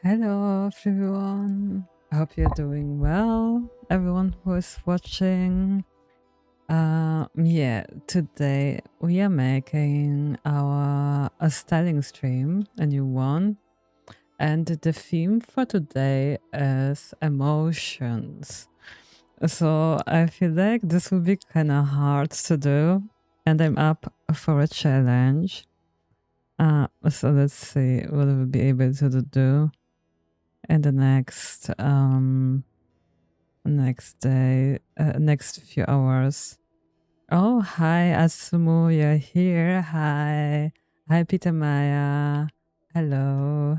Hello, everyone. I hope you're doing well. Everyone who is watching. Yeah, today we are making our a styling stream, a new one, and the theme for today is emotions. So I feel like this will be kind of hard to do, and I'm up for a challenge. So let's see what we'll be able to do in the next day, next few hours. Oh, hi, Asumu, you're here. Hi, Peter Maya. Hello.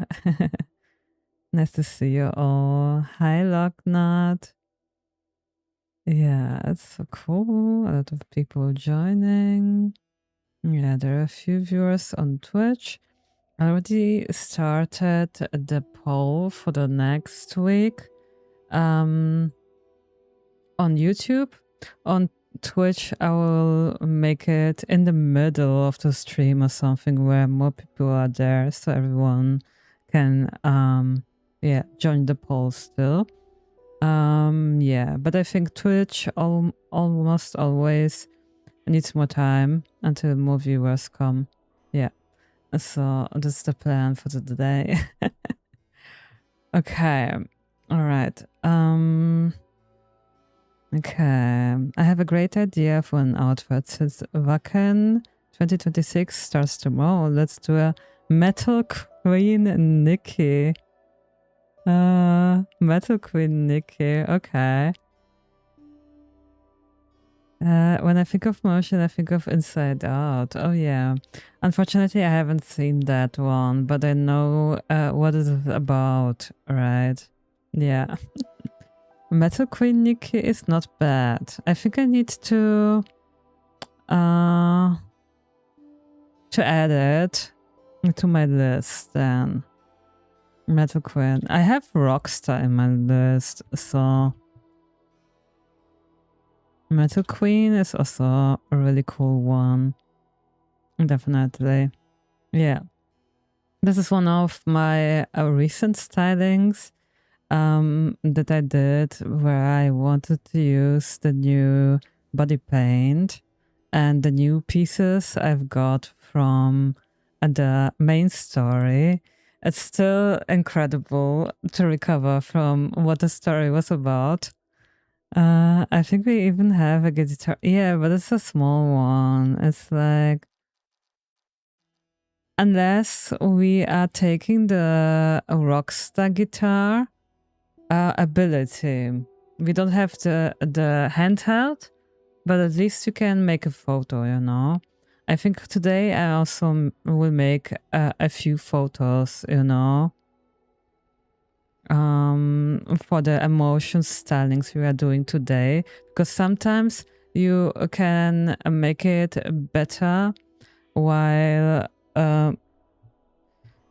Nice to see you all. Hi, Locknut. Yeah, it's so cool. A lot of people joining. Yeah, there are a few viewers on Twitch. I already started the poll for the next week. On YouTube. On Twitch, I will make it in the middle of the stream or something where more people are there, so everyone can join the poll still. Yeah, but I think Twitch almost always needs more time until more viewers come. Yeah, so that's the plan for today. Okay, all right. Okay, I have a great idea for an outfit. Since Wacken 2026 starts tomorrow, let's do a Metal Queen Nikki. Metal Queen Nikki, okay. When I think of motion, I think of Inside Out. Oh yeah. Unfortunately, I haven't seen that one, but I know what it is about, right? Yeah. Metal Queen Nikki is not bad. I think I need to add it to my list then. Metal Queen. I have Rockstar in my list, so Metal Queen is also a really cool one. Definitely. Yeah. This is one of my recent stylings that I did where I wanted to use the new body paint and the new pieces I've got from the main story. It's still incredible to recover from what the story was about. I think we even have a guitar. Yeah, but it's a small one. It's like, unless we are taking the Rockstar guitar ability, we don't have the handheld, but at least you can make a photo, you know. I think today I also will make a few photos, you know, for the emotion stylings we are doing today, because sometimes you can make it better while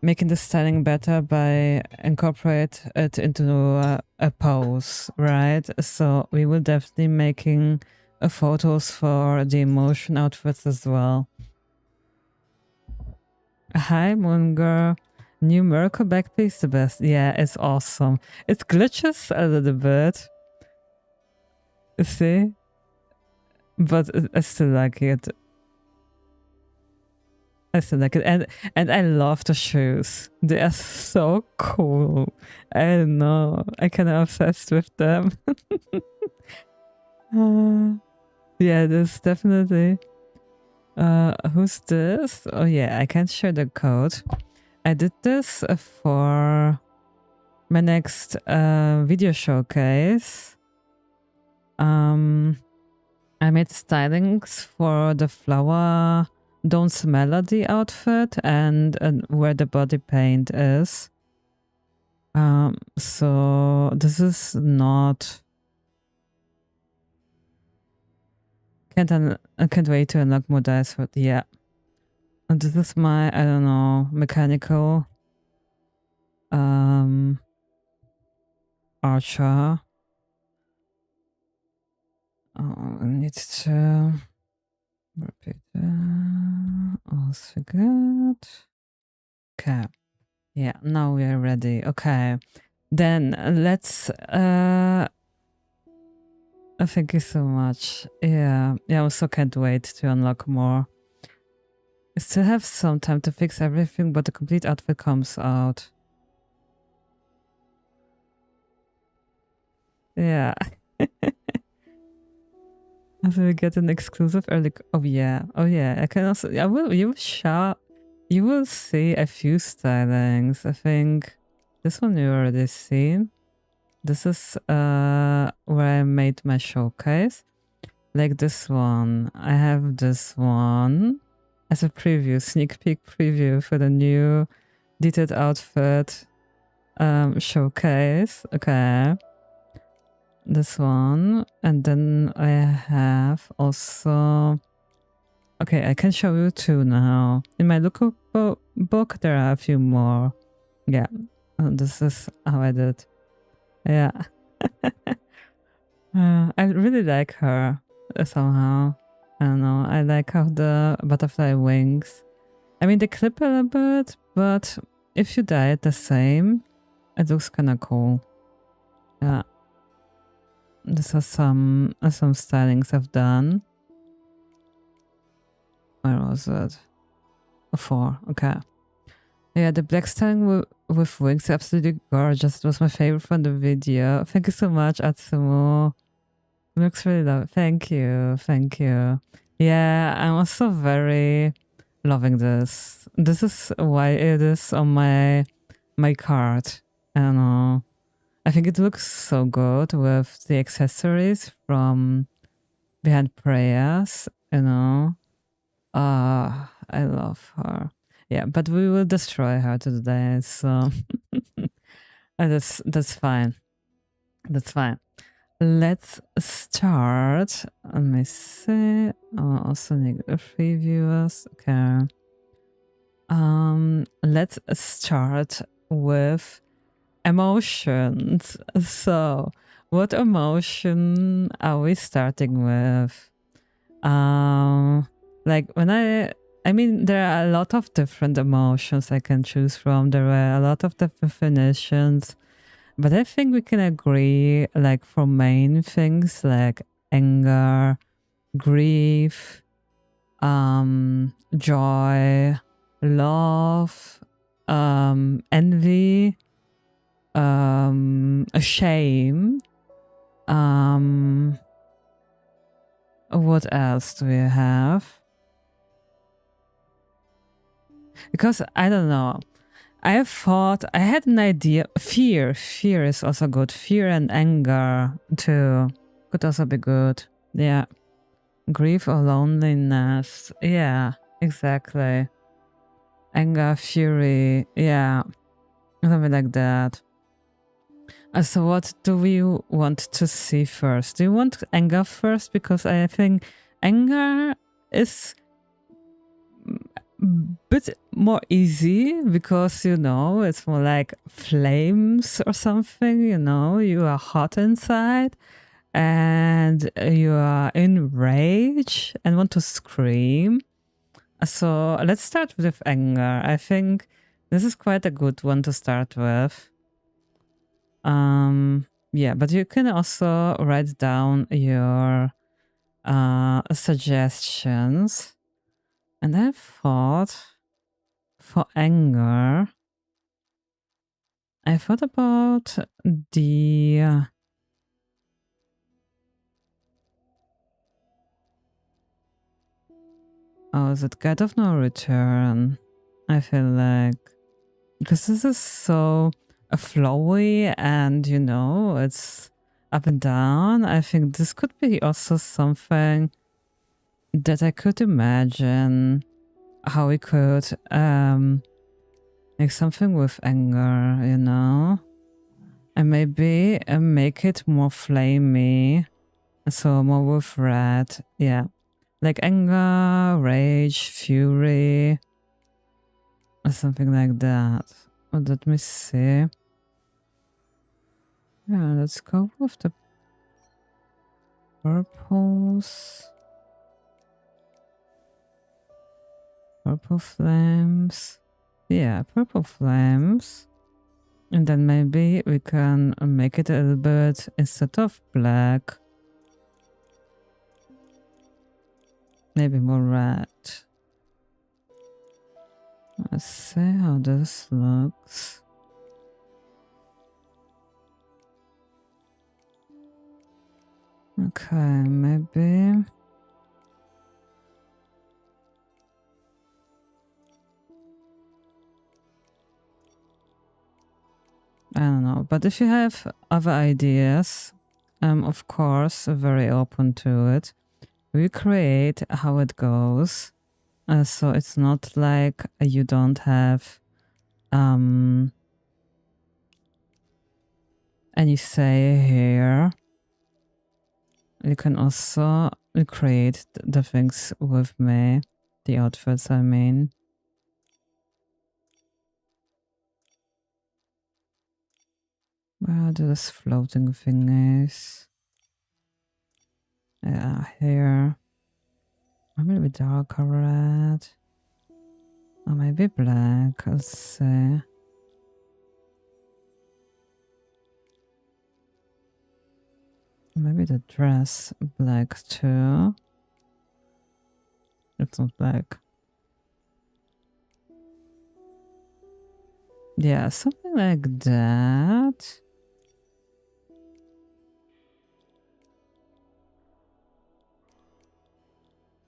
making the styling better by incorporate it into a pose, right? So we will definitely making photos for the emotion outfits as well. Hi, Moon Girl. New Miracle backpiece is the best. Yeah, it's awesome. It glitches a little bit. You see? But I still like it. I still like it. And I love the shoes. They are so cool. I don't know. I kind of obsessed with them. Yeah, there's definitely. Who's this? Oh yeah, I can't share the code. I did this for my next video showcase. I made stylings for the flower Don't Melody outfit and where the body paint is. So this is not. Can't wait to unlock more dice for yeah. And this is my, I don't know, mechanical archer. Oh, I need to repeat. Always forget. Okay. Yeah, now we are ready. Okay. Then let's thank you so much. Yeah. I also can't wait to unlock more. I still have some time to fix everything, but the complete outfit comes out. Yeah. So we get an exclusive early. Oh yeah. I can also. I will. You will see a few stylings. I think this one you already seen. This is where I made my showcase. Like this one. I have this one as a preview, sneak peek preview for the new detailed outfit showcase. Okay. This one. And then I have also. Okay, I can show you two now. In my lookup book, there are a few more. Yeah. This is how I did. Yeah. I really like her somehow. I don't know. I like how the butterfly wings. I mean, they clip a little bit, but if you dye it the same, it looks kind of cool. Yeah. This is some stylings I've done. Where was it? 4. Okay. Yeah, the black styling with wings, absolutely gorgeous. It was my favorite from the video. Thank you so much, Atsumo. Looks really lovely. Thank you. Thank you. Yeah, I'm also very loving this. This is why it is on my card. I don't know. I think it looks so good with the accessories from Behind Prayers, you know. I love her. Yeah, but we will destroy her today, so that's fine. That's fine. Let's start. Let me see. Also need the free viewers. Okay. Let's start with emotions. So, what emotion are we starting with? Like when I mean, there are a lot of different emotions I can choose from. There were a lot of definitions, but I think we can agree, like, for main things like anger, grief, joy, love, envy, shame. What else do we have? Because I don't know. I had an idea. Fear is also good. Fear and anger too could also be good. Yeah. Grief or loneliness. Yeah, exactly. Anger, fury. Yeah, something like that. So what do we want to see first? Do you want anger first? Because I think anger is bit more easy because, you know, it's more like flames or something, you know, you are hot inside and you are in rage and want to scream. So let's start with anger. I think this is quite a good one to start with. Yeah, but you can also write down your suggestions. And I thought for anger, I thought about the is it Guide of No Return? I feel like because this is so flowy and, you know, it's up and down. I think this could be also something that I could imagine how we could make something with anger, you know, and maybe make it more flamey, so more with red. Yeah, like anger, rage, fury, or something like that. Let me see. Yeah, let's go with the purples. Purple flames. Yeah, purple flames. And then maybe we can make it a little bit, instead of black, maybe more red. Let's see how this looks. Okay, maybe. I don't know, but if you have other ideas, I'm of course very open to it. We create how it goes, so it's not like you don't have any say here. You can also create the things with me, the outfits, I mean. Where this floating thing is. Yeah, here. Or maybe darker red. Or maybe black, let's see. Maybe the dress black too. It's not black. Yeah, something like that.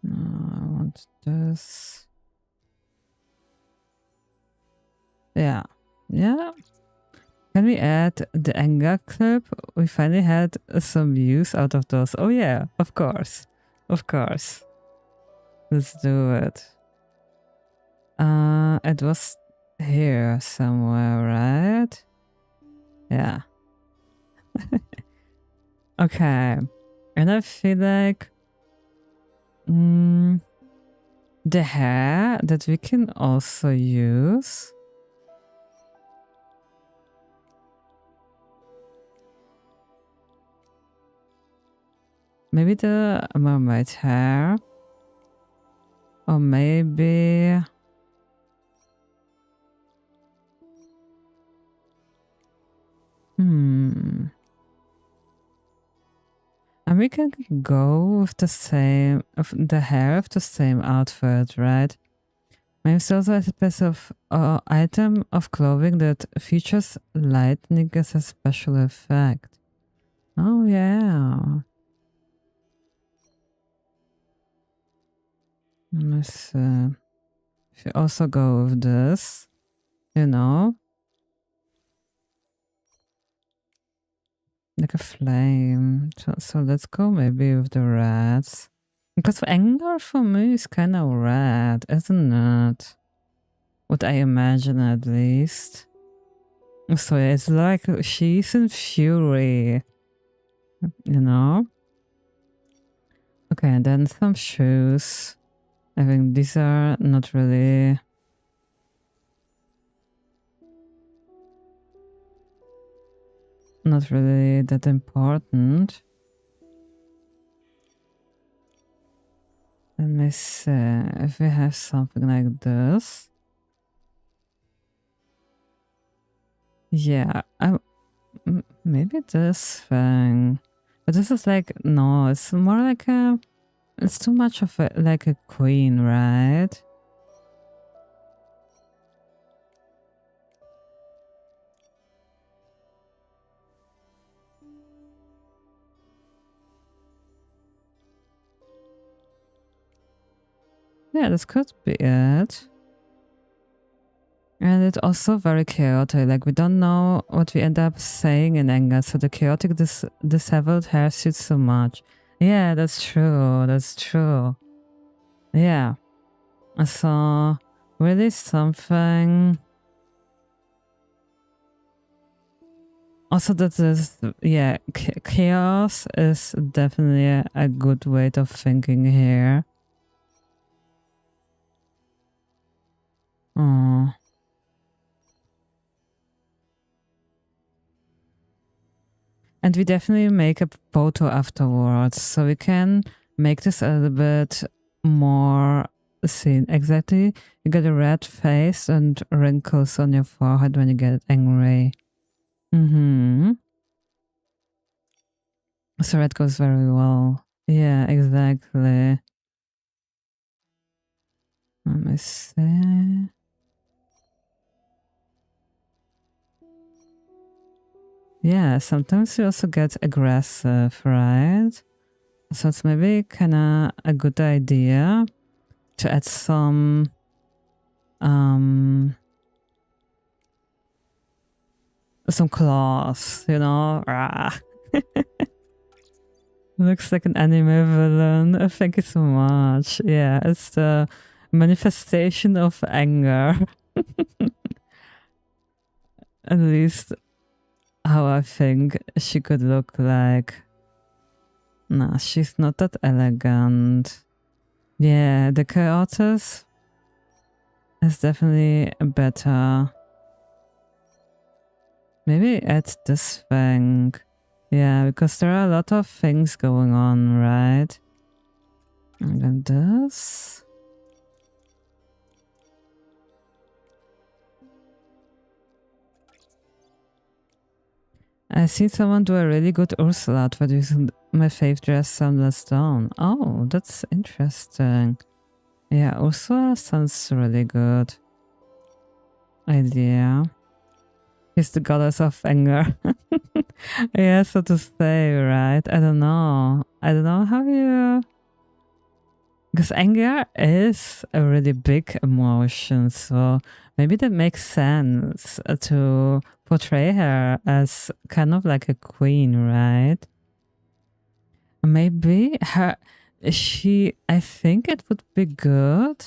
No, I want this. Yeah. Yeah. Can we add the anger clip? We finally had some use out of those. Oh yeah, of course. Of course. Let's do it. It was here somewhere, right? Yeah. Okay. And I feel like the hair that we can also use. Maybe the mermaid hair. Or maybe... And we can go with the same, of the hair of the same outfit, right? Maybe it's also a piece of item of clothing that features lightning as a special effect. Oh yeah. Let's see. If you also go with this, you know, like a flame. So let's go maybe with the reds. Because anger for me is kind of red, isn't it? What I imagine at least. So it's like she's in fury. You know? Okay, and then some shoes. I think these are not really... not really that important. Let me see if we have something like this. Yeah, maybe this thing. But this is like, no, it's more like a... it's too much of a, like a queen, right? Yeah, this could be it. And it's also very chaotic. Like, we don't know what we end up saying in anger. So the chaotic, disheveled hair suits so much. Yeah, that's true. That's true. Yeah. So, really something... also that is... yeah, chaos is definitely a good way of thinking here. Oh. And we definitely make a photo afterwards, so we can make this a little bit more scene. Exactly. You get a red face and wrinkles on your forehead when you get angry. So red goes very well. Yeah, exactly. Let me see. Yeah, sometimes you also get aggressive, right? So it's maybe kind of a good idea to add some claws, you know? Looks like an anime villain. Thank you so much. Yeah, it's the manifestation of anger. At least how I think she could look like. Nah, she's not that elegant. Yeah, the Chaotis is definitely better. Maybe add this thing. Yeah, because there are a lot of things going on, right? And then this. I see someone do a really good Ursula outfit using my fave dress Soundless Stone. Oh, that's interesting. Yeah, Ursula sounds really good. Idea. He's the goddess of anger. Yeah, so to say, right? I don't know. I don't know how you... Because anger is a really big emotion, so maybe that makes sense to portray her as kind of like a queen, right? Maybe I think it would be good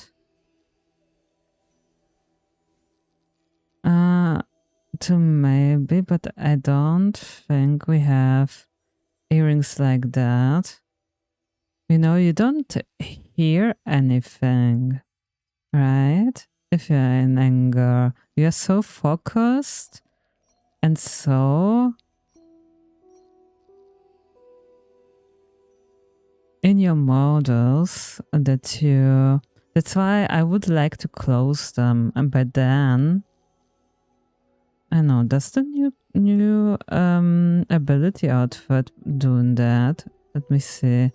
to maybe, but I don't think we have earrings like that. You know, you don't hear anything, right? If you're in anger, you're so focused and so in your models that you... That's why I would like to close them, and by then... I know, does the new ability outfit doing that? Let me see.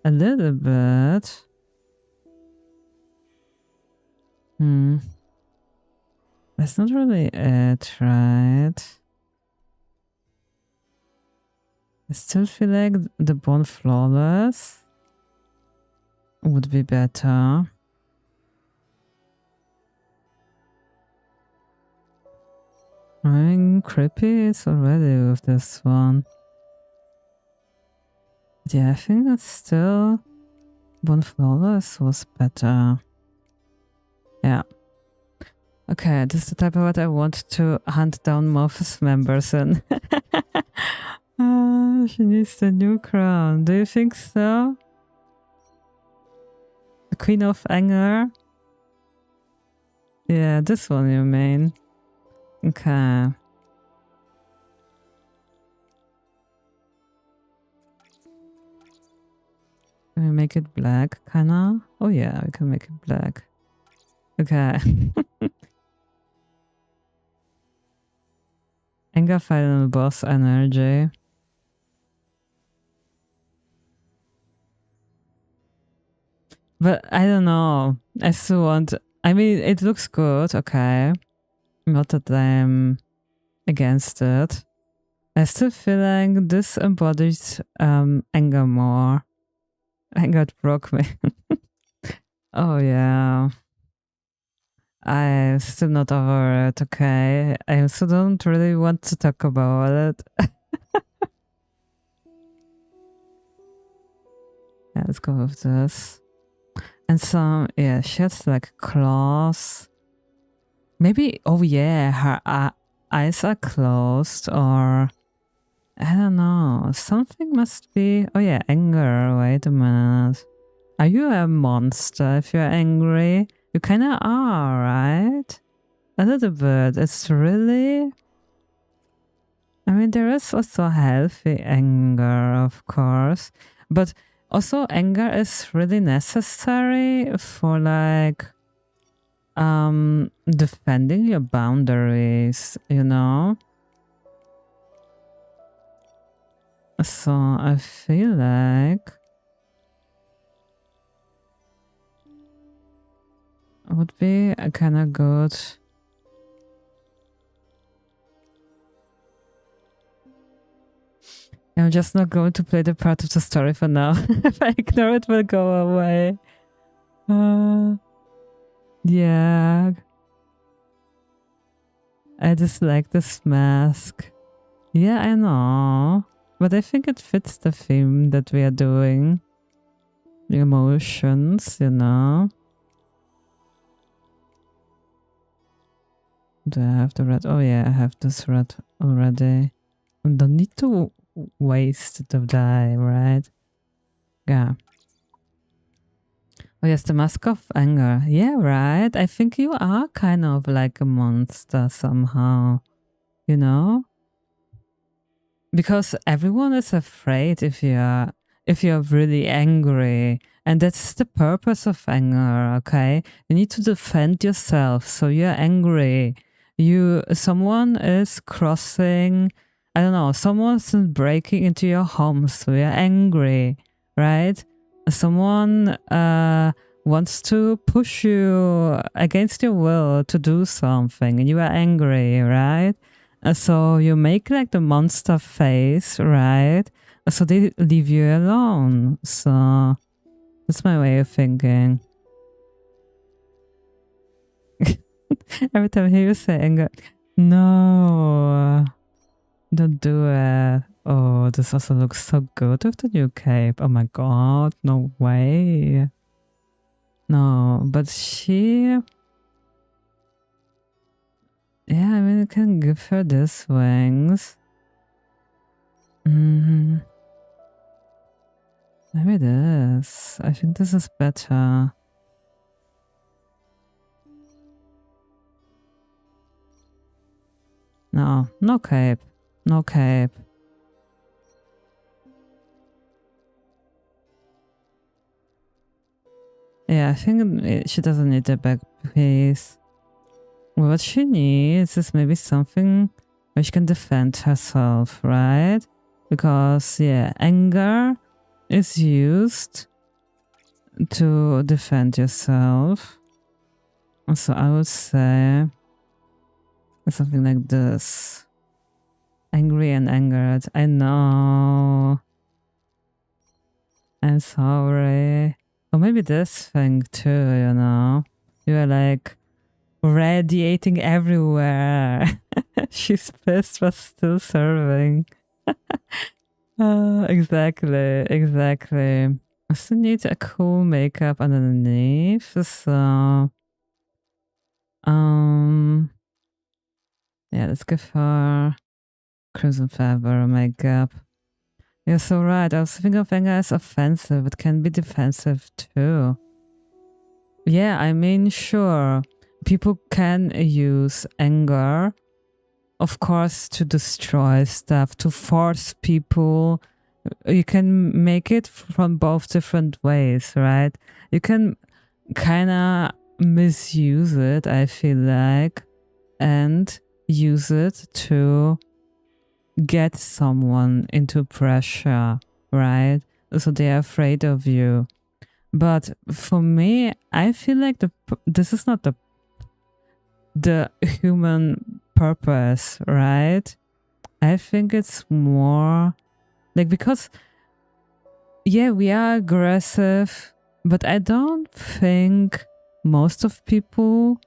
A little bit. That's not really it, right? I still feel like the Bone Flawless would be better. I'm creepy is already with this one. But yeah, I think that's still... Bone Flawless was better. Yeah. Okay, this is the type of what I want to hunt down Morphous members in. She needs the new crown. Do you think so? The Queen of Anger? Yeah, this one you mean. Okay. Can we make it black, kinda? Oh yeah, we can make it black. Okay. Anger final boss energy. But I don't know. I still want... I mean, it looks good, okay. Not that I'm against it. I still feel like this embodies anger more. Anger broke me. Oh yeah. I'm still not over it, okay? I also don't really want to talk about it. Yeah, let's go with this. And some, yeah, she has like claws. Maybe, oh yeah, her eyes are closed, or I don't know. Something must be, oh yeah, anger. Wait a minute. Are you a monster if you're angry? You kind of are, right? A little bit. It's really... I mean, there is also healthy anger, of course. But Also, anger is really necessary for like defending your boundaries, you know? So I feel like it would be kind of good. I'm just not going to play the part of the story for now. If I ignore it, will go away. Yeah. I just like this mask. Yeah, I know. But I think it fits the theme that we are doing. The emotions, you know. Do I have the red? Oh yeah, I have this red already. I don't need to waste the die, right? Yeah. Oh yes, the mask of anger. Yeah, right. I think you are kind of like a monster somehow, you know? Because everyone is afraid if you're really angry. And that's the purpose of anger, okay? You need to defend yourself. So you're angry. Someone is crossing, I don't know, someone's breaking into your home, so you're angry, right? Someone wants to push you against your will to do something, and you are angry, right? So you make like the monster face, right? So they leave you alone. So that's my way of thinking. Every time I hear you say anger, no, don't do it. Oh, this also looks so good with the new cape. Oh my god, no way. No, but she... Yeah, I mean, I can give her these wings. Maybe this. I think this is better. No, no cape. No cape. Yeah, I think she doesn't need a back piece. What she needs is maybe something where she can defend herself, right? Because, yeah, anger is used to defend yourself. So I would say something like this. Angry and angered. I know. I'm sorry. Or maybe this thing too, you know? You are like radiating everywhere. She's pissed but still serving. Exactly, exactly. I still need a cool makeup underneath, so yeah, let's give her Crimson Feather makeup. You're so right. I was thinking of anger as offensive. It can be defensive too. Yeah, I mean, sure. People can use anger, of course, to destroy stuff, to force people. You can make it from both different ways, right? You can kind of misuse it, I feel like, and use it to get someone into pressure, right? So they're afraid of you. But for me, I feel like this is not the human purpose, right? I think it's more like, because yeah, we are aggressive, but I don't think most of people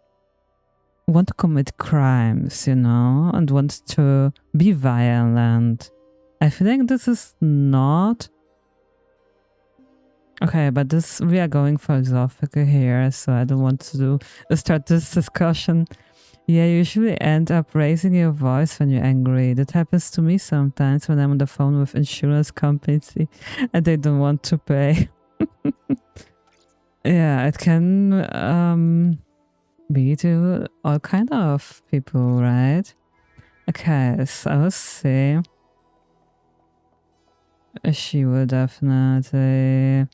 want to commit crimes, you know, and want to be violent. I feel like this is not okay, but we are going philosophical here, so I don't want to start this discussion. Yeah, you usually end up raising your voice when you're angry. That happens to me sometimes when I'm on the phone with insurance companies and they don't want to pay. Yeah, it can be to all kind of people, right? Okay, so I will see. she will definitely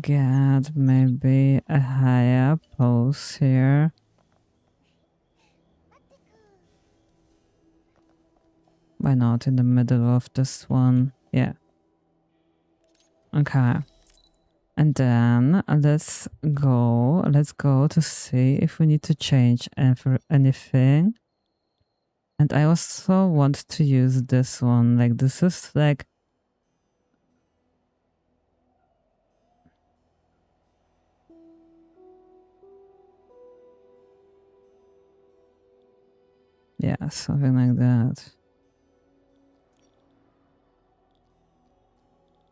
get maybe a higher pose here. Why not in the middle of this one? Yeah. Okay. And then let's go to see if we need to change anything. And I also want to use this one. Like, this is like... Yeah, something like that.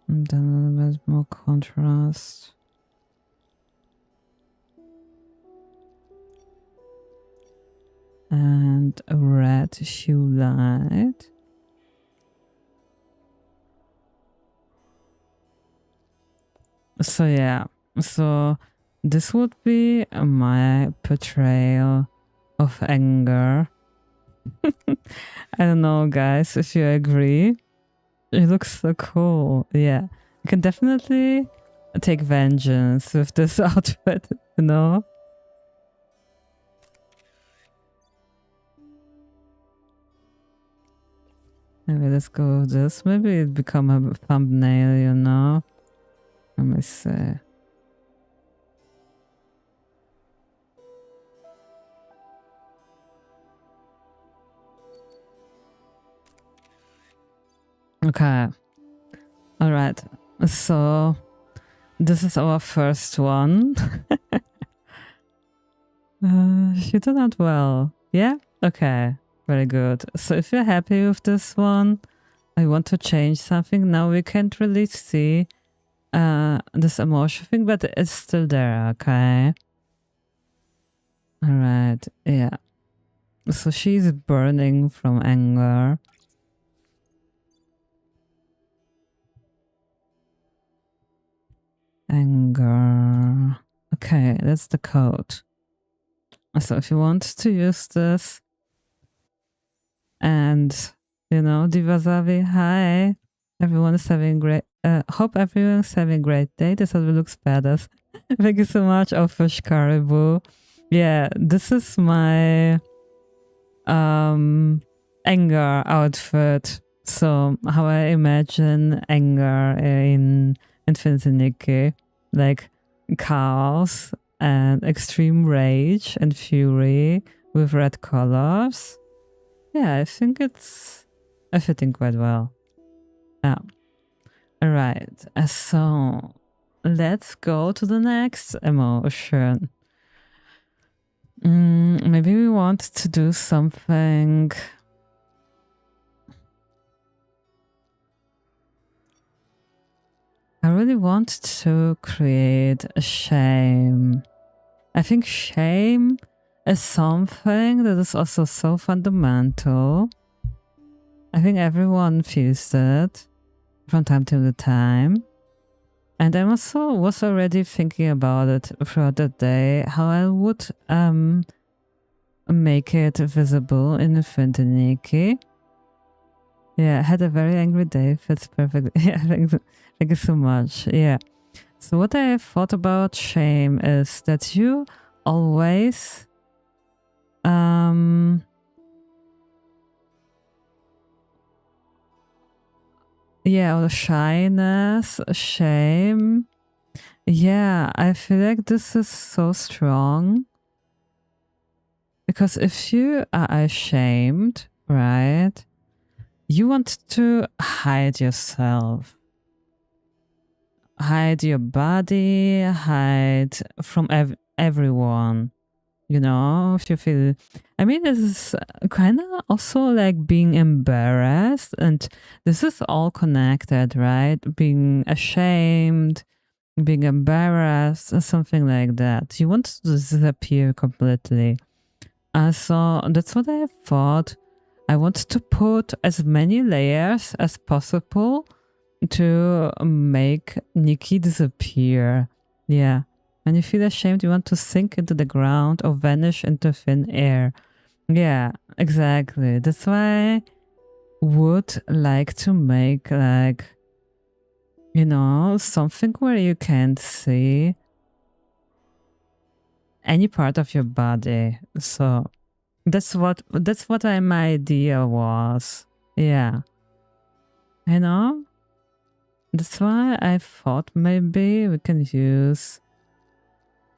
And then a little bit more contrast. And a red hue light. So yeah, so this would be my portrayal of anger. I don't know, guys, if you agree. It looks so cool. Yeah, you can definitely take vengeance with this outfit, you know? Maybe let's go with this. Maybe it become a thumbnail, you know? Let me see. Okay. All right. So this is our first one. She did not well. Yeah? Okay. Very good. So if you're happy with this one, I want to change something. Now we can't really see this emotion thing, but it's still there, okay? All right. Yeah. So she's burning from anger. Anger. Okay, that's the code. So if you want to use this and, you know, Divazavi, hi. Everyone is having great, hope everyone's having a great day. This always looks badass. Thank you so much, oh, Fish Caribou. Yeah, this is my anger outfit. So how I imagine anger in Infinity Nikki, like chaos and extreme rage and fury with red colors. Yeah, I think it's fitting quite well. Yeah. All right. So let's go to the next emotion. Maybe we want to do something. I really want to create a shame. I think shame is something that is also so fundamental. I think everyone feels that from time to time. And I also was already thinking about it throughout the day, how I would make it visible in Infinity Nikki. Yeah, I had a very angry day. Fits perfect. Yeah, thank you so much. Yeah. So what I thought about shame is that you always or shyness, shame. Yeah, I feel like this is so strong. Because if you are ashamed, right, you want to hide yourself. Hide your body, hide from everyone. You know, if you feel... I mean, this is kind of also like being embarrassed. And this is all connected, right? Being ashamed, being embarrassed, something like that. You want to disappear completely. So that's what I thought. I want to put as many layers as possible to make Nikki disappear. Yeah. When you feel ashamed, you want to sink into the ground or vanish into thin air. Yeah, exactly. That's why would like to make like, you know, something where you can't see any part of your body. So that's what my idea was. Yeah. You know? That's why I thought maybe we can use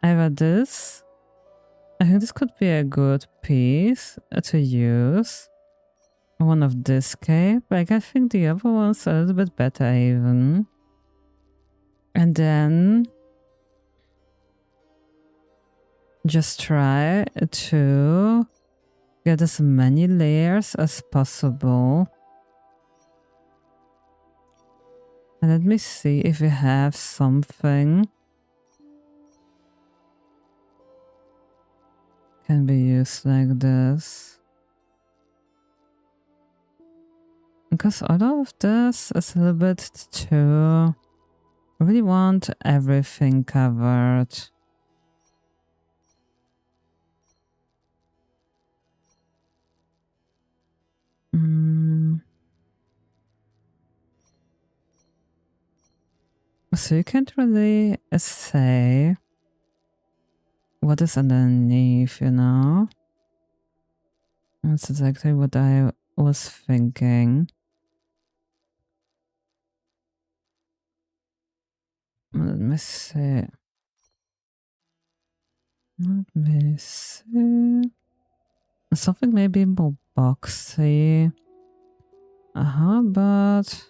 either this. I think this could be a good piece to use. One of this cape. Like I think the other one's a little bit better even. And then just try to get as many layers as possible. And let me see if we have something can be used like this. Because all of this is a little bit too... I really want everything covered. So you can't really say what is underneath, you know? That's exactly what I was thinking. Let me see. Let me see. Something maybe more boxy. But...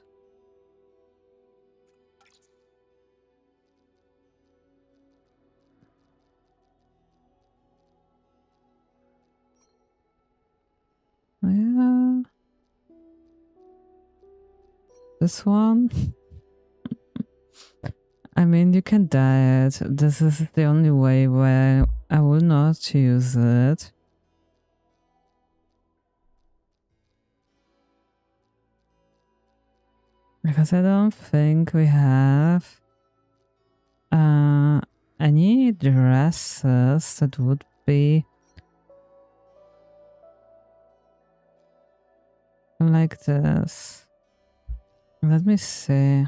yeah. This one? I mean, you can dye it. This is the only way where I will not use it. Because I don't think we have any dresses that would be like this. Let me see.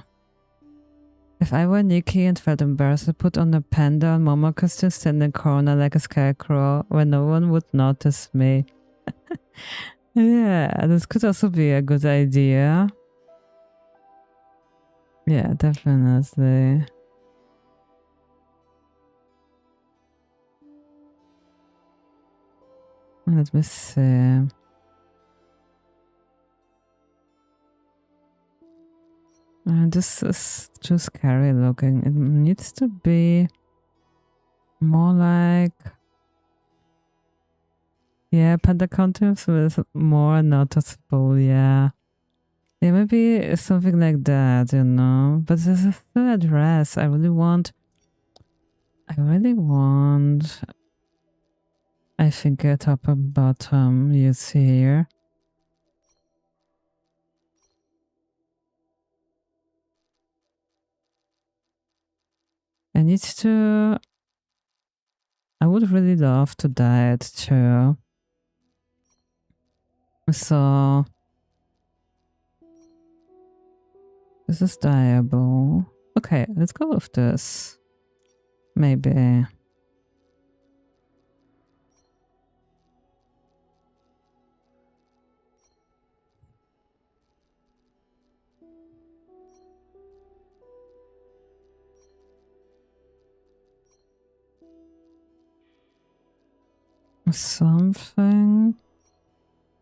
If I were Nikki and felt embarrassed, I'd put on a panda and Momo costume, stand in the corner like a scarecrow where no one would notice me. Yeah, this could also be a good idea. Yeah, definitely. Let me see. This is too scary looking. It needs to be more like... yeah, panda costumes with more noticeable, yeah. Yeah, maybe something like that, you know? But this is still a dress. I really want... I think a top and bottom, you see here. I need to... I would really love to dye it too. So... this is dyeable. Okay, let's go with this. Maybe. Something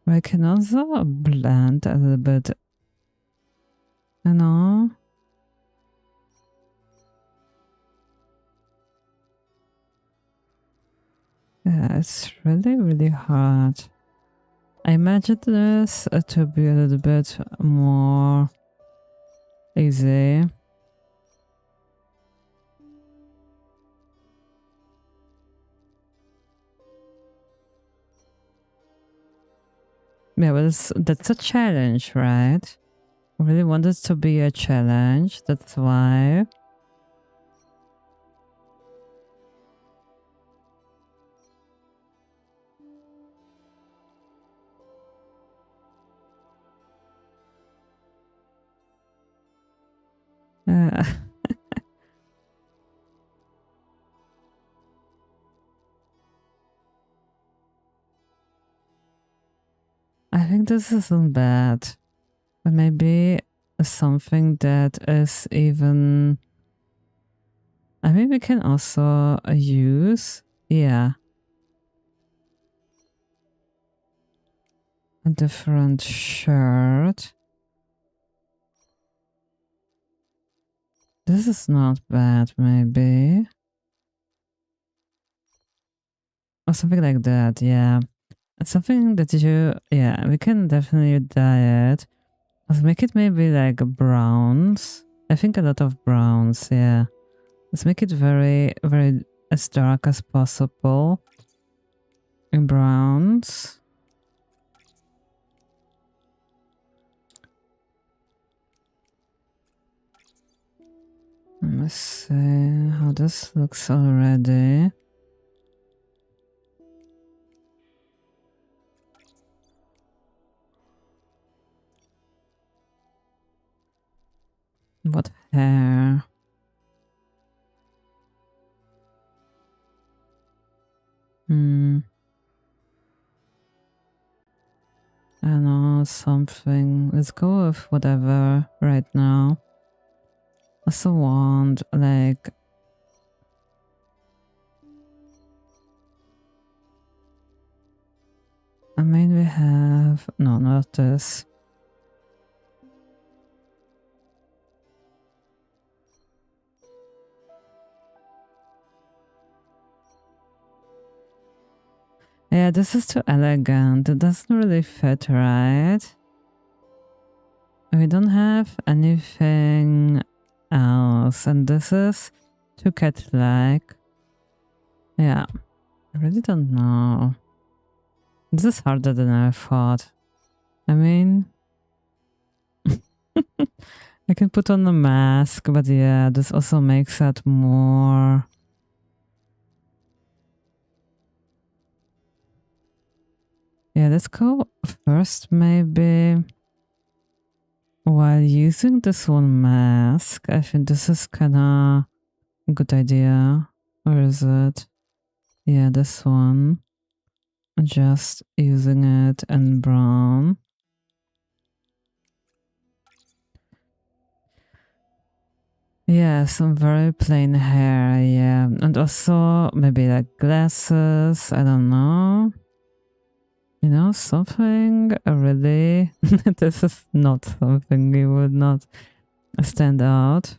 where I can also blend a little bit, you know? Yeah, it's really, really hard. I imagine this to be a little bit more easy. Yeah, but that's a challenge, right? I really want it to be a challenge, that's why. Uh, I think this isn't bad. But maybe something that is even... I mean, we can also use... Yeah. A different shirt. This is not bad, maybe. Or something like that, yeah. Something that you... Yeah, we can definitely dye it. Let's make it maybe like browns. I think a lot of browns, yeah. Let's make it very, very as dark as possible. In browns. Let me see how this looks already. What hair? I don't know, something. Let's go with whatever right now. I also want, like... I mean, we have... No, not this. Yeah, this is too elegant. It doesn't really fit, right? We don't have anything else. And this is too cat-like. Yeah, I really don't know. This is harder than I thought. I mean... I can put on the mask, but yeah, this also makes it more... Yeah, let's go first maybe while using this one mask. I think this is kinda a good idea. Where is it? Yeah, this one. Just using it in brown. Yeah, some very plain hair, yeah. And also maybe like glasses, I don't know. You know, something really... This is not something you would not stand out.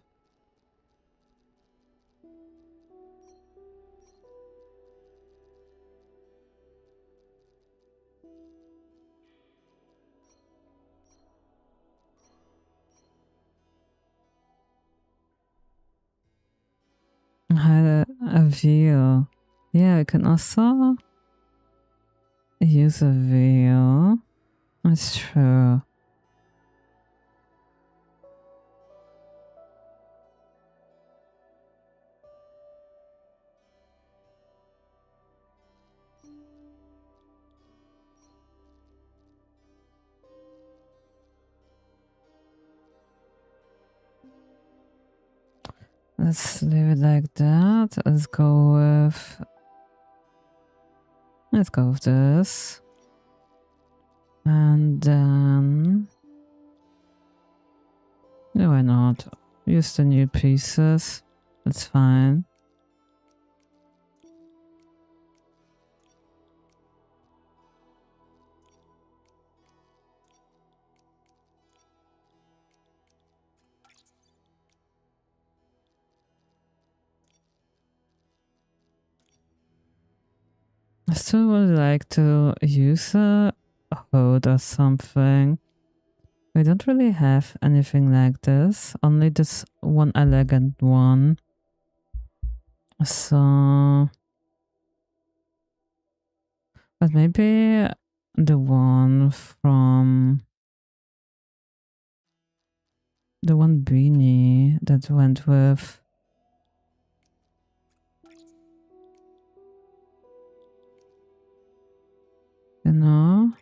Had a veil. Yeah, I can also use a veil. That's true. Let's leave it like that. Let's go with this. And then... Yeah, why not? Use the new pieces. That's fine. I still would like to use a hood or something. We don't really have anything like this. Only this one elegant one. So... But maybe the one from... The one beanie that went with... You know?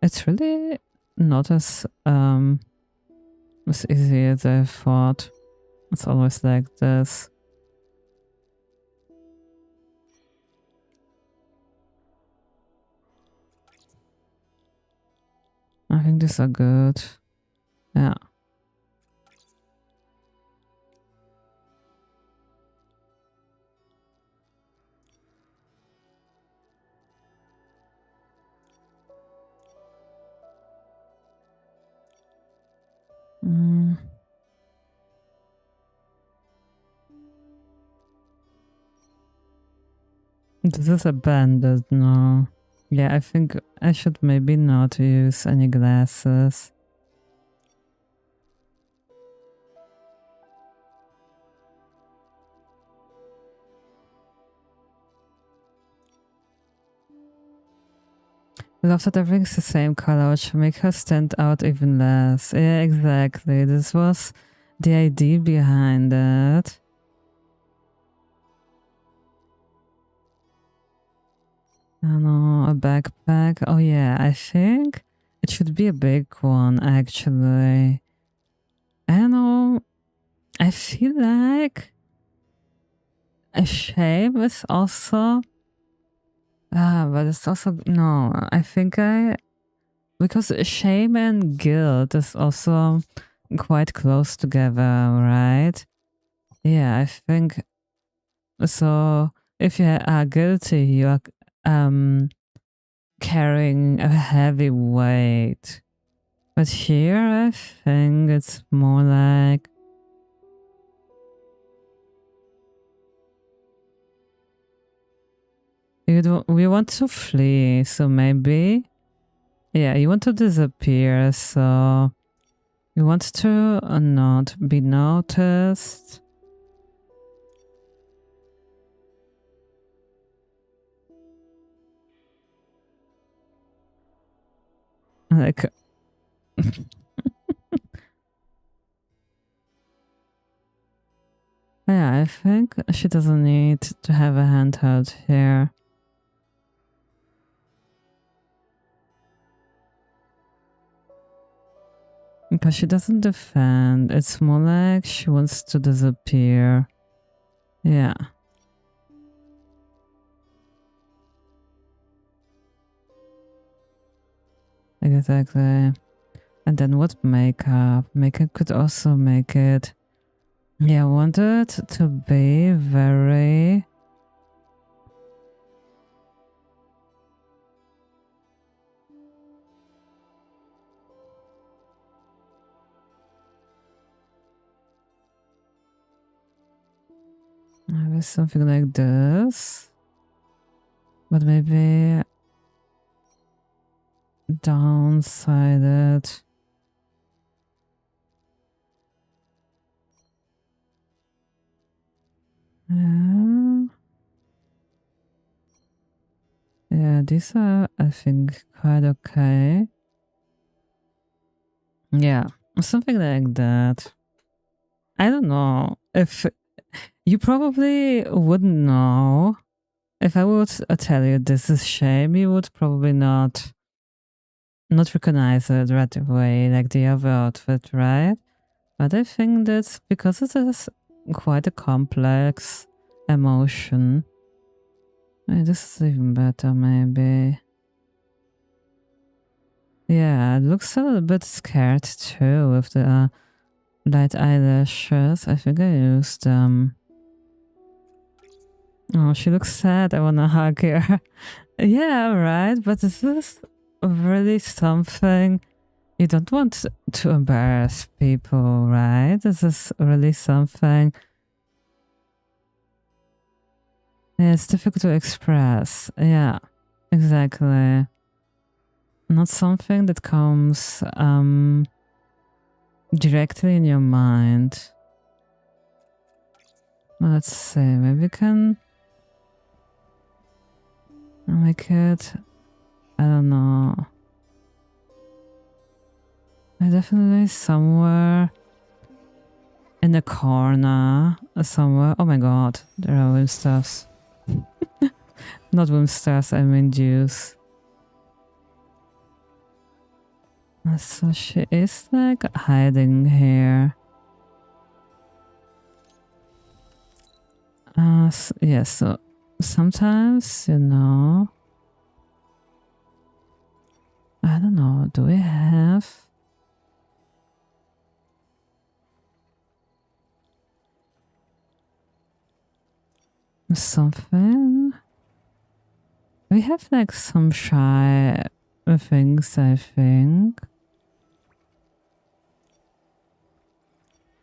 It's really not as easy as I thought. It's always like this. I think these are good. Yeah. This is a bandit now. Yeah, I think I should maybe not use any glasses. I love that everything's the same color, which make her stand out even less. Yeah, exactly. This was the idea behind it. I don't know, a backpack. Oh yeah, I think it should be a big one, actually. I don't know. I feel like a shape is also... but it's also... No, I think because shame and guilt is also quite close together, right? Yeah, I think so. If you are guilty, you are carrying a heavy weight. But here, I think it's more like we want to flee, so maybe yeah, you want to disappear, so you want to not be noticed. Like yeah, I think she doesn't need to have a handheld here. Because she doesn't defend. It's more like she wants to disappear. Yeah. Exactly. And then what makeup? Makeup could also make it. Yeah, I want it to be very... Maybe something like this. But maybe downside it. Yeah. Yeah, these are, I think, quite okay. Yeah, something like that. I don't know if you probably wouldn't know. If I would tell you this is shame, you would probably not recognize it right away, like the other outfit, right? But I think that's because it is quite a complex emotion. This is even better, maybe. Yeah, it looks a little bit scared too with the light eyelashes. I think I used them. Oh, she looks sad. I wanna hug her. Yeah, right. But this is really something you don't want to embarrass people, right? This is really something. Yeah, it's difficult to express. Yeah, exactly. Not something that comes directly in your mind. Let's see. Maybe we can make it. I don't know. Definitely somewhere in the corner, somewhere. Oh my god, there are Wimsters. Not Wimsters, I mean Jews. So she is like hiding here. Yeah, so sometimes, you know, I don't know, do we have something? We have like some shy things, I think.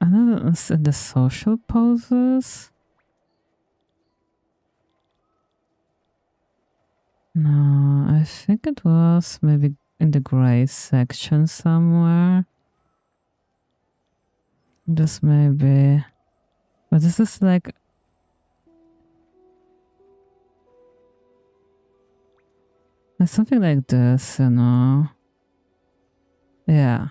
I don't know, it's in the social poses. No, I think it was maybe in the gray section somewhere. Just maybe. But this is like something like this, you know. Yeah.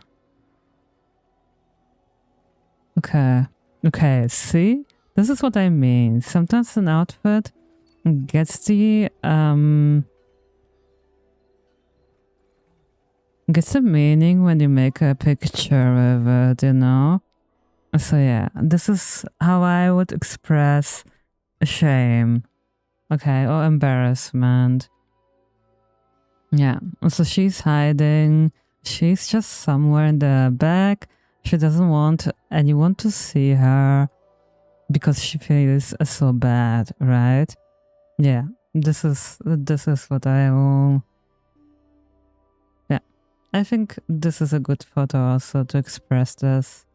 Okay. Okay, see? This is what I mean. Sometimes an outfit gets the meaning when you make a picture of it, you know? So yeah, this is how I would express shame. Okay, or embarrassment. Yeah. So she's hiding. She's just somewhere in the back. She doesn't want anyone to see her because she feels so bad, right? Yeah. This is what I will. Yeah. I think this is a good photo also to express this.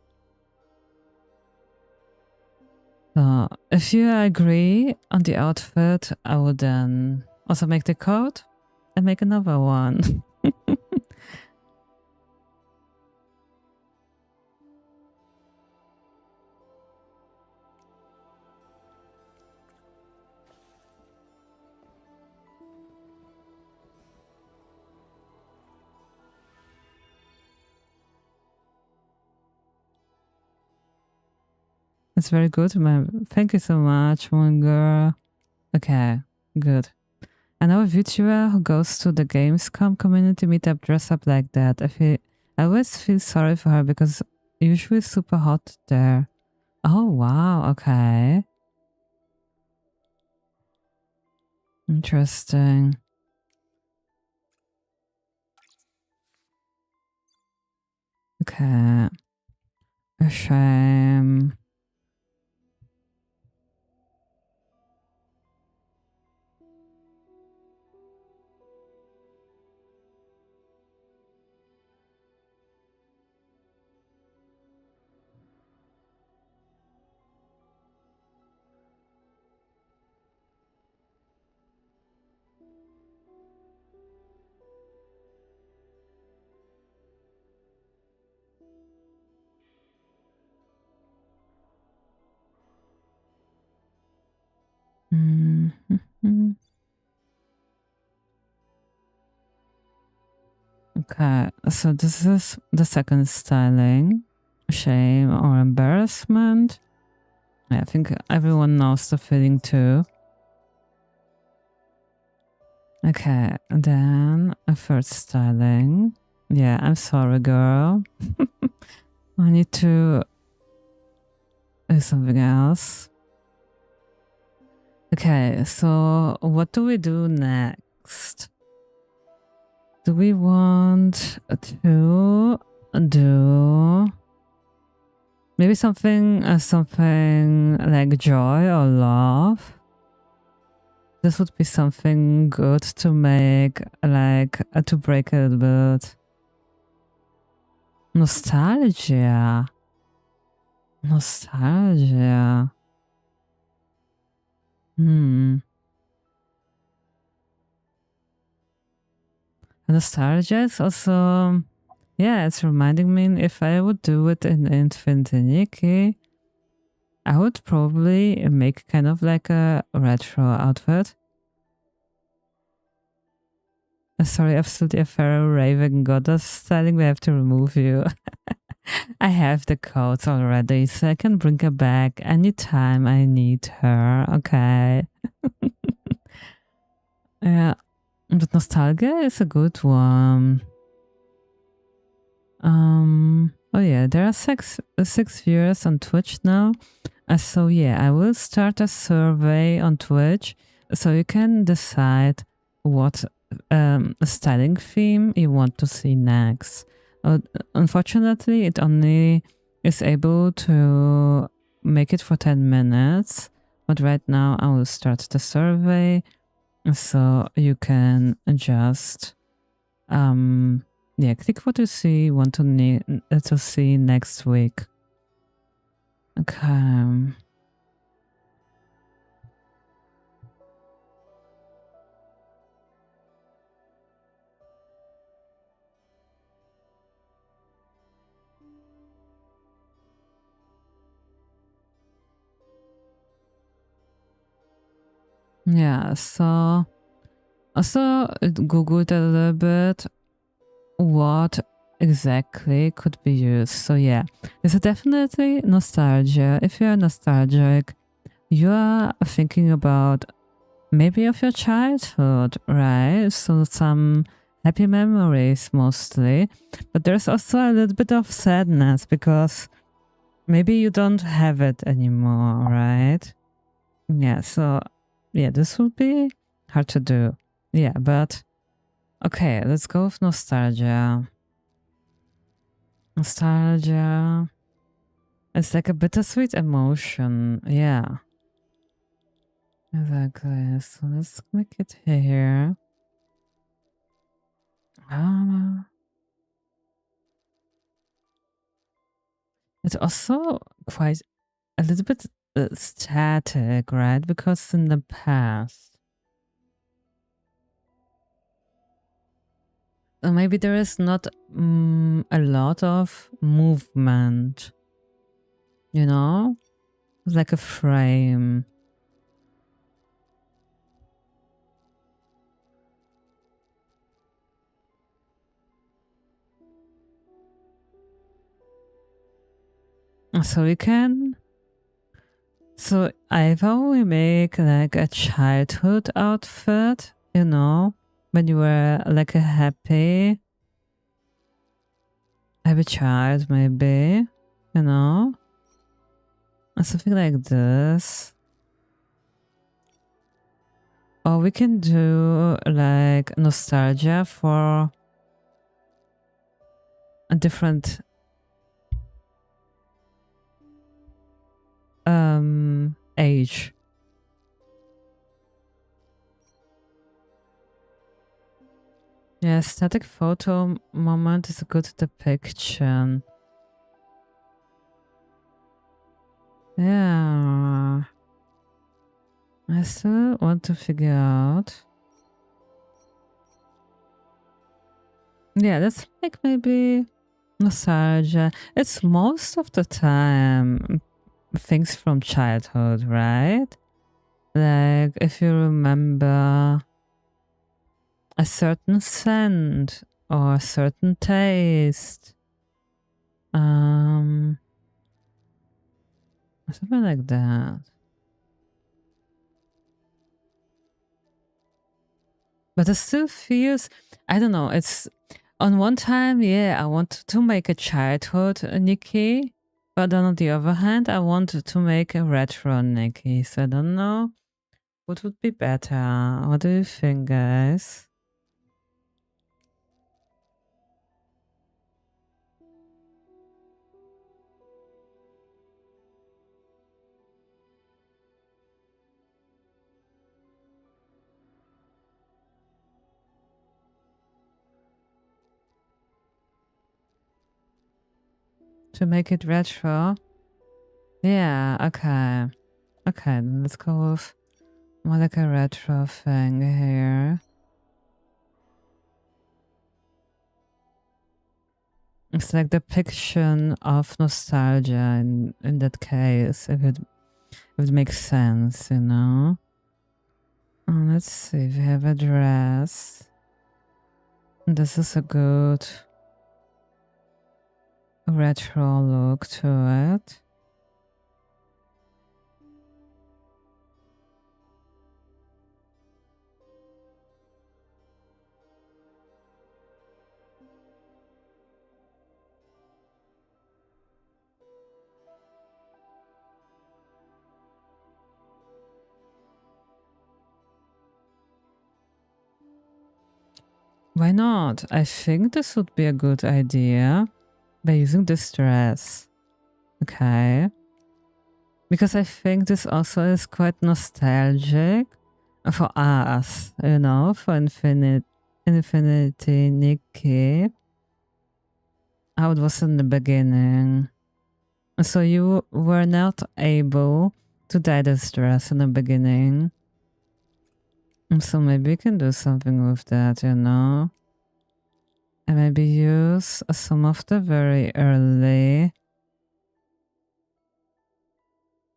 If you agree on the outfit, I would then also make the coat and make another one. It's very good, man. Thank you so much, one girl. Okay, good. I know a VTuber who goes to the Gamescom community meetup dress up like that. I always feel sorry for her because usually it's super hot there. Oh wow, okay. Interesting. Okay. A shame. Mm-hmm. Okay, so this is the second styling. Shame or embarrassment. I think everyone knows the feeling too. Okay, and then a third styling. Yeah, I'm sorry, girl. I need to do something else. Okay, so what do we do next? Do we want to do maybe something like joy or love? This would be something good to make, like to break a little bit. Nostalgia. Nostalgia. Nostalgia is also, yeah, it's reminding me if I would do it in Infinity Nikki, I would probably make kind of like a retro outfit. Sorry, absolutely a Pharaoh Raven goddess styling. We have to remove you. I have the codes already, so I can bring her back anytime I need her. Okay. Yeah, but nostalgia is a good one. Oh yeah, there are six viewers on Twitch now. So yeah, I will start a survey on Twitch so you can decide what styling theme you want to see next. Unfortunately, it only is able to make it for 10 minutes, but right now I will start the survey so you can just yeah, click what you see want to see next week. Okay. Yeah, so also googled a little bit what exactly could be used. So yeah, there's definitely nostalgia. If you're nostalgic, you are thinking about maybe of your childhood, right? So some happy memories mostly. But there's also a little bit of sadness because maybe you don't have it anymore, right? Yeah, so yeah, this would be hard to do. Yeah, but okay, let's go with nostalgia. Nostalgia. It's like a bittersweet emotion. Yeah, exactly. So let's make it here. Ah, it's also quite a little bit static, right? Because in the past, maybe there is not a lot of movement, you know? It's like a frame. So we can. So either we make like a childhood outfit, you know, when you were like a happy child, maybe, you know, or something like this. Or we can do like nostalgia for a different age. Yeah, static photo moment is a good depiction. Yeah. I still want to figure out. Yeah, that's like maybe nostalgia. It's most of the time things from childhood, right? Like if you remember a certain scent or a certain taste. Um Something like that. But it still feels, I don't know, it's on one time, yeah, I want to make a childhood Nikki, but on the other hand, I want to make a retro Nikki. So I don't know what would be better. What do you think, guys? To make it retro? Yeah, okay. Okay, then let's go with more like a retro thing here. It's like depiction of nostalgia in that case, if it makes sense, you know? Let's see, we have a dress. This is a good retro look to it. Why not? I think this would be a good idea by using this dress. Okay. Because I think this also is quite nostalgic for us, you know, for Infinity Nikki. How it was in the beginning. So you were not able to dye this dress in the beginning. So maybe you can do something with that, you know? And maybe use some of the very early.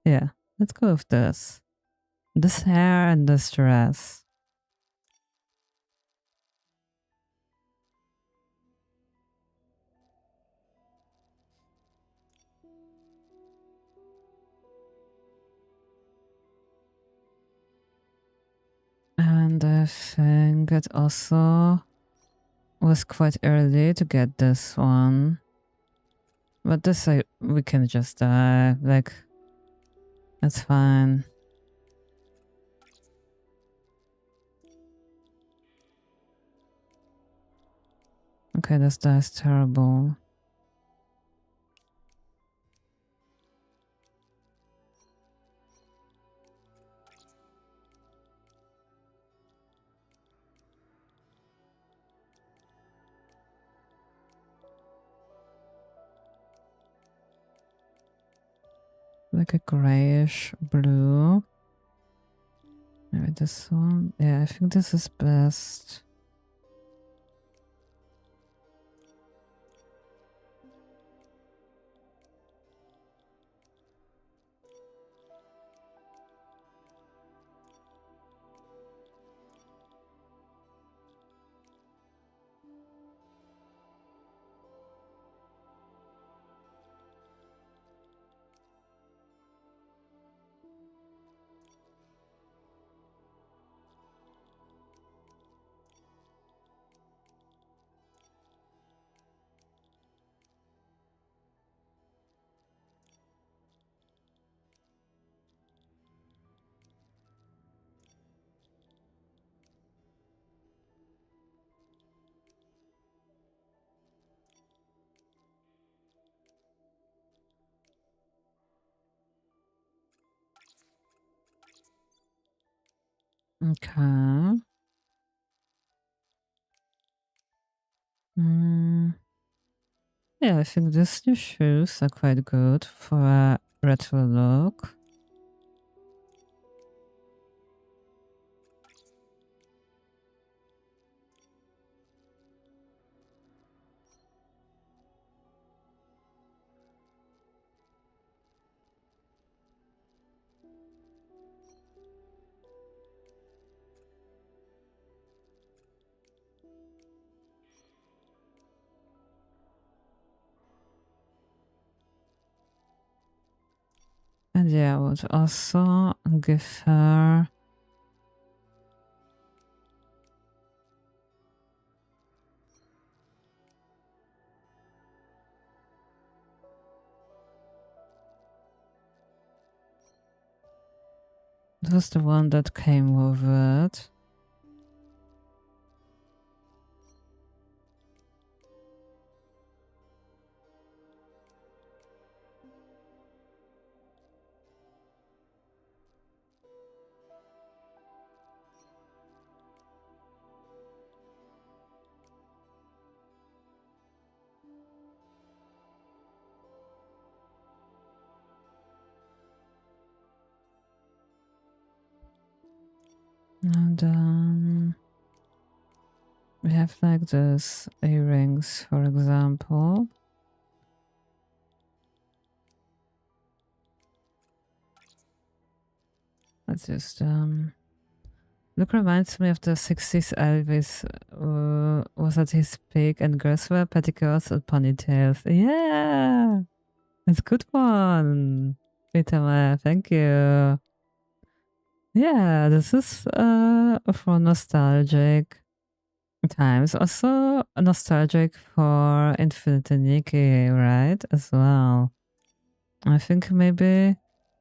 Yeah, let's go with this. This hair and this dress. And I think it also was quite early to get this one. But this we can just dye. Like, that's fine. Okay, this dye is terrible. Like a grayish blue. Maybe this one. Yeah, I think this is best. Okay. Yeah, I think these new shoes are quite good for a retro look. And yeah, I would also give her this was the one that came with it. And we have like this earrings, for example. Let's just look reminds me of the 60s Elvis was at his peak and girls wear petticoats and ponytails. Yeah, it's a good one. Vitama, thank you. Yeah, this is for nostalgic times. Also nostalgic for Infinity Nikki, right? As well. I think maybe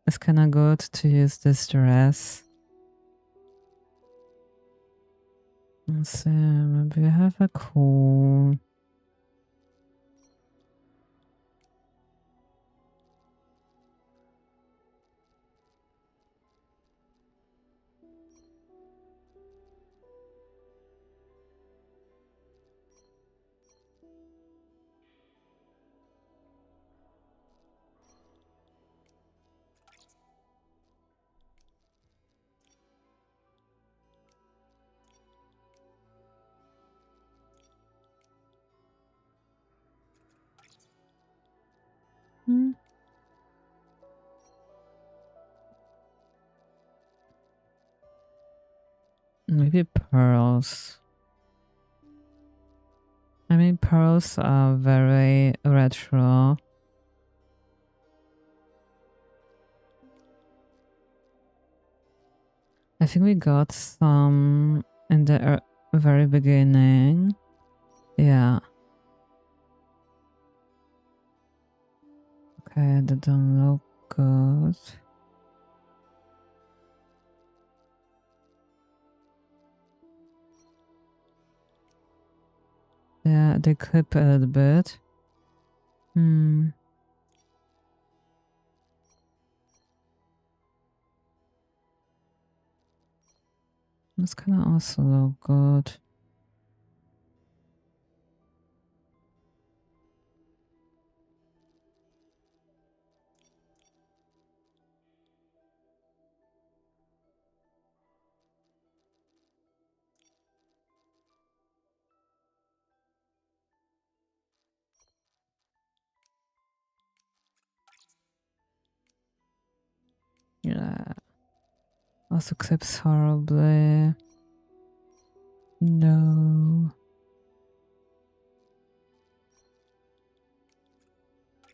it's kinda good to use this dress. Let's see, maybe we have a cool. Hmm. Maybe pearls. I mean, pearls are very retro. I think we got some in the very beginning. Yeah. Okay, that don't look good. Yeah, they clip a little bit. This kind of also look good. Yeah. Also clips horribly. No.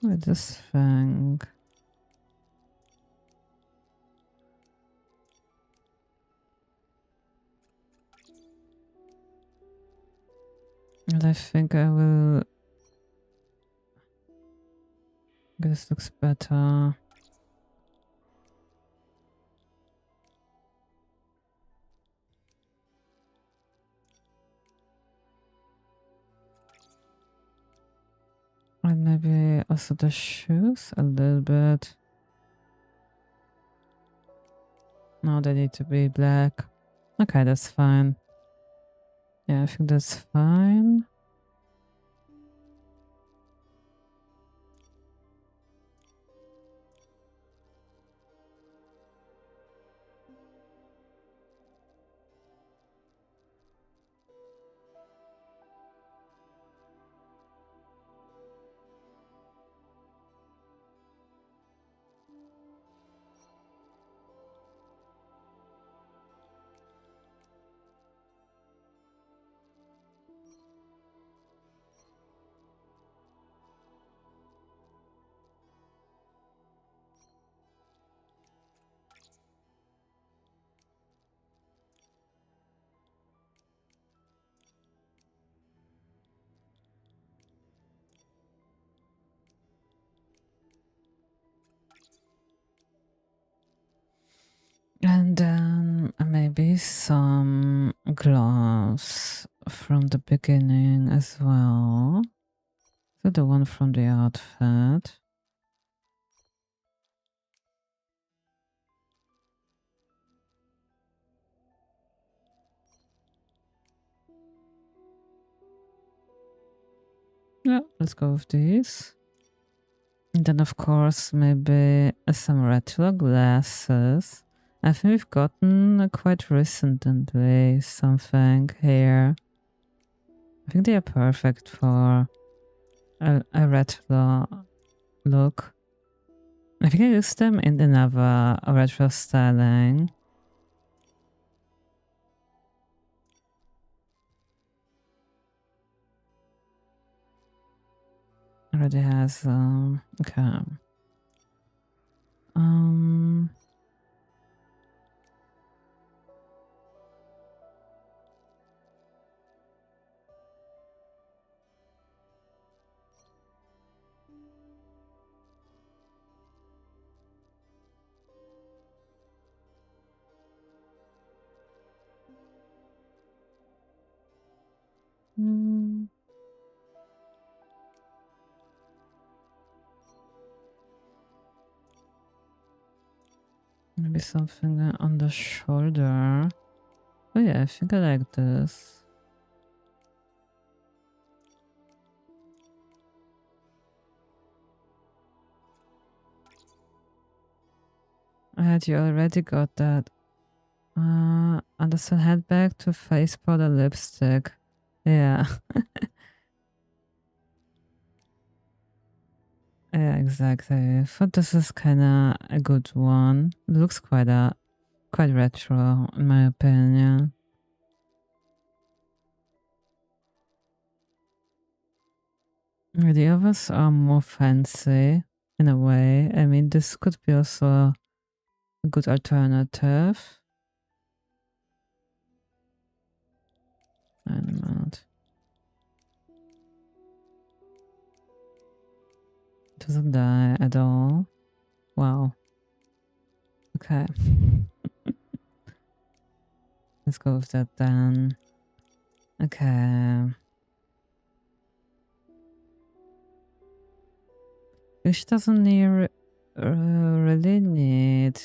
With this thing. And I think I will. This looks better. And maybe also the shoes a little bit. No, they need to be black. Okay, that's fine. Yeah, I think that's fine. And then maybe some gloves from the beginning as well. So the one from the outfit. Yeah, let's go with these. And then of course maybe some retro glasses. I think we've gotten quite recently something here. I think they are perfect for a retro look. I think I used them in another retro styling. Already has okay. Um Maybe something on the shoulder. Oh yeah, I think I like this. You already got that. Understand handbag to face powder lipstick. Yeah. Yeah, exactly. I thought this is kinda a good one. It looks quite retro in my opinion. The others are more fancy in a way. I mean, this could be also a good alternative. Wait a minute. Doesn't die at all. Wow. Okay. Let's go with that then. Okay. Which doesn't really need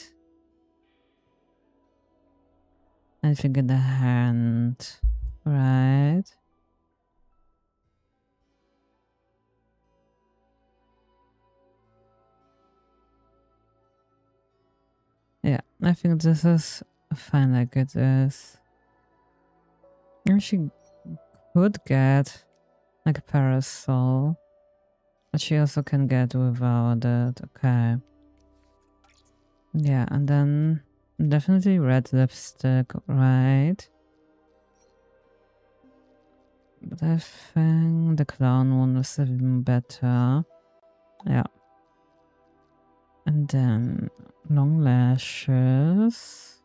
anything in the hand, right? Yeah, I think this is fine like it is. And she could get like a parasol, but she also can get without it. Okay. Yeah, and then definitely red lipstick, right? But I think the clown one was even better. Yeah. And then long lashes.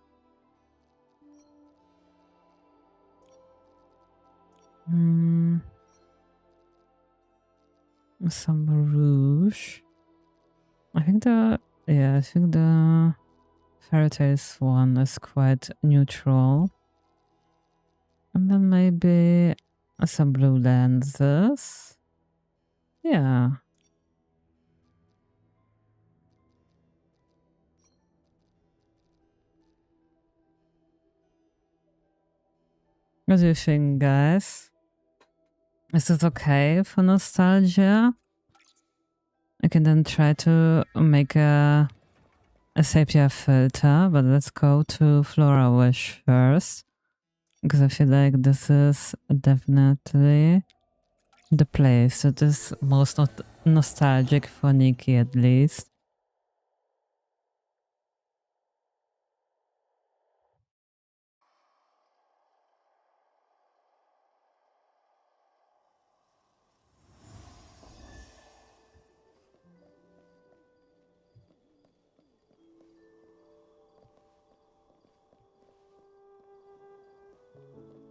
Some rouge. I think the fairy tales one is quite neutral. And then maybe some blue lenses. Yeah. What do you think, guys? Is it okay for nostalgia? I can then try to make a sepia filter, but let's go to Flora Wish first. Because I feel like this is definitely the place that is most nostalgic for Nikki, at least.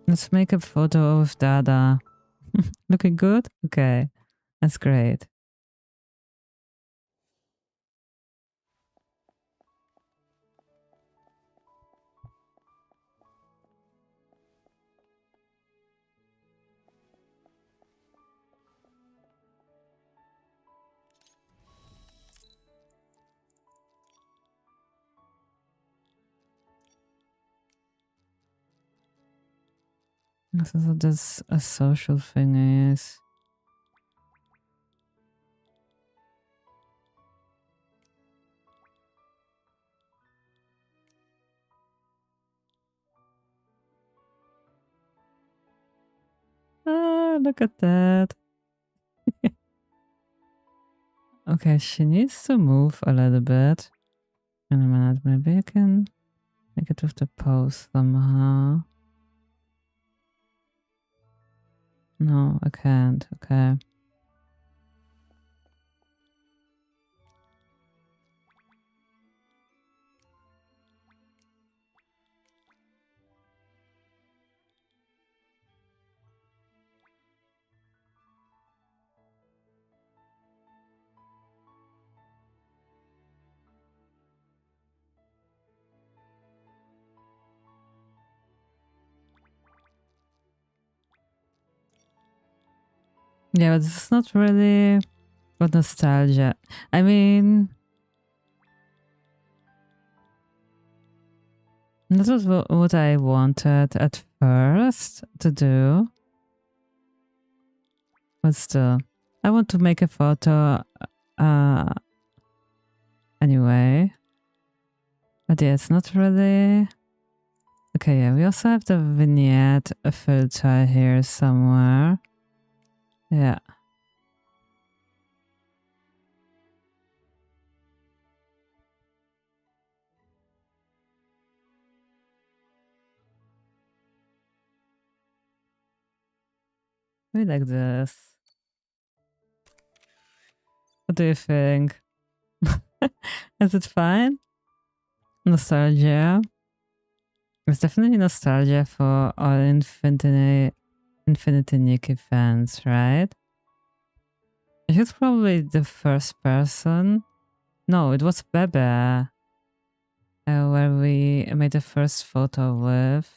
Let's make a photo of Dada. Looking good? Okay, that's great. This is what this a social thing is. Ah, look at that. Okay, she needs to move a little bit. In a minute, maybe I can make it with the pose somehow. No, I can't. Okay. Yeah, but this is not really what nostalgia. I mean, That was what I wanted at first to do. But still, I want to make a photo anyway. But yeah, it's not really... Okay, yeah, we also have the vignette filter here somewhere. Yeah. We like this. What do you think? Is it fine? Nostalgia? It's definitely nostalgia for all Infinity Nikki fans, right? He's probably the first person. No, it was Bebe, where we made the first photo with.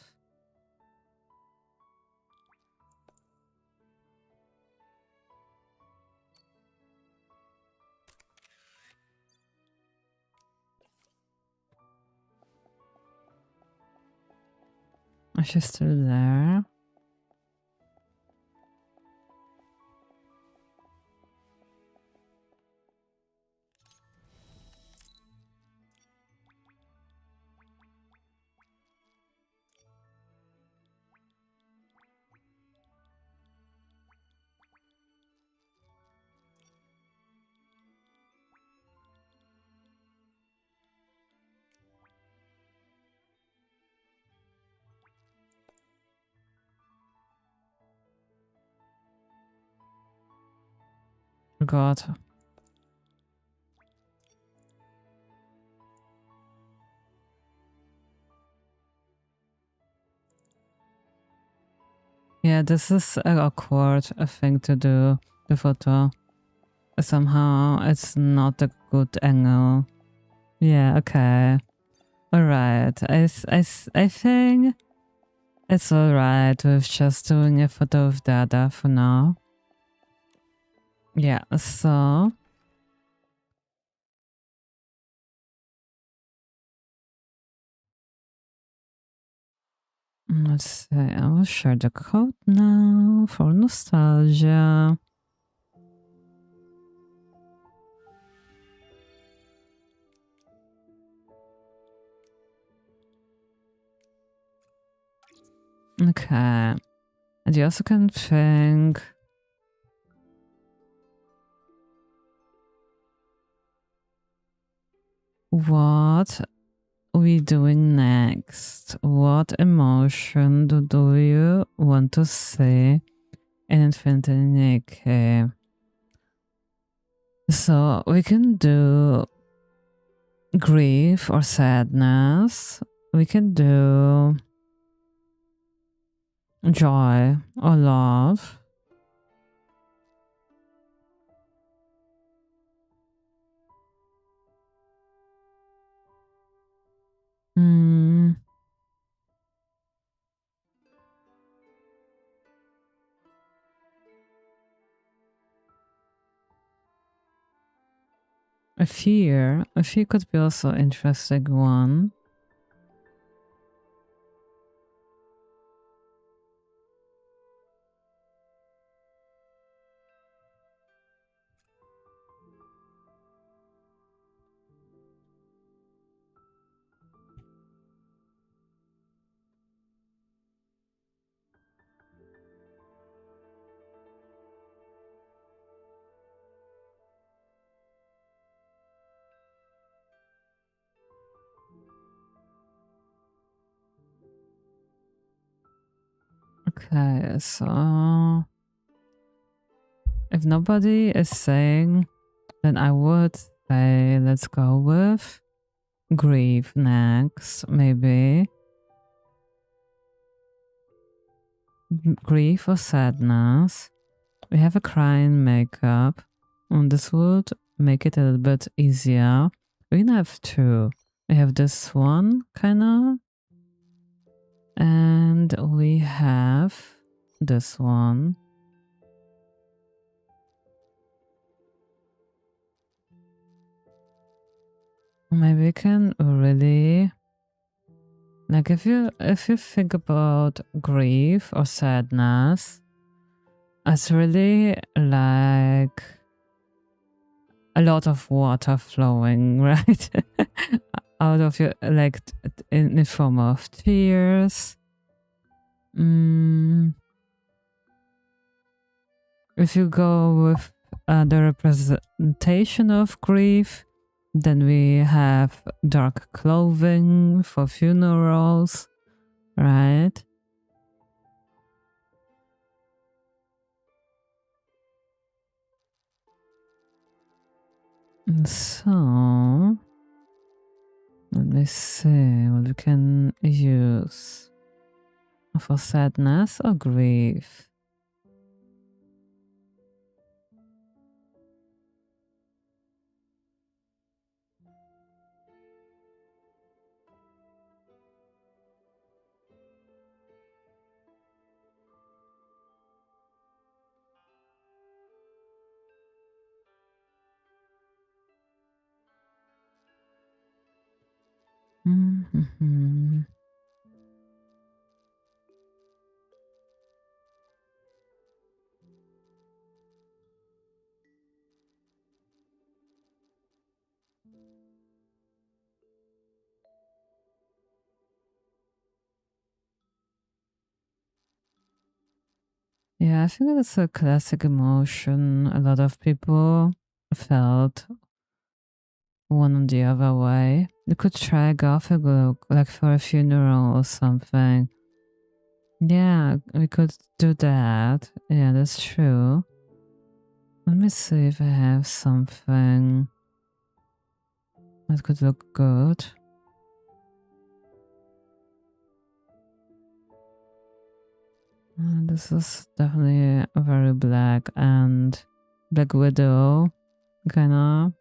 Oh, she's still there. God. Yeah, this is an awkward thing to do, the photo. Somehow it's not a good angle. Yeah, okay. Alright, I think it's alright with just doing a photo of Dada for now. Yeah, so... Let's see, I will share the code now for nostalgia. Okay. And you also can think... What we doing next? What emotion do you want to see in Infinity Nikki? So we can do grief or sadness. We can do joy or love. Mm, a fear. A fear could be also an interesting one. Okay, so if nobody is saying, then I would say let's go with grief next, maybe. Grief or sadness. We have a crying makeup, and this would make it a little bit easier. We can have two. We have this one, kinda, and we have this one. Maybe we can really Like if you think about grief or sadness, it's really like a lot of water flowing, right? Out of your, like, in the form of tears. If you go with the representation of grief, then we have dark clothing for funerals, right? So, let me see what we can use for sadness or grief. Mm-hmm. Yeah, I think that's a classic emotion. A lot of people felt one or the other way. You could try a gothic look, like for a funeral or something. Yeah, we could do that. Yeah, that's true. Let me see if I have something that could look good. This is definitely a very black and Black Widow kind of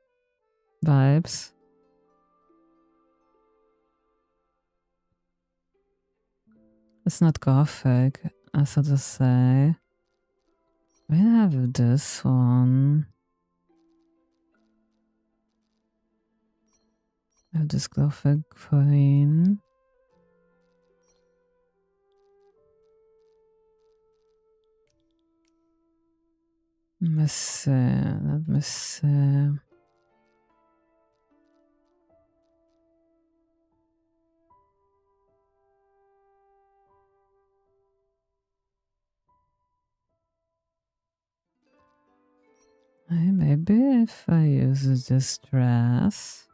vibes. It's not gothic, so to say. We have this one. I have this gothic green. Let me see. Let me see. Maybe if I use this dress.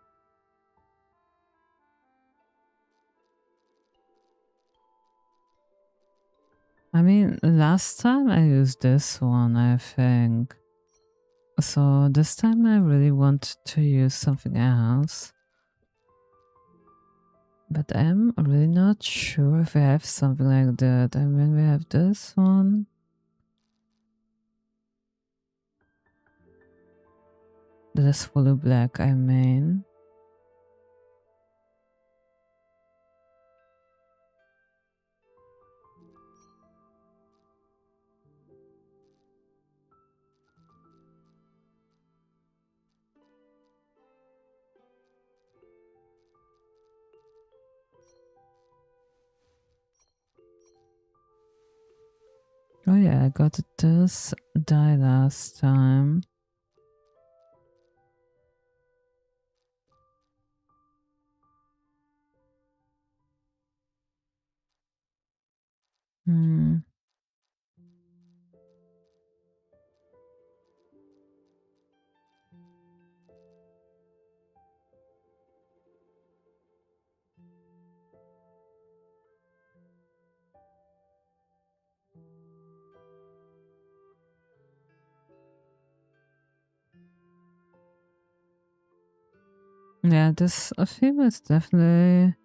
I mean, last time I used this one, I think. So this time I really want to use something else. But I'm really not sure if I have something like that. I mean, we have this one. That is fully black, I mean. Oh yeah, I got this dye last time. Yeah, this theme is definitely,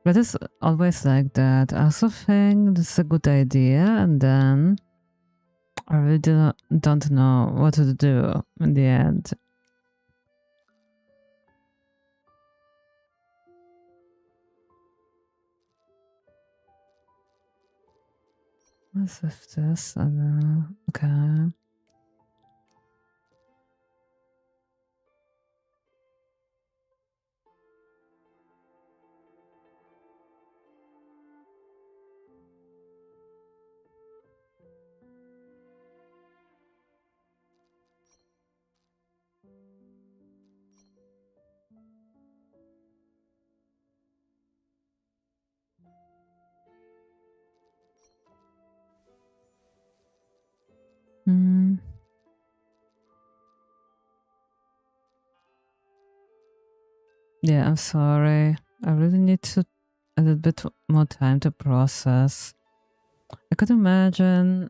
but it's always like that. I also think this is a good idea, and then I really don't know what to do in the end. What's with this? I don't know. Okay. Yeah, I'm sorry. I really need a little bit more time to process. I could imagine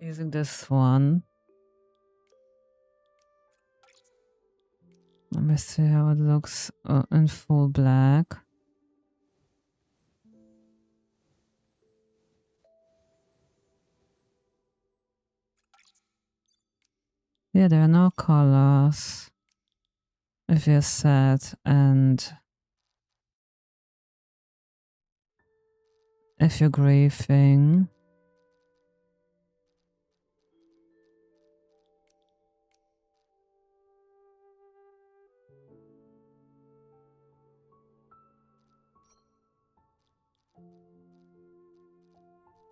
using this one. Let me see how it looks in full black. Yeah, there are no colors if you're sad, and if you're grieving.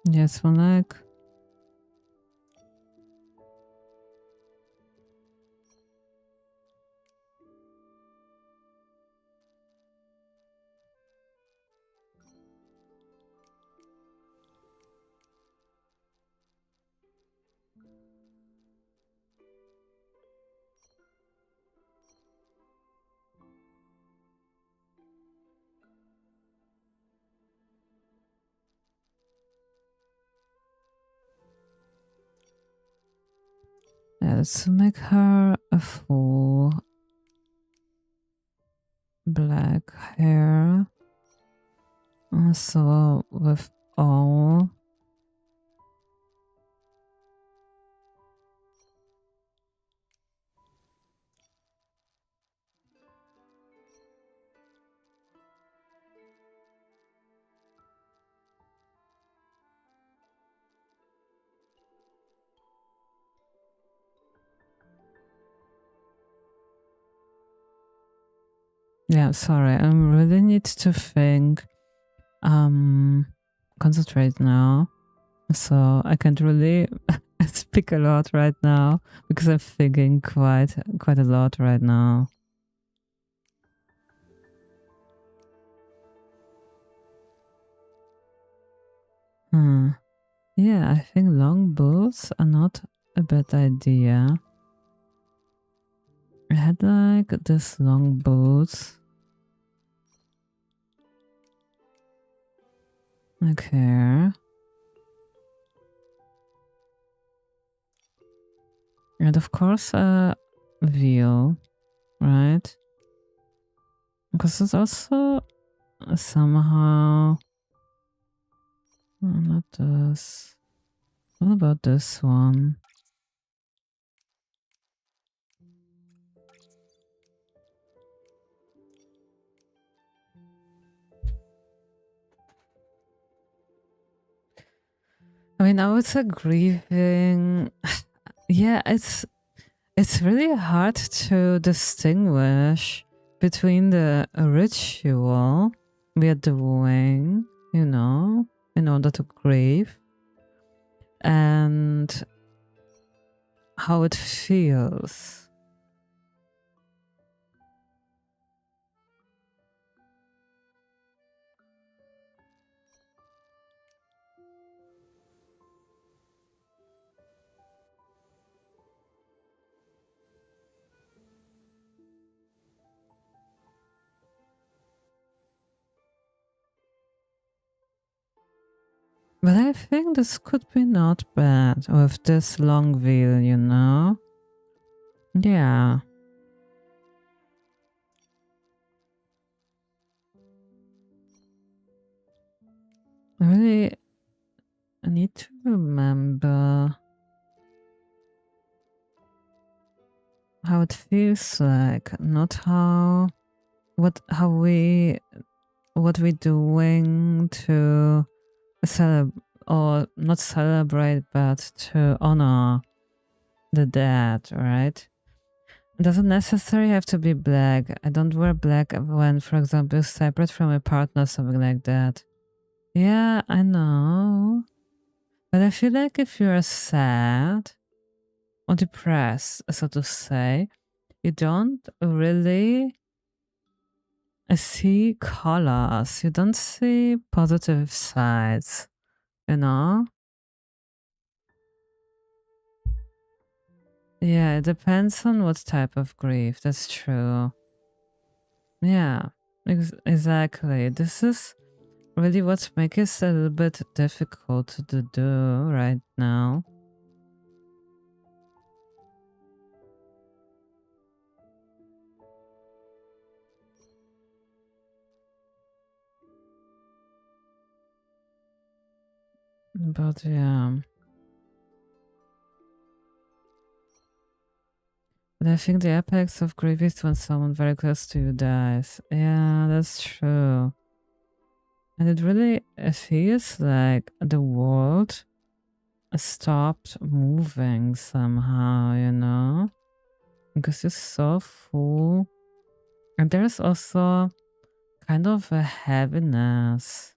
Yes, one leg. Yeah, let's make her a full black hair. Also with all. Yeah, sorry, I really need to think. Concentrate now. So I can't really speak a lot right now because I'm thinking quite a lot right now. Yeah, I think long boots are not a bad idea. I had like this long boots. Like here. And of course a veil, right? Because it's also somehow not this. What about this one? I mean, I would say grieving. Yeah, it's really hard to distinguish between the ritual we are doing, in order to grieve, and how it feels. But I think this could be not bad with this long veil, Yeah. I really need to remember how it feels like, not what we're doing to celebrate, or not celebrate, but to honor the dead, right? It doesn't necessarily have to be black. I don't wear black when, for example, separate from a partner, something like that. Yeah, I know. But I feel like if you're sad or depressed, so to say, you don't really see colors. You don't see positive sides, you know? Yeah, it depends on what type of grief. That's true. Yeah. Exactly. This is really what makes it a little bit difficult to do right now. But yeah. But I think the apex of grief is when someone very close to you dies. Yeah, that's true. And it really feels like the world stopped moving somehow, you know? Because it's so full. And there's also kind of a heaviness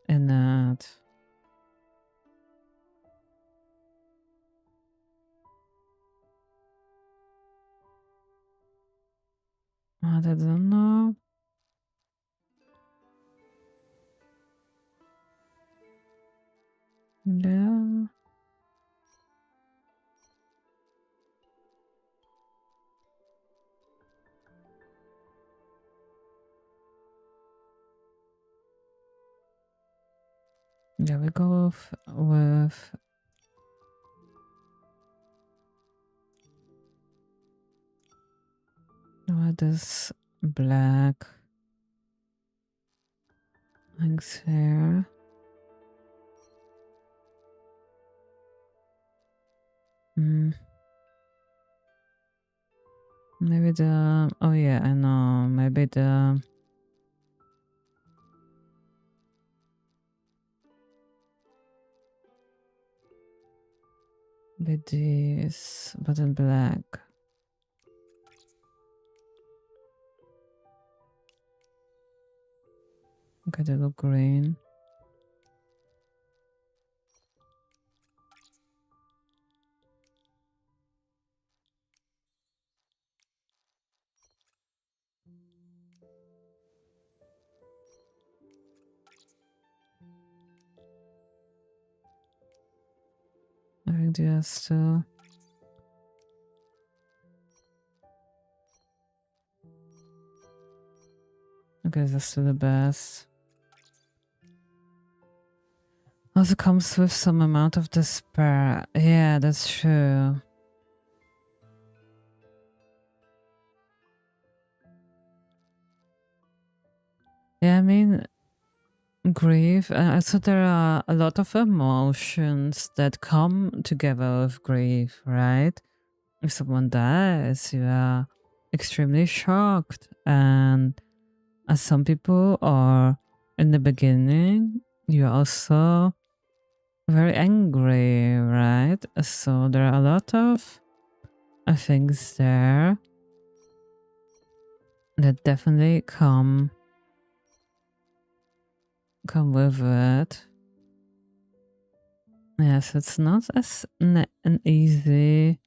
in it. I don't know. Yeah. Yeah, we go with this black things here. Mm. Maybe the oh yeah, I know. Maybe the with this but in black. Okay, they look green. I think they are still okay, that's still the best. Also comes with some amount of despair. Yeah, that's true. Yeah, I mean, grief. So there are a lot of emotions that come together with grief, right? If someone dies, you are extremely shocked, and as some people are in the beginning, you're also very angry, right? So there are a lot of things there that definitely come with it. Yes, it's not as an easy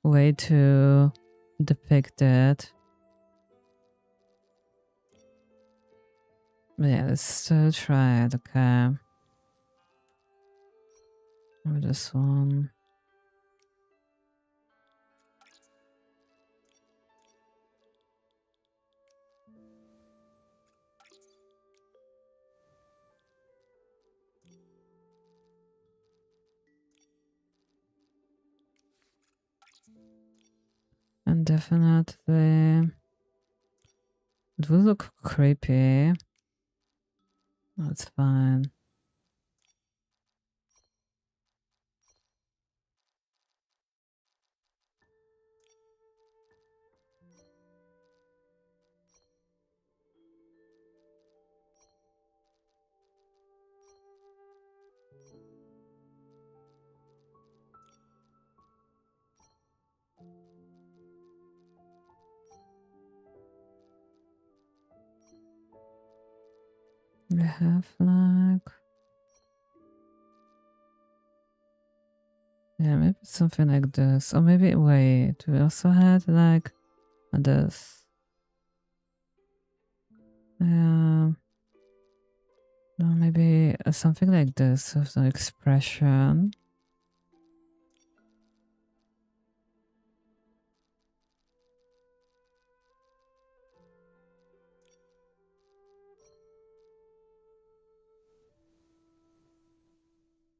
way to depict it. But yeah, let's still try it, okay? Or this one. And definitely, it will look creepy. That's fine. We have like, yeah, maybe something like this. Or maybe, wait, we also had like this. Yeah. No, maybe something like this with the expression.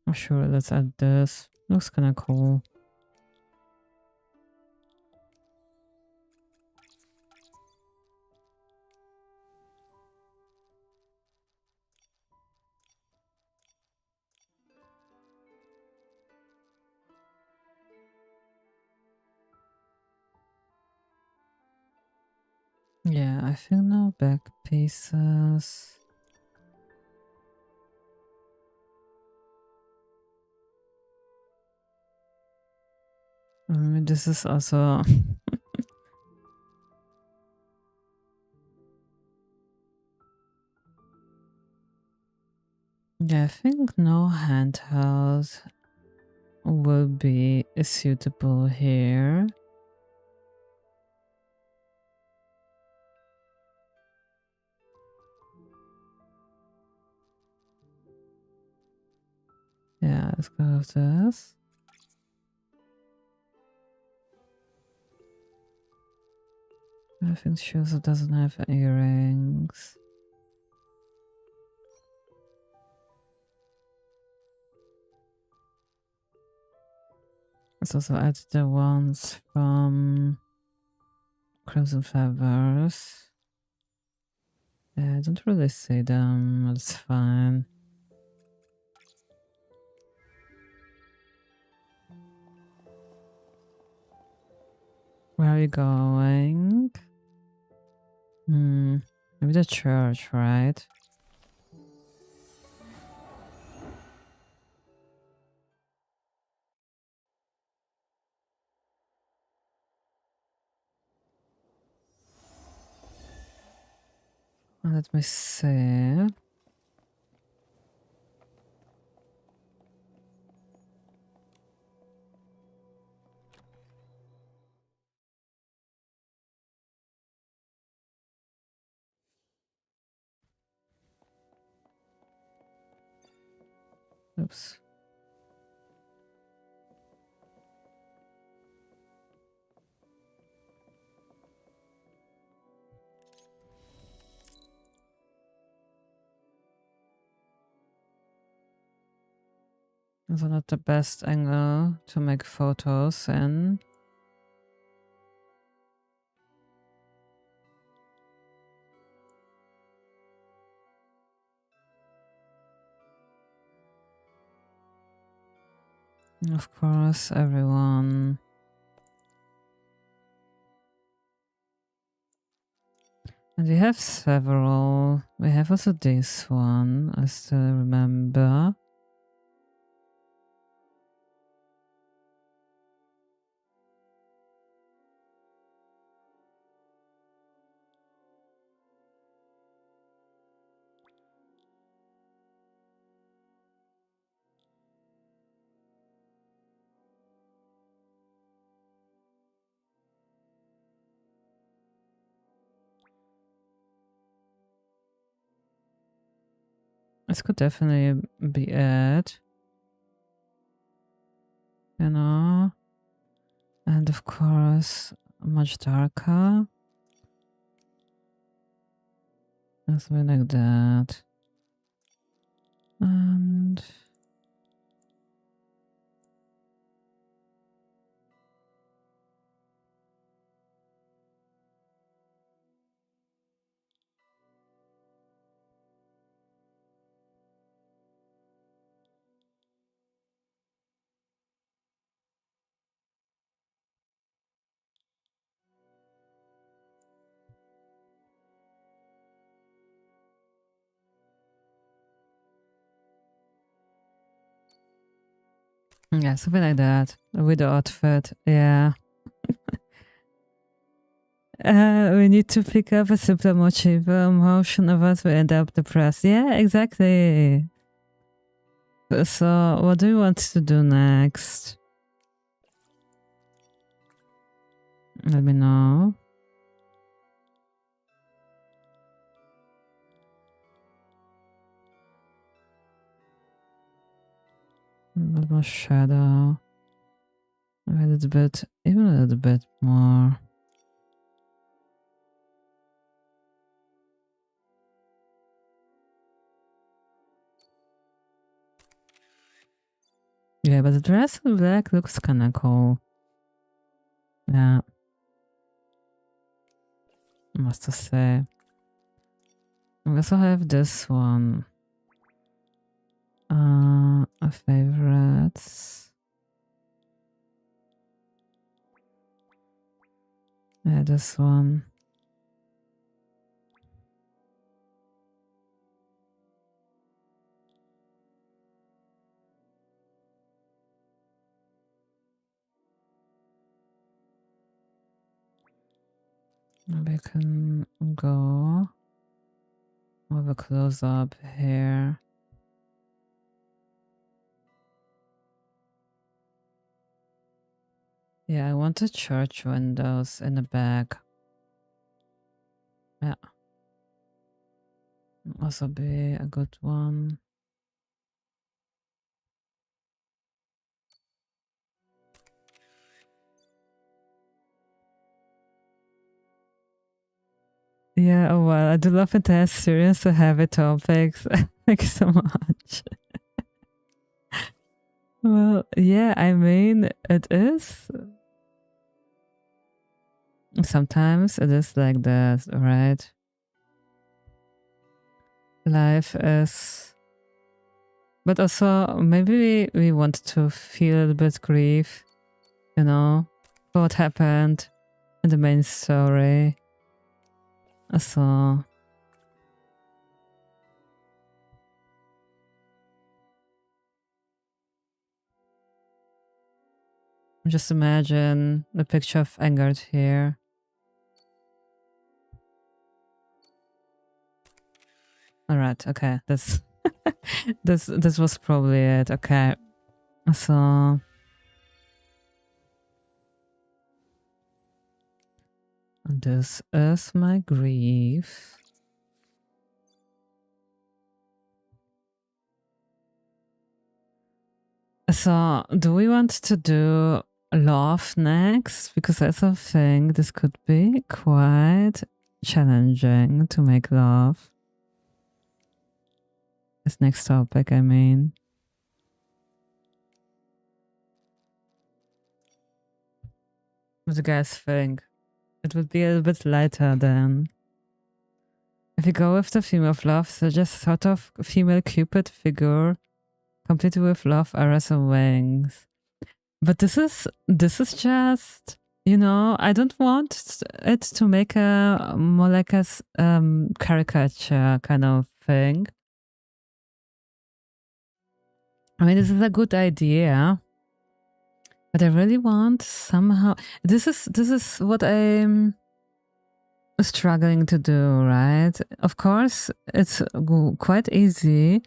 Oh, sure, let's add this. Looks kind of cool. Yeah, I think no back pieces. This is also yeah, I think no handheld will be suitable here. Yeah, let's go with this. I think she also doesn't have earrings. Let's also add the ones from Crimson Feathers. Yeah, I don't really see them. It's fine. Where are you going? Maybe the church, right? Let me see. Oops. That's not the best angle to make photos in. Of course, everyone. And we have several. We have also this one, I still remember. This could definitely be it. You know? And of course, much darker. Something like that. And yeah, something like that. With the outfit, yeah. We need to pick up a simpler motif motion of us. We end up depressed. Yeah, exactly. So, what do you want to do next? Let me know. A little more shadow. A little bit, even a little bit more. Yeah, but the dress in black looks kind of cool. Yeah. Must to say. We also have this one. Favorites. Yeah, this one. Maybe I can go with a close up here. Yeah, I want the church windows in the back. Yeah. Also be a good one. Yeah, oh well, I do love it as serious to heavy topics. Thank you so much. Well, yeah, I mean, it is. Sometimes it is like that, right? Life is. But also, maybe we want to feel a bit grief, you know, for what happened in the main story. So. Just imagine the picture of Engard here. All right, okay, this this was probably it. Okay, so this is my grief. So, do we want to do love next? Because I also think this could be quite challenging to make love. This next topic, I mean. What do you guys think? It would be a little bit lighter then. If you go with the theme of love, so just sort of female Cupid figure, completed with love, arrows, and wings. But this is just, you know, I don't want it to make a more like a caricature kind of thing. I mean, this is a good idea, but I really want somehow. This is what I'm struggling to do, right? Of course, it's quite easy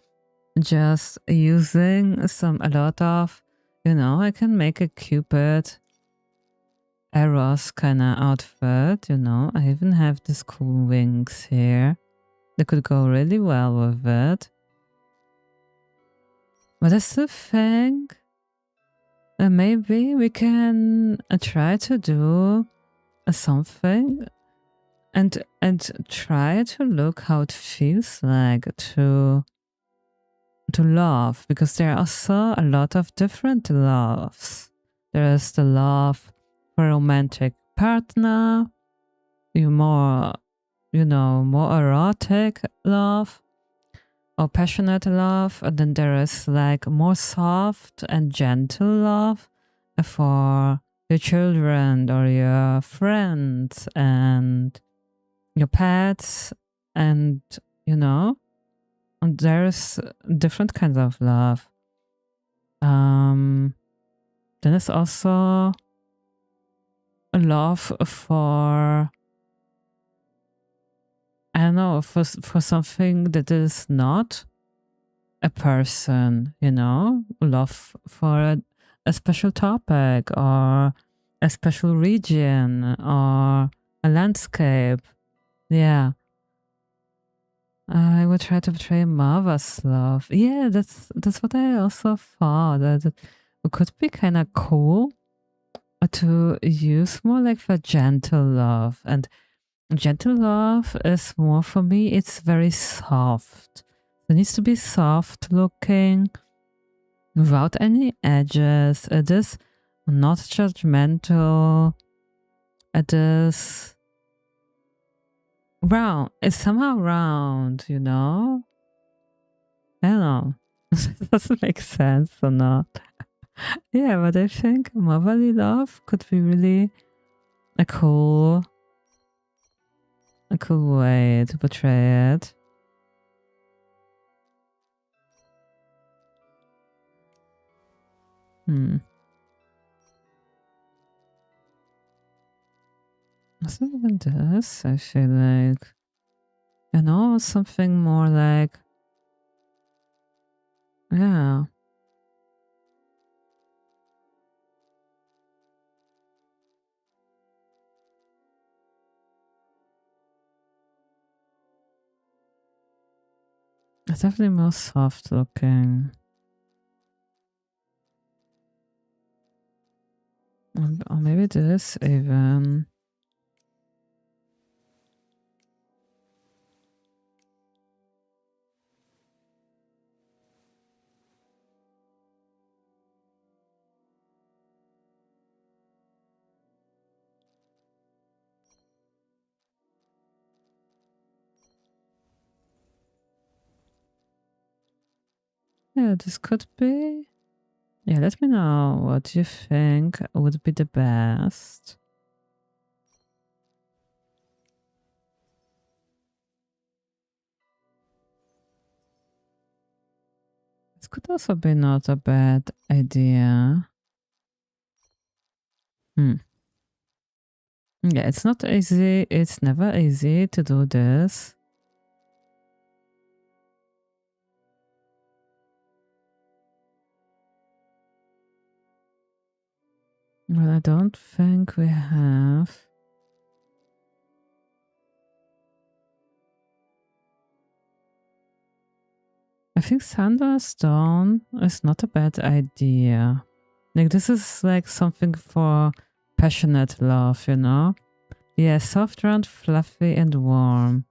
just using a lot of, you know, I can make a Cupid Eros kind of outfit, you know. I even have these cool wings here. They could go really well with it. But I still think maybe we can try to do something and try to look how it feels like to love, because there are also a lot of different loves. There is the love for a romantic partner, more, you know, more erotic love or passionate love, and then there is like more soft and gentle love for your children or your friends and your pets, and you know, and there's different kinds of love. Then there's also a love for, I don't know, for something that is not a person, you know, love for a special topic or a special region or a landscape. Yeah. I would try to portray Marva's love. Yeah, that's what I also thought. That it could be kind of cool to use more like for gentle love. And gentle love is more for me, it's very soft. It needs to be soft looking. without any edges. It is not judgmental. It is round. It's somehow round, you know? I don't know. Does it make sense or not? Yeah, but I think motherly love could be really a cool way to portray it. It's not even this, I feel like. You know, something more like, yeah. It's definitely more soft looking. Or maybe this even. Yeah, this could be. Yeah, let me know what you think would be the best. This could also be not a bad idea. Yeah, it's not easy. It's never easy to do this. Well, I don't think we have. I think Thunderstone is not a bad idea. Like, this is like something for passionate love, you know? Yeah, soft, round, fluffy, and warm.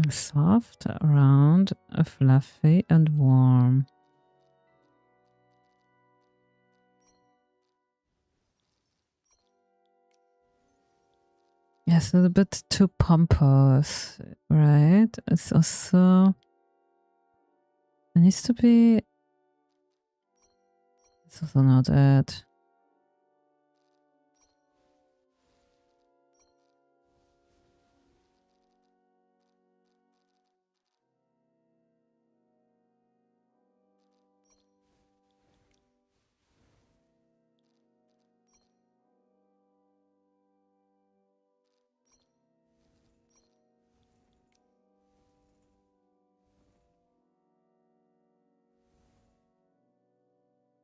Soft, round, fluffy, and warm. Yes, a little bit too pompous, right? It's also... It needs to be... It's also not it.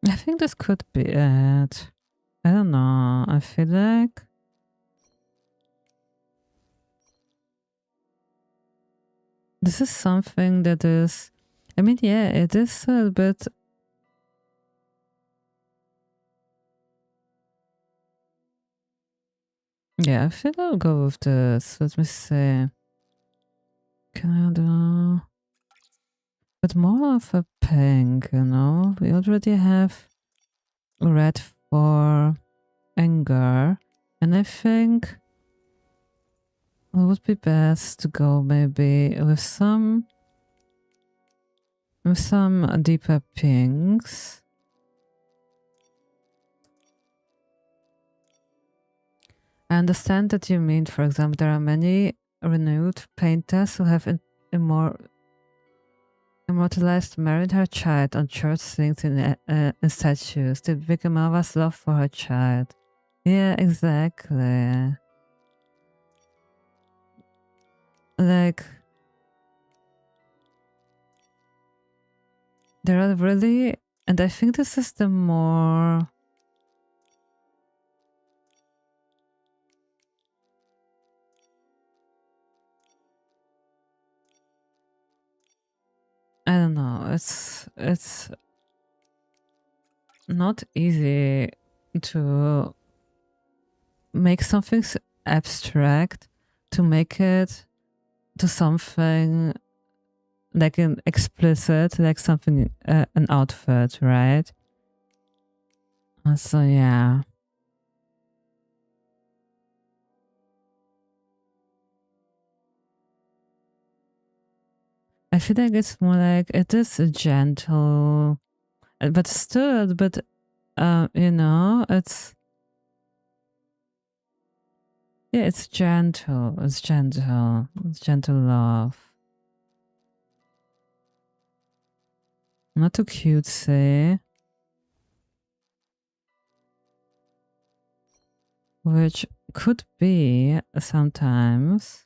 I think this could be it. I don't know. I feel like... This is something that is... I mean, yeah, it is a bit... Yeah, I feel I'll go with this. Let me see. Can I do... But more of a pink, you know? We already have red for anger. And I think it would be best to go maybe with some deeper pinks. I understand that you mean, for example, there are many renewed painters who have immortalized married her child on church things in statues to evoke a mother's love for her child. Yeah, exactly. Like, there are really, and I think this is the more... I don't know, it's not easy to make something abstract, to make it to something like an explicit, like something, an outfit, right? So yeah. I feel like it's more like it is a gentle, but still, but you know, it's yeah, it's gentle. It's gentle. It's gentle love. Not too cutesy. Which could be sometimes.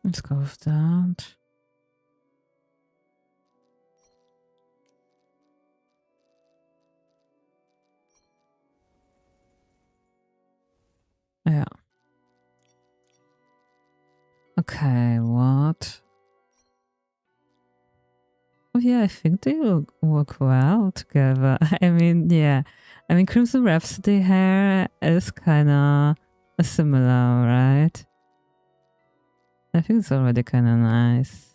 Let's go with that. Yeah. Okay, what? Oh yeah, I think they work well together. I mean, yeah. I mean, Crimson Rhapsody hair is kind of similar, right? I think it's already kind of nice.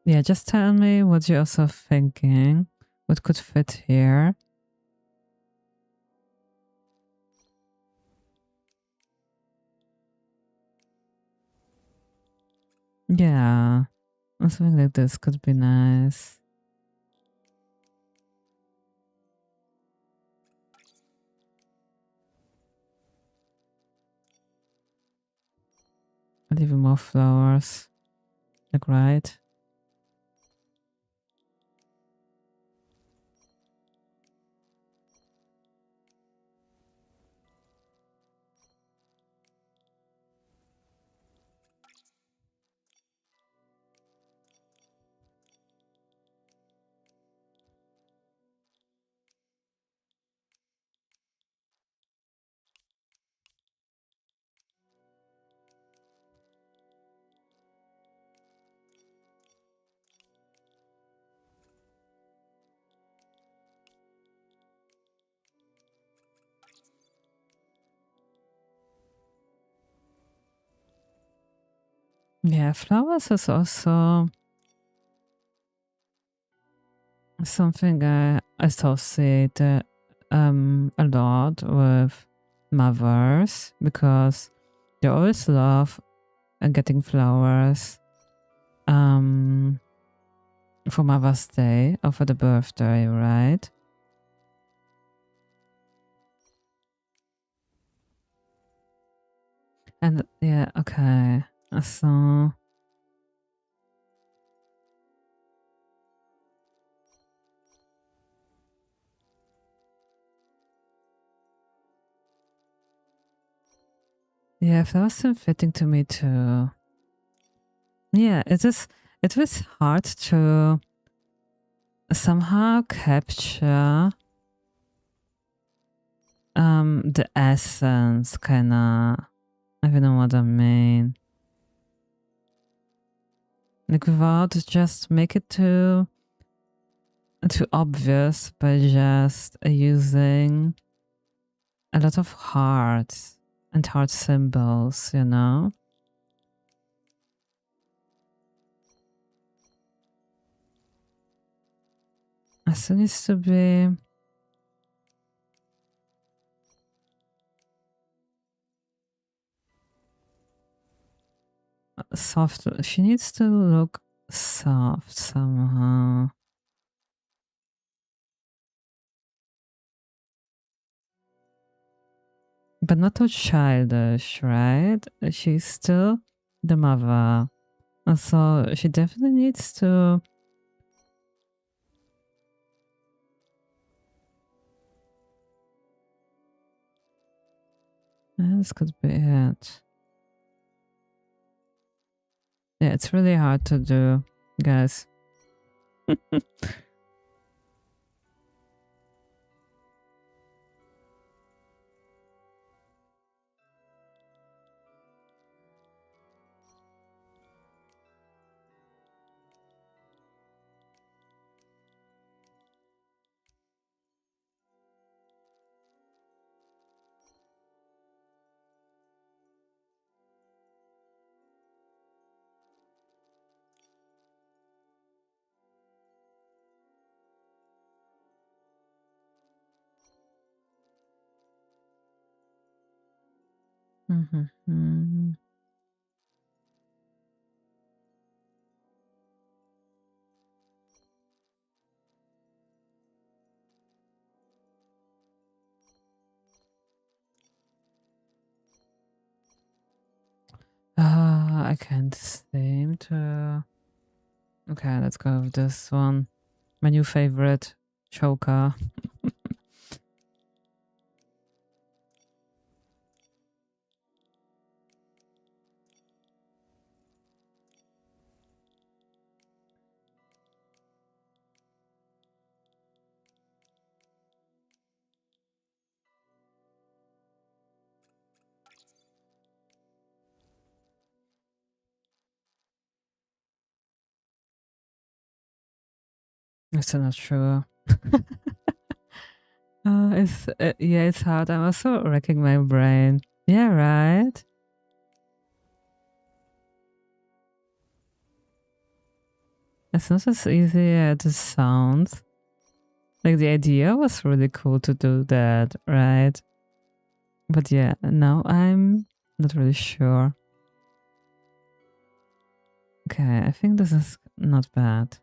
Yeah, just tell me what you're also thinking. What could fit here? Yeah, something like this could be nice. And even more flowers. Like, right? Yeah, flowers is also something I associate a lot with mothers because they always love getting flowers for Mother's Day or for the birthday, right? And yeah, okay. So yeah, flowers seem fitting to me too. Yeah, it was hard to somehow capture the essence kinda. I don't know what I mean. Like without just make it too obvious by just using a lot of hearts and heart symbols, you know? It still needs to be soft. She needs to look soft somehow. But not too childish, right? She's still the mother. So she definitely needs to. This could be it. Yeah, it's really hard to do, guys. Mhm. I can't seem to. Okay, let's go with this one. My new favorite, choker. I'm still not sure. Yeah, it's hard. I'm also wrecking my brain. Yeah, right. It's not as easy as it sounds. Like the idea was really cool to do that, right? But yeah, now I'm not really sure. Okay, I think this is not bad.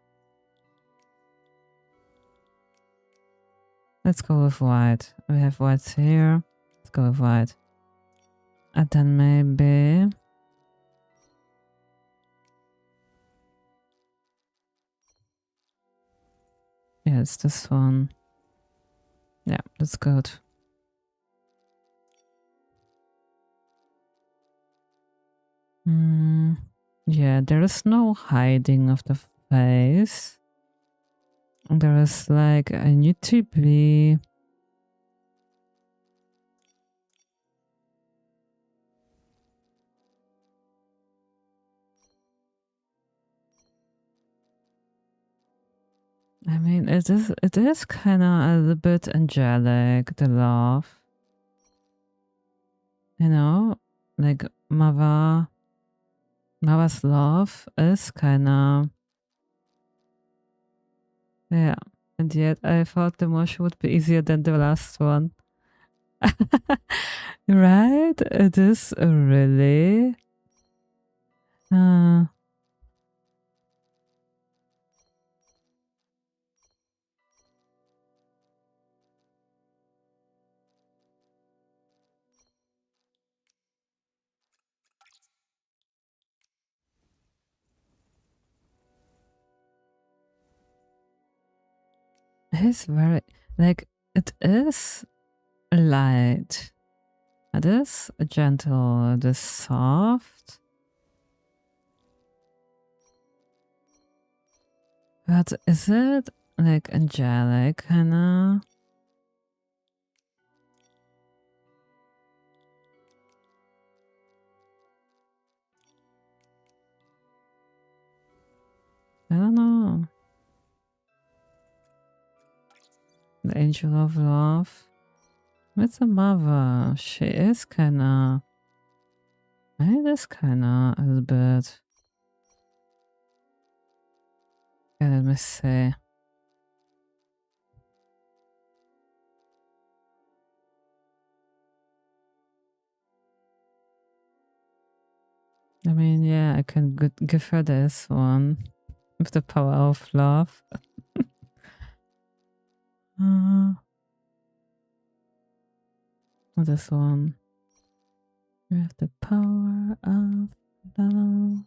Let's go with white. We have whites here. Let's go with white. And then maybe... Yeah, it's this one. Yeah, that's good. Yeah, there is no hiding of the face. There is like, I need to be... I mean, it is kind of a little bit angelic, the love. You know, like Mava's love is kind of... Yeah, and yet I thought the motion would be easier than the last one. Right? It is really... It is very... Like, it is light. It is gentle. It is soft. But is it like angelic kinda? I don't know. The angel of love. It's a mother. She is kinda... It is kinda a little bit... Yeah, let me see. I mean, yeah, I can give her this one with the power of love. This one. We have the power of love.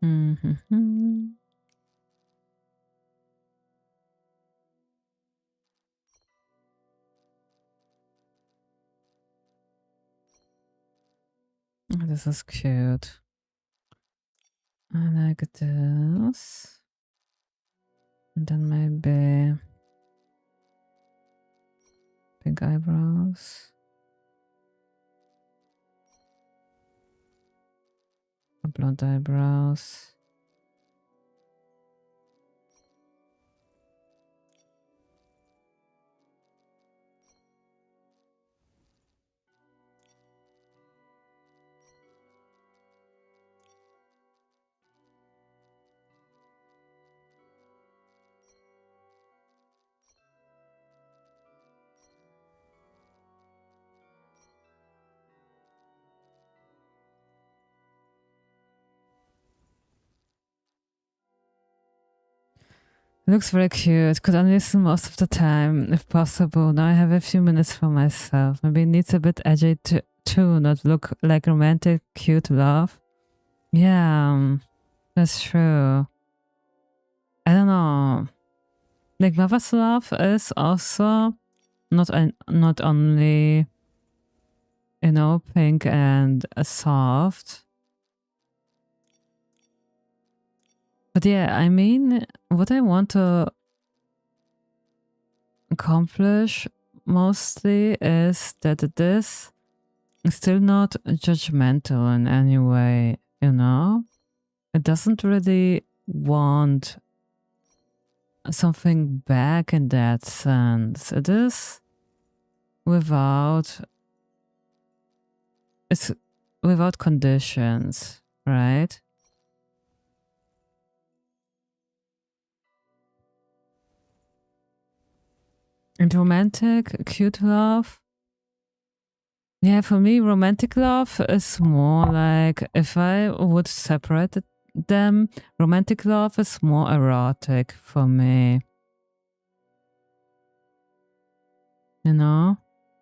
Mm-hmm. This is cute. I like this. And then maybe big eyebrows. Blonde eyebrows. Looks very cute. Could only listen most of the time, if possible. Now I have a few minutes for myself. Maybe it needs a bit edgy too, not look like romantic, cute love. Yeah, that's true. I don't know. Like Mother's Love is also not only, you know, pink and soft. But yeah, I mean, what I want to accomplish mostly is that this is still not judgmental in any way, you know? It doesn't really want something back in that sense. It is without it's without conditions, right? And romantic, cute love. Yeah, for me, romantic love is more like if I would separate them, romantic love is more erotic for me. You know?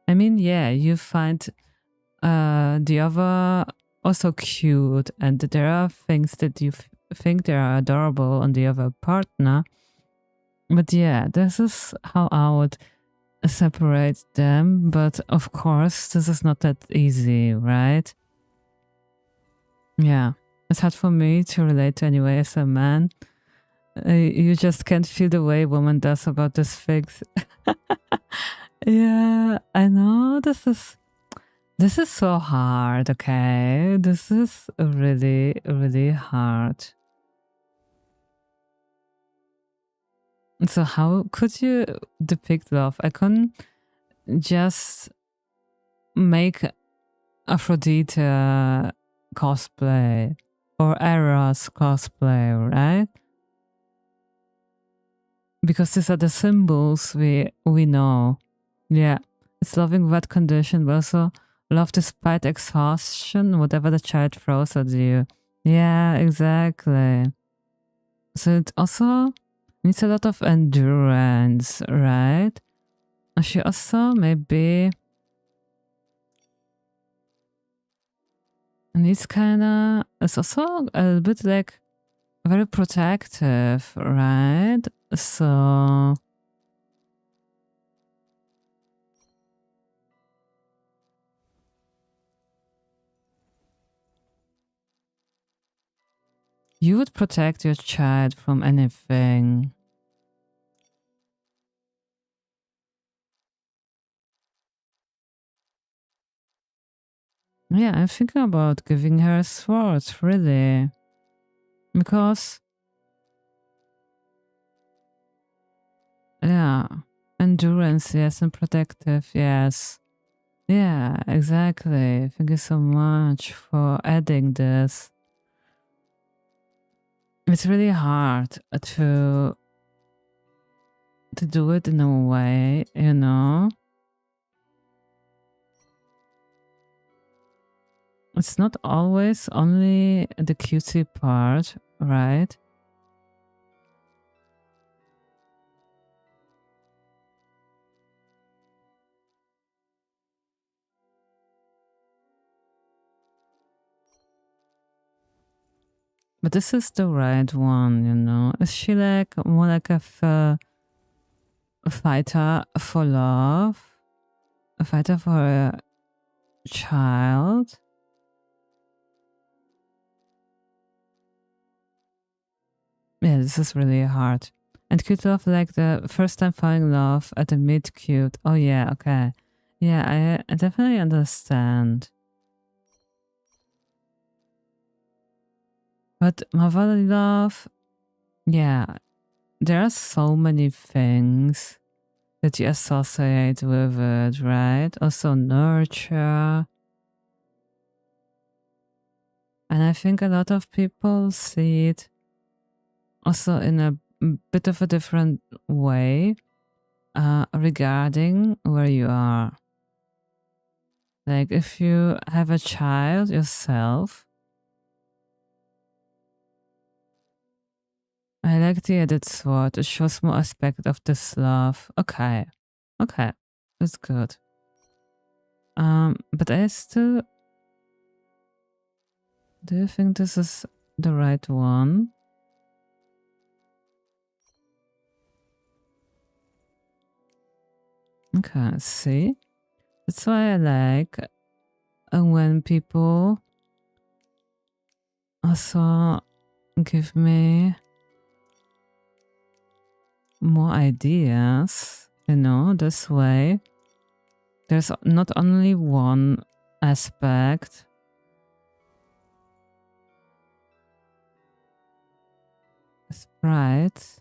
I mean, yeah, you find the other also cute, and there are things that you think they are adorable on the other partner. But yeah, this is how I would separate them. But of course, this is not that easy, right? Yeah, it's hard for me to relate to anyway as a man. You just can't feel the way a woman does about these things. Yeah, I know this is so hard, okay? This is really, really hard. So how could you depict love? I couldn't just make Aphrodite cosplay or Eros cosplay, right? Because these are the symbols we know. Yeah, it's loving without condition, but also love despite exhaustion, whatever the child throws at you. Yeah, exactly. So it also needs a lot of endurance, right? She also maybe needs kinda, it's also a bit like very protective, right? So you would protect your child from anything. Yeah, I'm thinking about giving her a sword, really. Because, yeah, endurance, yes, and protective, yes. Yeah, exactly. Thank you so much for adding this. It's really hard to do it in a way, you know? It's not always only the cutesy part, right? But this is the right one, you know? Is she like more like a fighter for love? A fighter for a child? Yeah, this is really hard. And cute love, like the first time falling in love at the mid cute. Oh yeah, okay. Yeah, I definitely understand. But motherly love, yeah, there are so many things that you associate with it, right? Also nurture. And I think a lot of people see it also in a bit of a different way regarding where you are. Like if you have a child yourself, I like the edit sword. It shows more aspect of this love. Okay. Okay. That's good. But I still, do you think this is the right one? Okay, see? That's why I like when people also give me more ideas, you know, this way. There's not only one aspect. Sprites.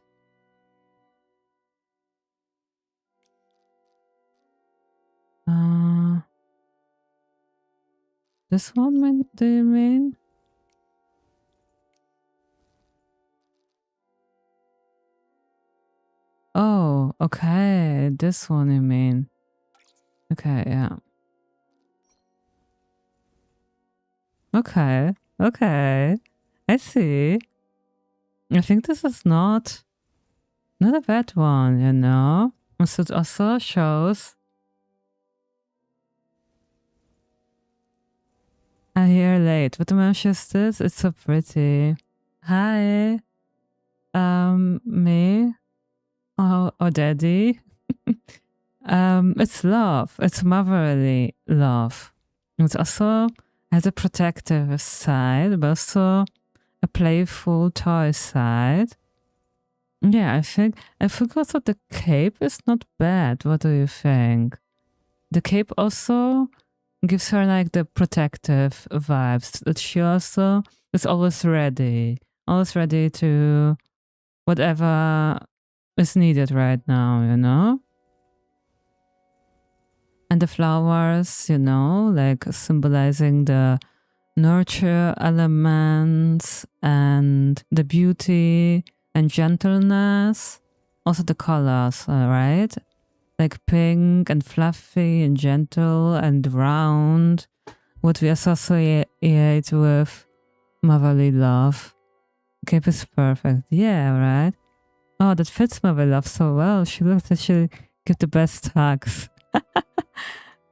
This one, do you mean? Oh, okay. This one you mean. Okay, yeah. Okay, okay. I see. I think this is not a bad one, you know? So it also shows. I'm here late. What dimension is this? It's so pretty. Hi. Me? Oh, daddy? It's love. It's motherly love. It also has a protective side, but also a playful toy side. Yeah, I think also the cape is not bad. What do you think? The cape also gives her like the protective vibes. That she also is always ready to whatever is needed right now, you know? And the flowers, you know, like symbolizing the nurture elements and the beauty and gentleness. Also the colors, right? Like pink and fluffy and gentle and round. What we associate with motherly love. Cape is perfect. Yeah, right? Oh, that fits motherly love so well. She looks like she'll give the best hugs.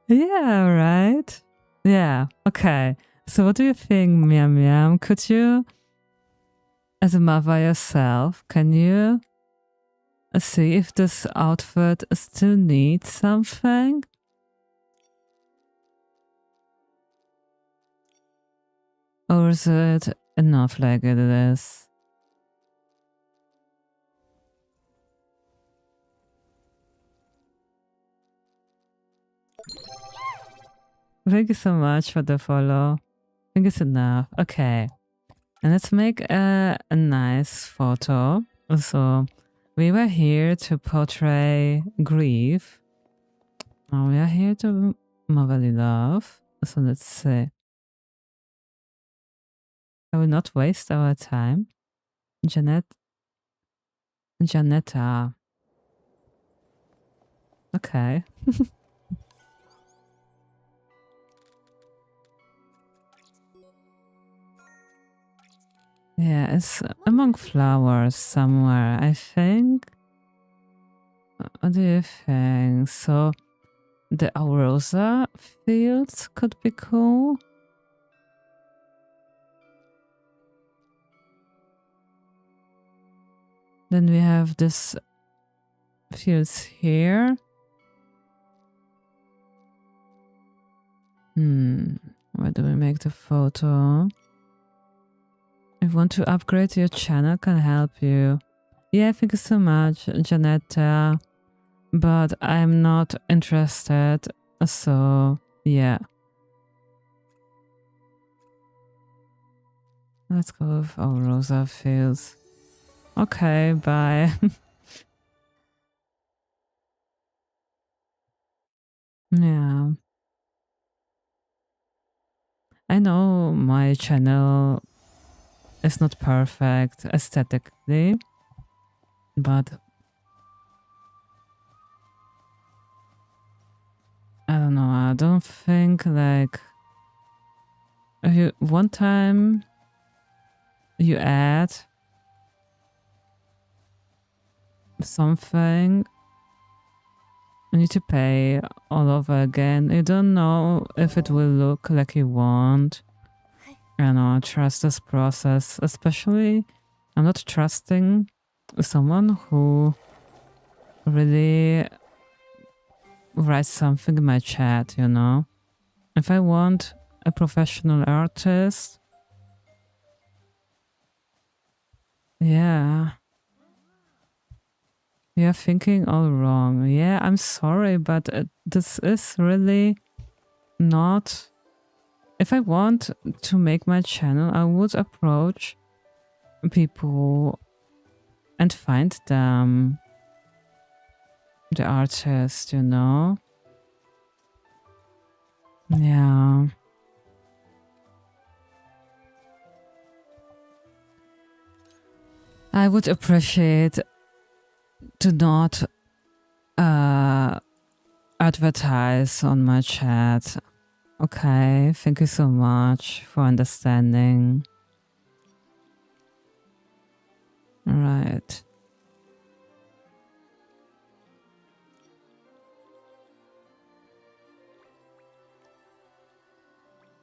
Yeah, right? Yeah, okay. So what do you think, Miam Miam? Could you, as a mother yourself, can you see if this outfit still needs something? Or is it enough like it is? Thank you so much for the follow. I think it's enough. Okay. And let's make a nice photo. So we were here to portray grief. Now we are here to motherly love. So let's see. I will not waste our time. Janetta. Okay. Yeah, it's among flowers somewhere, I think. What do you think? So the Aurosa fields could be cool. Then we have this fields here. Where do we make the photo? If you want to upgrade your channel, can help you. Yeah, thank you so much, Janetta. But I'm not interested, so yeah. Let's go with our Rosa fields. Okay, bye. Yeah. I know my channel is not perfect aesthetically, but I don't know. I don't think like if you one time you add something, you need to pay all over again. You don't know if it will look like you want. I know, trust this process, especially I'm not trusting someone who really writes something in my chat, you know? If I want a professional artist, yeah, you're thinking all wrong. Yeah, I'm sorry, but this is really not. If I want to make my channel, I would approach people and find them, the artist, you know? Yeah. I would appreciate to not advertise on my chat. Okay, thank you so much for understanding. Right.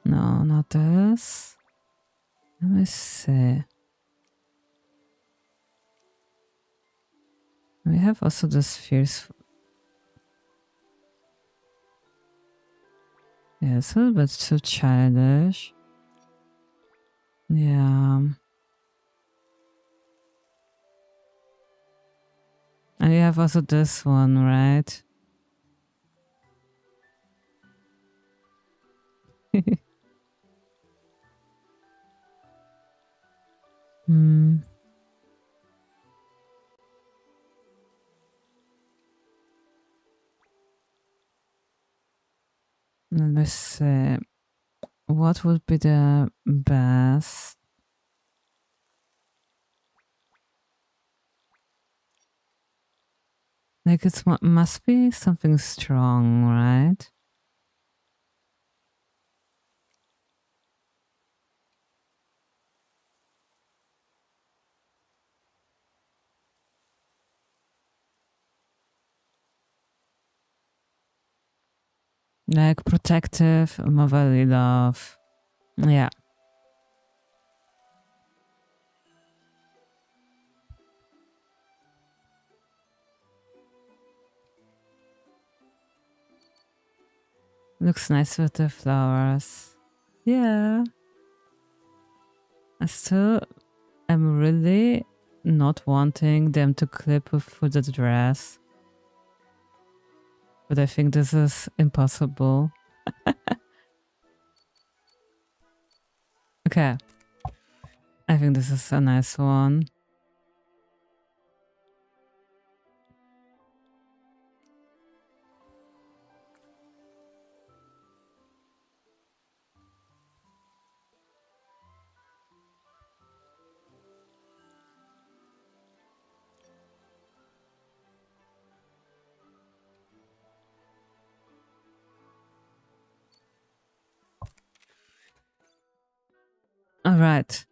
No, not this. Let me see. We have also the spheres. Yeah, it's a little bit too childish. Yeah. And you have also this one, right? Hmm. Let me see. What would be the best? Like it must be something strong, right? Like protective, motherly love. Yeah. Looks nice with the flowers. Yeah. I still am really not wanting them to clip with the dress. But I think this is impossible. Okay. I think this is a nice one. All right.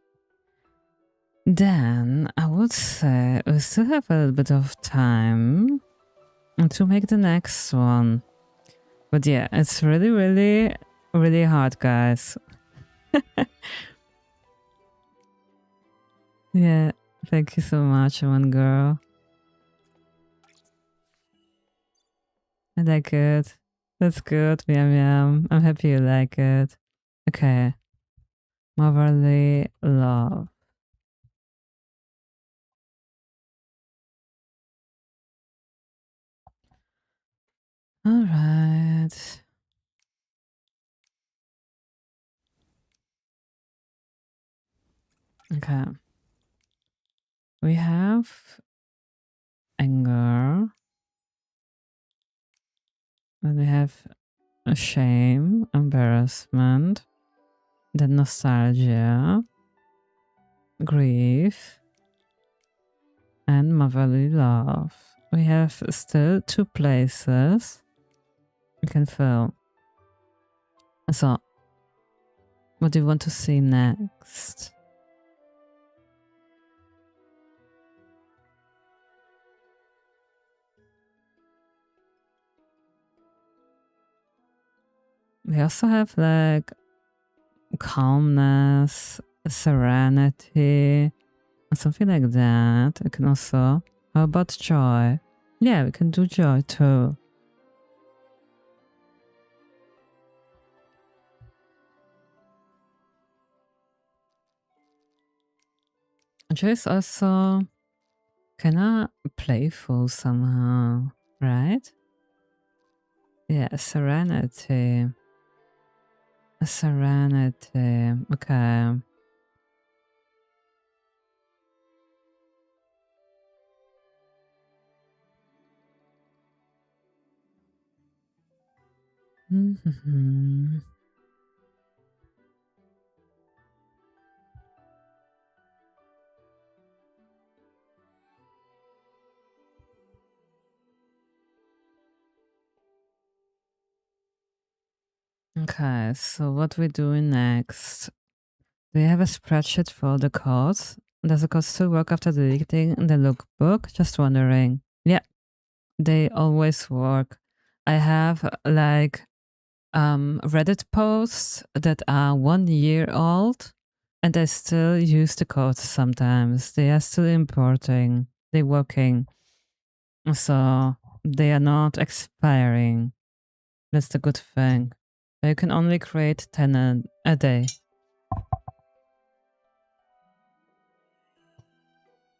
Then I would say we still have a little bit of time to make the next one. But yeah, it's really, really, really hard, guys. Yeah. Thank you so much, one girl. I like it. That's good, Miam Miam. I'm happy you like it. Okay. Motherly love. All right. Okay. We have anger. And we have a shame, embarrassment, then nostalgia, grief, and motherly love. We have still 2 places we can fill. So, what do you want to see next? We also have like calmness, serenity, something like that. I can also. How about joy? Yeah, we can do joy too. Joy is also kind of playful somehow, right? Yeah, serenity. Serenity. Okay. Mm-hmm. Okay, so what we doing next? Do you have a spreadsheet for the codes? Does the code still work after deleting the lookbook? Just wondering. Yeah, they always work. I have like Reddit posts that are 1 year old and I still use the codes sometimes. They are still importing. They're working. So they are not expiring. That's the good thing. You can only create 10 a day.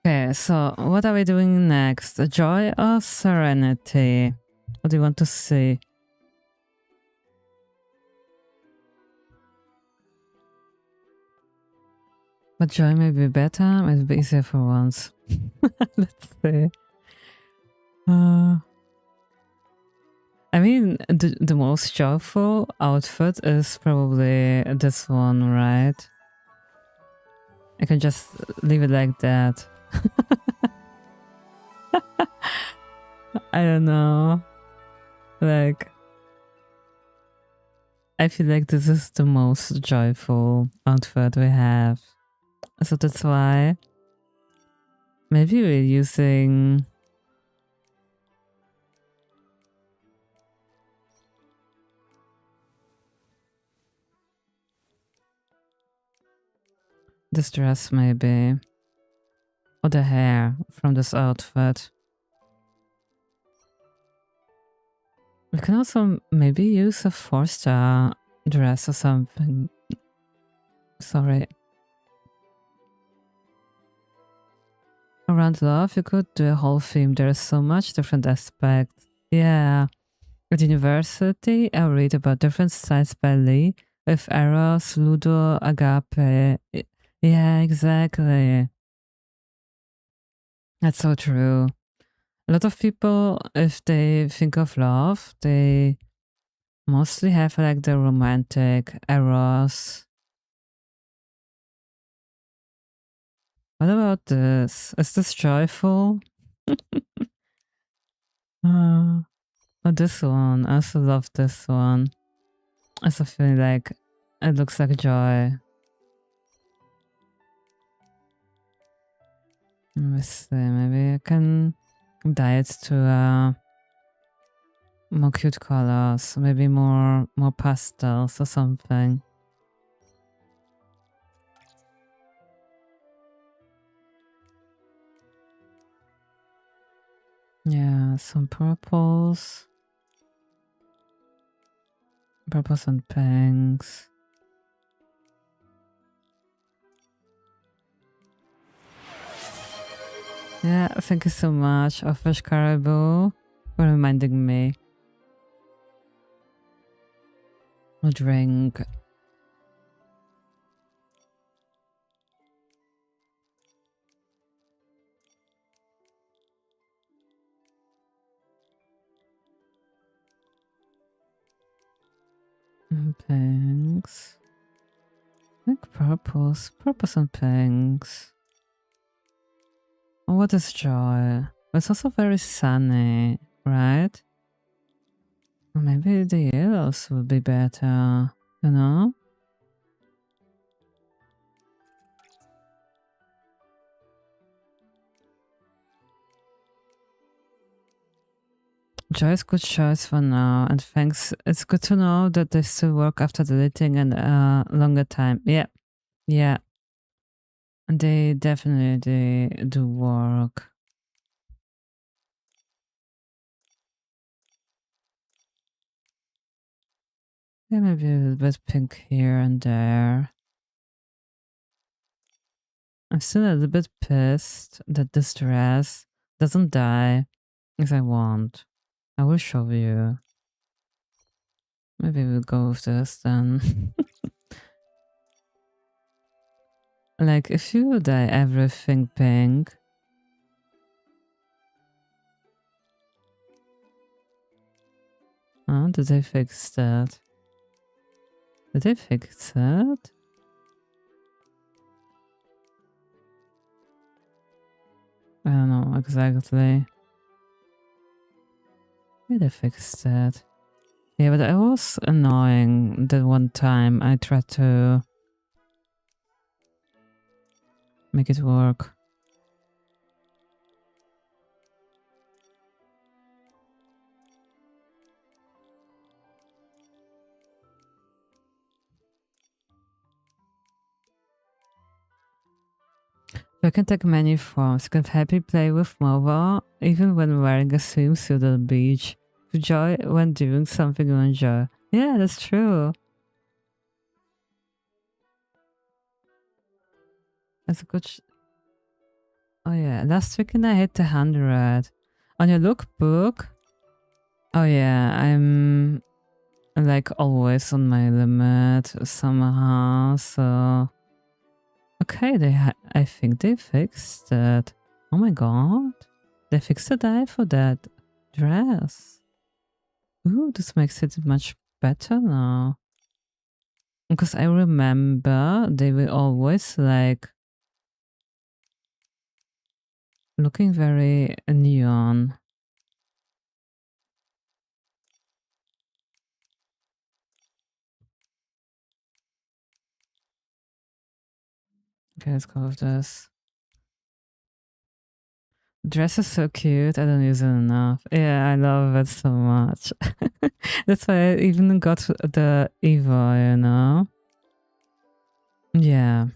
Okay, so what are we doing next? Joy or serenity? What do you want to see? But joy may be better, might be easier for once. Let's see. I mean, the most joyful outfit is probably this one, right? I can just leave it like that. I don't know. Like, I feel like this is the most joyful outfit we have. So that's why maybe we're using this dress maybe. Or the hair from this outfit. We can also maybe use a 4-star dress or something. Sorry. Around love, you could do a whole theme. There is so much different aspects. Yeah. At university, I read about different styles by Lee with Eros, Ludo, Agape. Yeah, exactly. That's so true. A lot of people, if they think of love, they mostly have like the romantic Eros. What about this? Is this joyful? Oh, this one. I also love this one. I also feel like it looks like joy. Let me see. Maybe I can dye it to more cute colors. Maybe more pastels or something. Yeah, some purples. Purples and pinks. Yeah, thank you so much, Fish Caribou, for reminding me. A drink. Pinks. I think purples. Purples and pinks. Oh, what is joy? It's also very sunny, right? Or maybe the yellows would be better, you know? Joy is good choice for now, and thanks. It's good to know that they still work after deleting and longer time. Yeah, yeah. And they definitely do work. Yeah, maybe a little bit pink here and there. I'm still a little bit pissed that this dress doesn't die as I want. I will show you. Maybe we'll go with this then. Like, if you dye everything pink. Oh, did they fix that? Did they fix that? I don't know exactly. Maybe they fixed that. Yeah, but it was annoying that one time I tried to make it work. You can take many forms. You can happily play with mobile, even when wearing a swimsuit at the beach. To joy when doing something you enjoy. Yeah, that's true. That's a good. Oh yeah, last weekend I hit the 100. On your lookbook. Oh yeah, I'm like always on my limit somehow. So okay, I think they fixed it. Oh my god, they fixed the dye for that dress. Ooh, this makes it much better now. Because I remember they were always like looking very neon. Okay, let's go with this. Dress is so cute. I don't use it enough. Yeah, I love it so much. That's why I even got the Evo, you know? Yeah.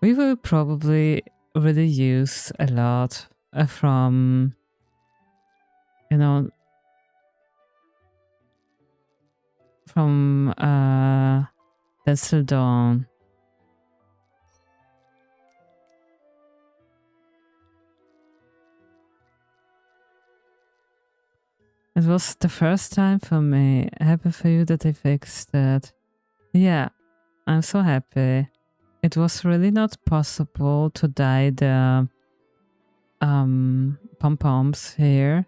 We will probably really use a lot from, you know, from That's Till Dawn. It was the first time for me. Happy for you that they fixed it. Yeah, I'm so happy. It was really not possible to dye the pom-poms here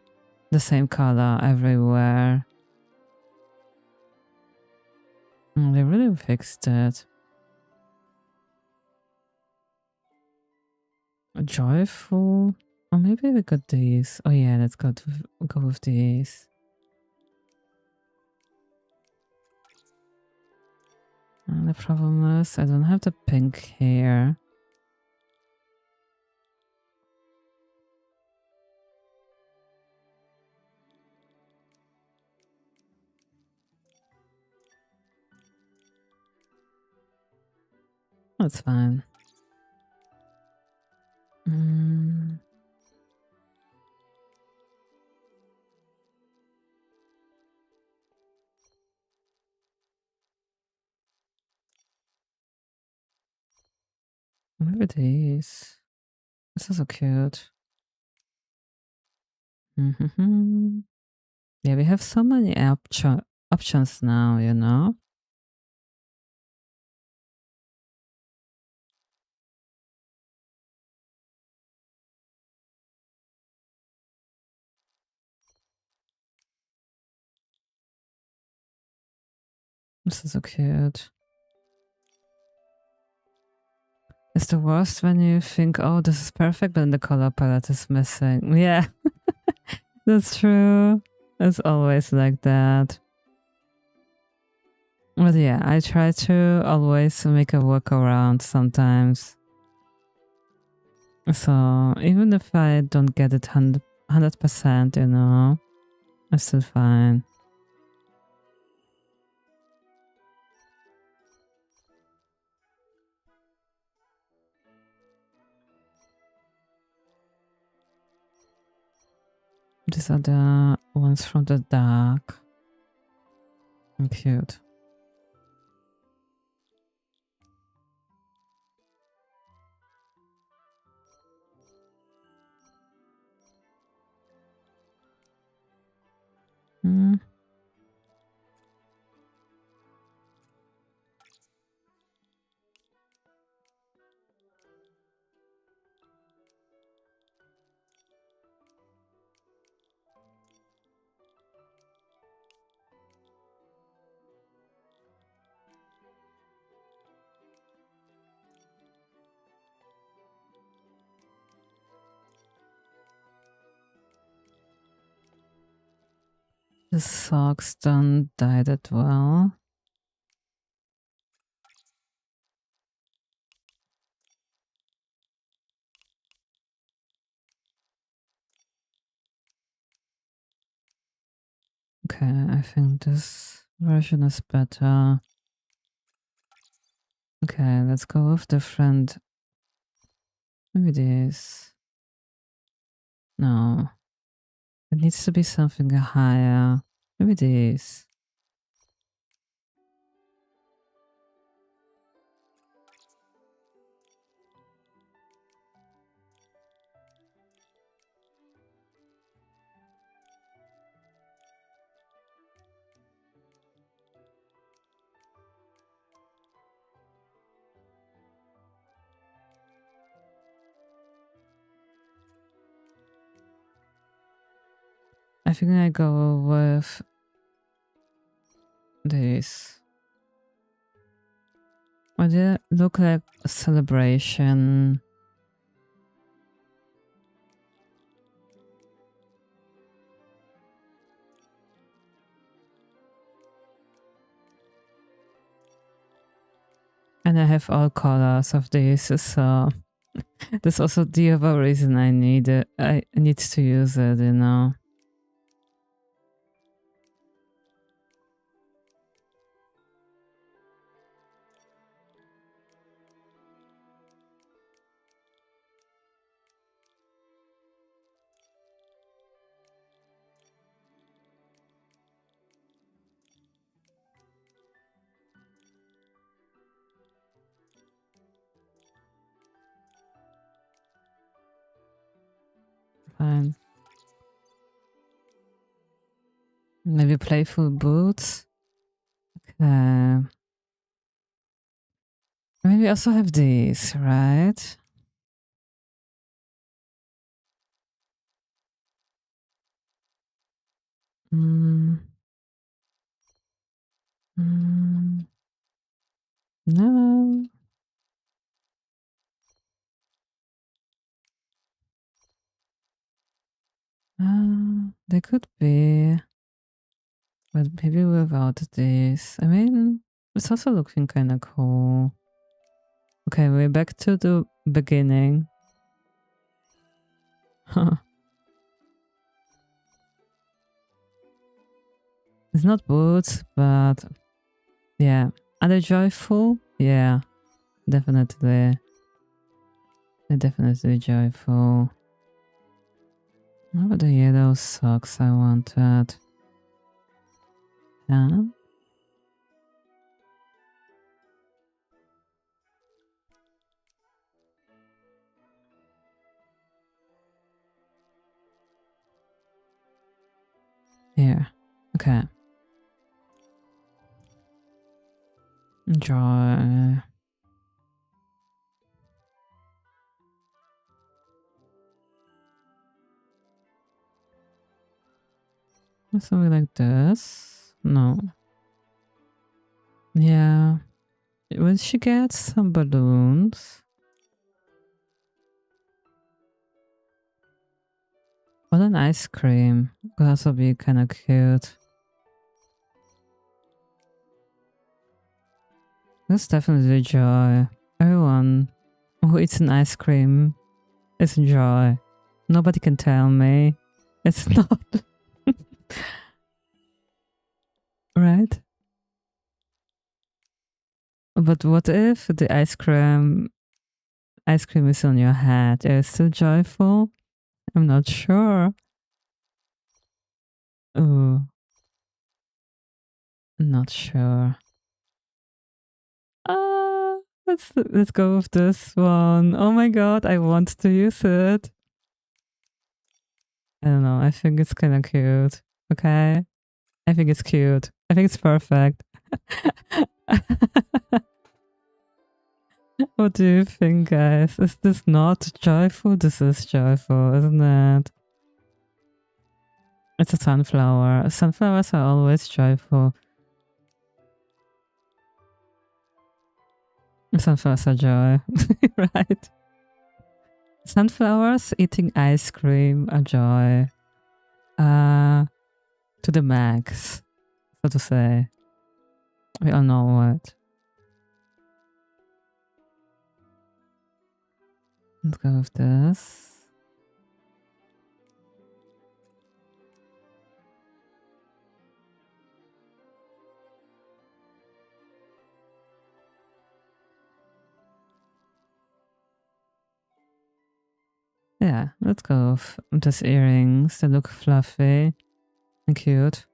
the same color everywhere. They really fixed it. Joyful. Or maybe we got these. Oh yeah, let's go with these. And the problem is I don't have the pink here. That's fine. Maybe these. This is so cute. Mm-hmm. Yeah, we have so many options now, you know? This is so cute. It's the worst when you think, oh, this is perfect, but then the color palette is missing. Yeah, that's true. It's always like that. But yeah, I try to always make a workaround sometimes. So even if I don't get it 100%, you know, I'm still fine. These are the ones from the dark. And cute. Mm. The socks don't dye that well. Okay, I think this version is better. Okay, let's go with different. Maybe this. No. It needs to be something higher. Maybe this. I think I go with this. Or they look like a celebration. And I have all colors of this, so that's also the other reason I need it. I need to use it, you know. Fine. Maybe playful boots. Okay. Maybe also have these, right? Mm. Mm. No. They could be, but maybe without this. I mean, it's also looking kind of cool. Okay, we're back to the beginning. It's not boots, but yeah. Are they joyful? Yeah, definitely. They're definitely joyful. What about the yellow socks I wanted? Yeah. Here. Okay. Joy. Something like this. No. Yeah. Will she get some balloons? What an ice cream. Could also be kind of cute. That's definitely joy. Everyone who eats an ice cream is joy. Nobody can tell me it's not. Right? But what if the ice cream is on your head? Are you still joyful? I'm not sure. Oh, not sure. Let's go with this one. Oh my god, I want to use it. I don't know. I think it's kind of cute. Okay, I think it's cute. I think it's perfect. What do you think, guys? Is this not joyful? This is joyful, isn't it? It's a sunflower. Sunflowers are always joyful. Sunflowers are joy, right? Sunflowers eating ice cream are joy. To the max, so to say. We all know what. Let's go with this. Yeah, let's go with these earrings. They look fluffy and cute.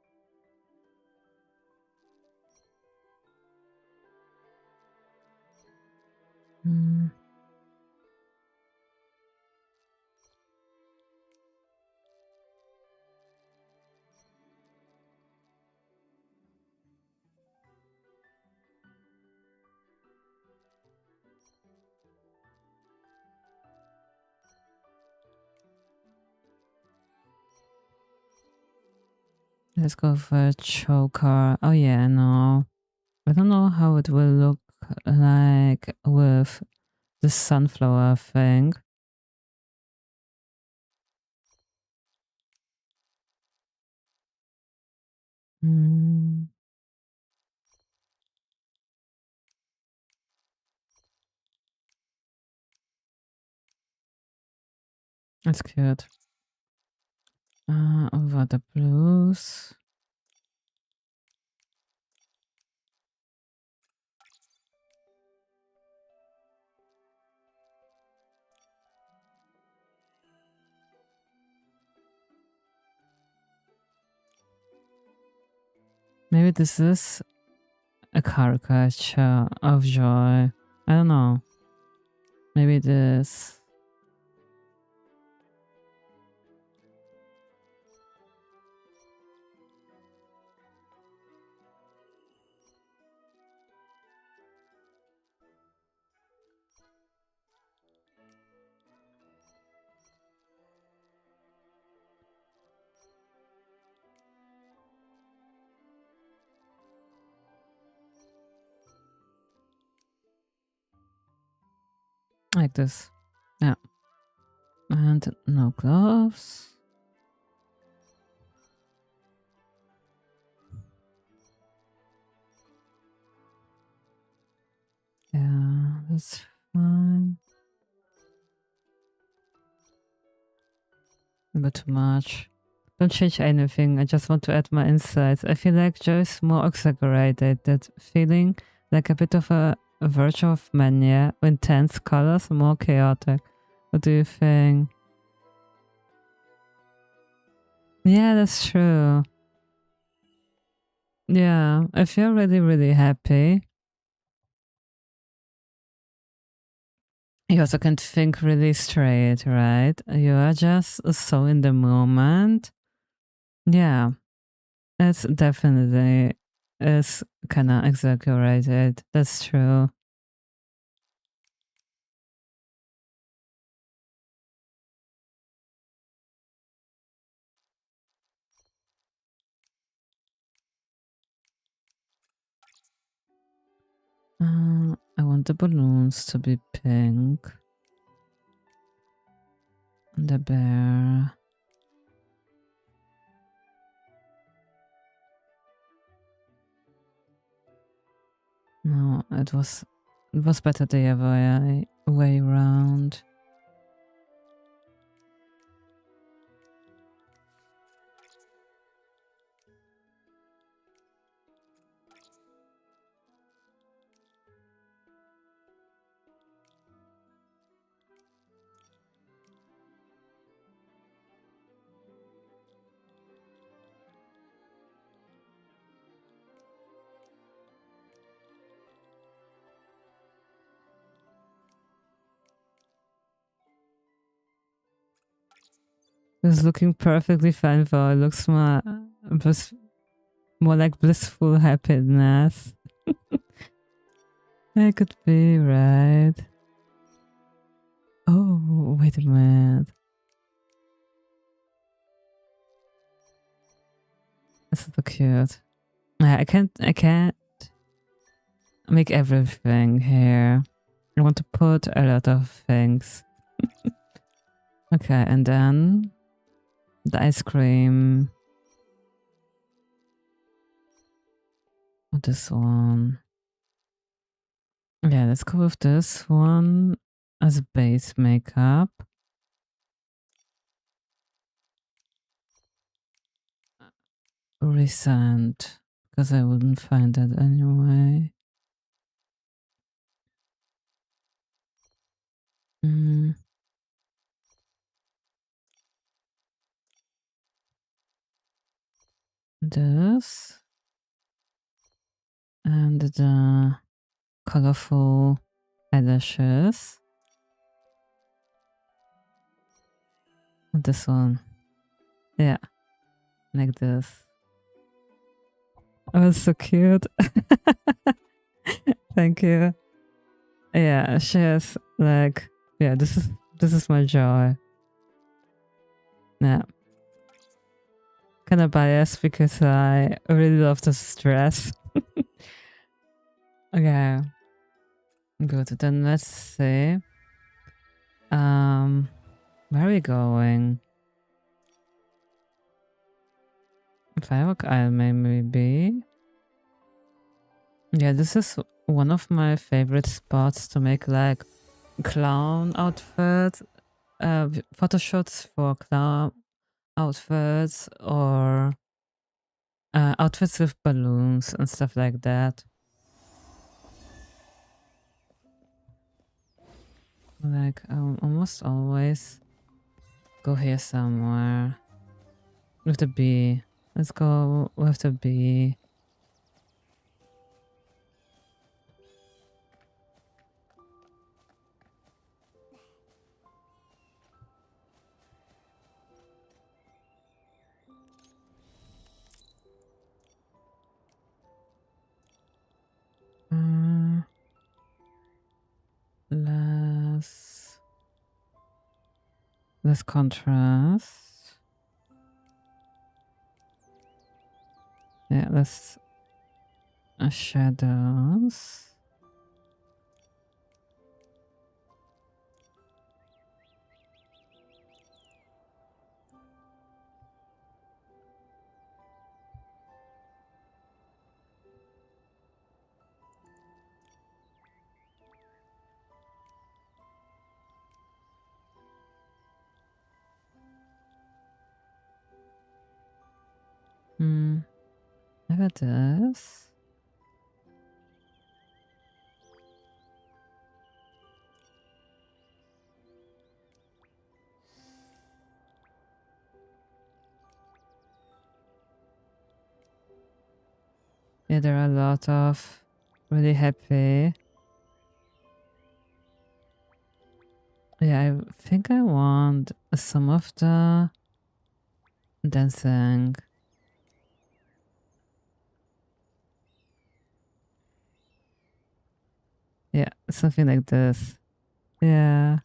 Let's go for a choker. Oh yeah, no. I don't know how it will look like with the sunflower thing. That's cute. Over the blues. Maybe this is a caricature of joy. I don't know. Maybe this. Like this. Yeah. And no gloves. Yeah, that's fine. A bit too much. Don't change anything. I just want to add my insights. I feel like Joe is more exaggerated. That feeling like a bit of a virtue of mania, intense colors, more chaotic. What do you think? Yeah, that's true. Yeah, I feel really, really happy. You also can't think really straight, right? You are just so in the moment. Yeah. It's definitely is kind of exaggerated. That's true. I want the balloons to be pink. The bear. No, it was better the other way around. It's looking perfectly fine though. It looks more like blissful happiness. It could be, right? Oh, wait a minute. That's so cute. I can't make everything here. I want to put a lot of things. Okay, and then the ice cream. This one. Yeah, let's go with this one as base makeup. Recent, because I wouldn't find that anyway. This and the colorful eyelashes. This one. Yeah, like this. Oh, it's so cute. Thank you. Yeah, she has like, yeah, this is my joy. Yeah. Kind of biased because I really love this dress. Okay. Good. Then let's see. Where are we going? Firework Isle maybe. Yeah, this is one of my favorite spots to make like clown outfits, photo shoots for clown outfits or outfits with balloons and stuff like that. Like I almost always go here somewhere with the bee. Let's go with the bee. Less contrast. Yeah, less shadows. Look at this. Yeah, there are a lot of really happy. Yeah, I think I want some of the dancing. Something like this. Yeah.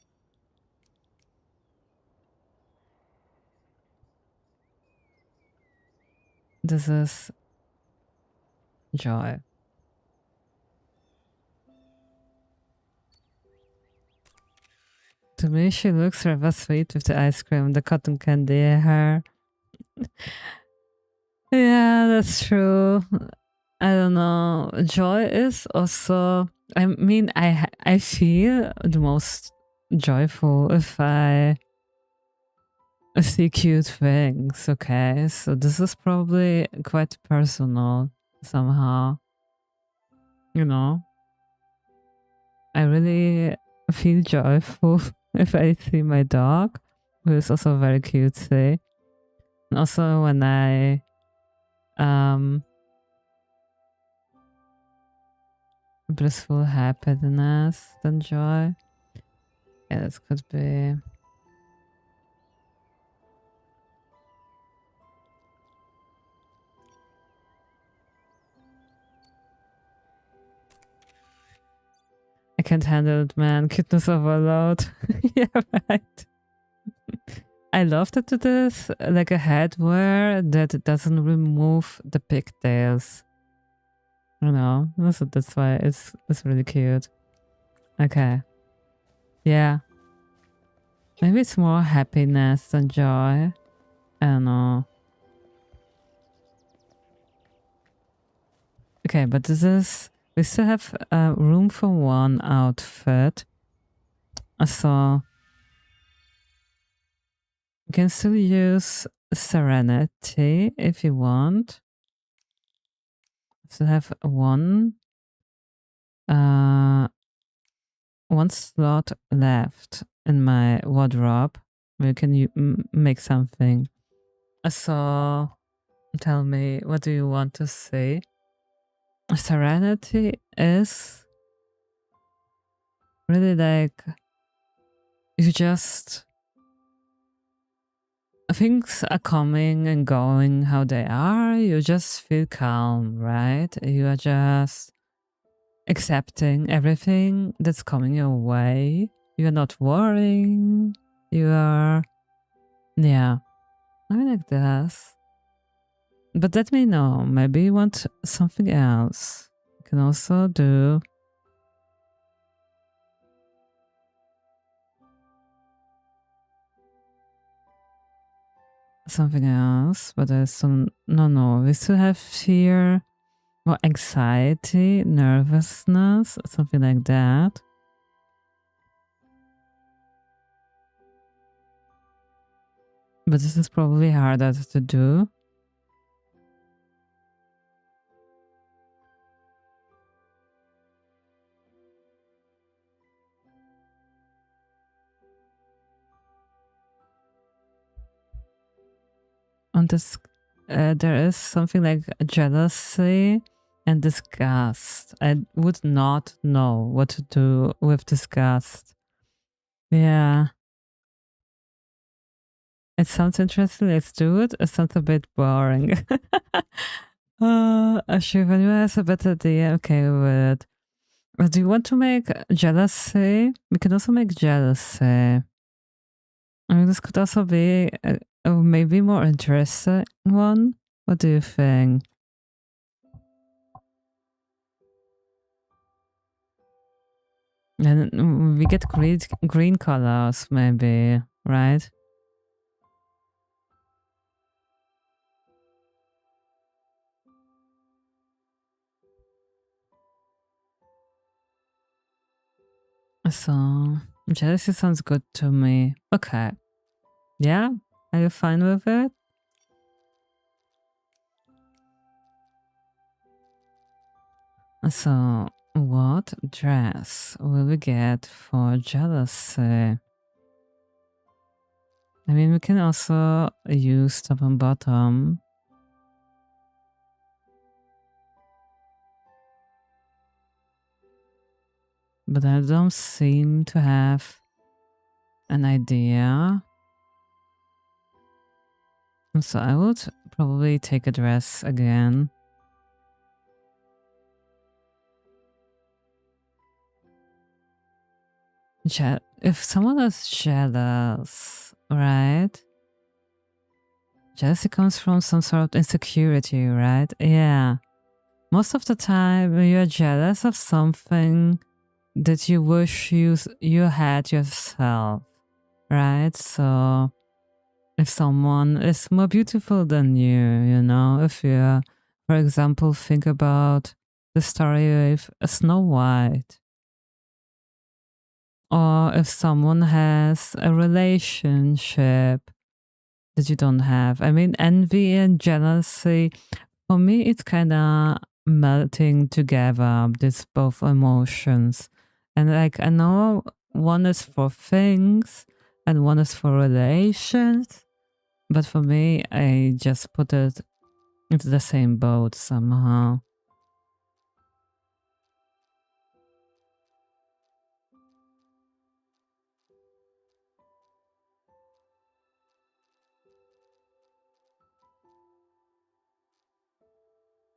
This is Joy. To me, she looks rather sweet with the ice cream, the cotton candy hair. Yeah, that's true. I don't know. Joy is also. I mean, I feel the most joyful if I see cute things. Okay, so this is probably quite personal somehow. You know, I really feel joyful if I see my dog, who is also very cutesy. And also when I blissful happiness than joy. Yeah, this could be. I can't handle it, man. Cuteness overload. Yeah, right. I love that it is like a headwear that it doesn't remove the pigtails. You know, so that's why it's really cute. Okay. Yeah. Maybe it's more happiness than joy. I don't know. Okay, but this is, we still have room for one outfit. So you can still use Serenity if you want. Still have one slot left in my wardrobe. We can make something. So tell me, what do you want to say? Serenity is really like you just, things are coming and going how they are. You just feel calm, right? You are just accepting everything that's coming your way. You're not worrying. You are, yeah, I mean like this. But let me know. Maybe you want something else. You can also do something else. But there's some, no, we still have fear or anxiety, nervousness, something like that. But this is probably harder to do. On this, there is something like jealousy and disgust. I would not know what to do with disgust. Yeah. It sounds interesting. Let's do it. It sounds a bit boring. Shivan, has a better idea. Okay, but do you want to make jealousy? We can also make jealousy. I mean, this could also be a maybe more interesting one. What do you think? And we get green colors, maybe, right? So, jealousy sounds good to me. Okay. Yeah? Are you fine with it? So, what dress will we get for jealousy? I mean, we can also use top and bottom. But I don't seem to have an idea. So I would probably take a dress again. if someone is jealous, right? Jealousy comes from some sort of insecurity, right? Yeah. Most of the time, you're jealous of something that you wish you had yourself, right? So if someone is more beautiful than you know, if you, for example, think about the story of Snow White, or if someone has a relationship that you don't have. I mean, envy and jealousy, for me, it's kind of melting together, these both emotions. And like, I know one is for things and one is for relations, but for me, I just put it into the same boat somehow.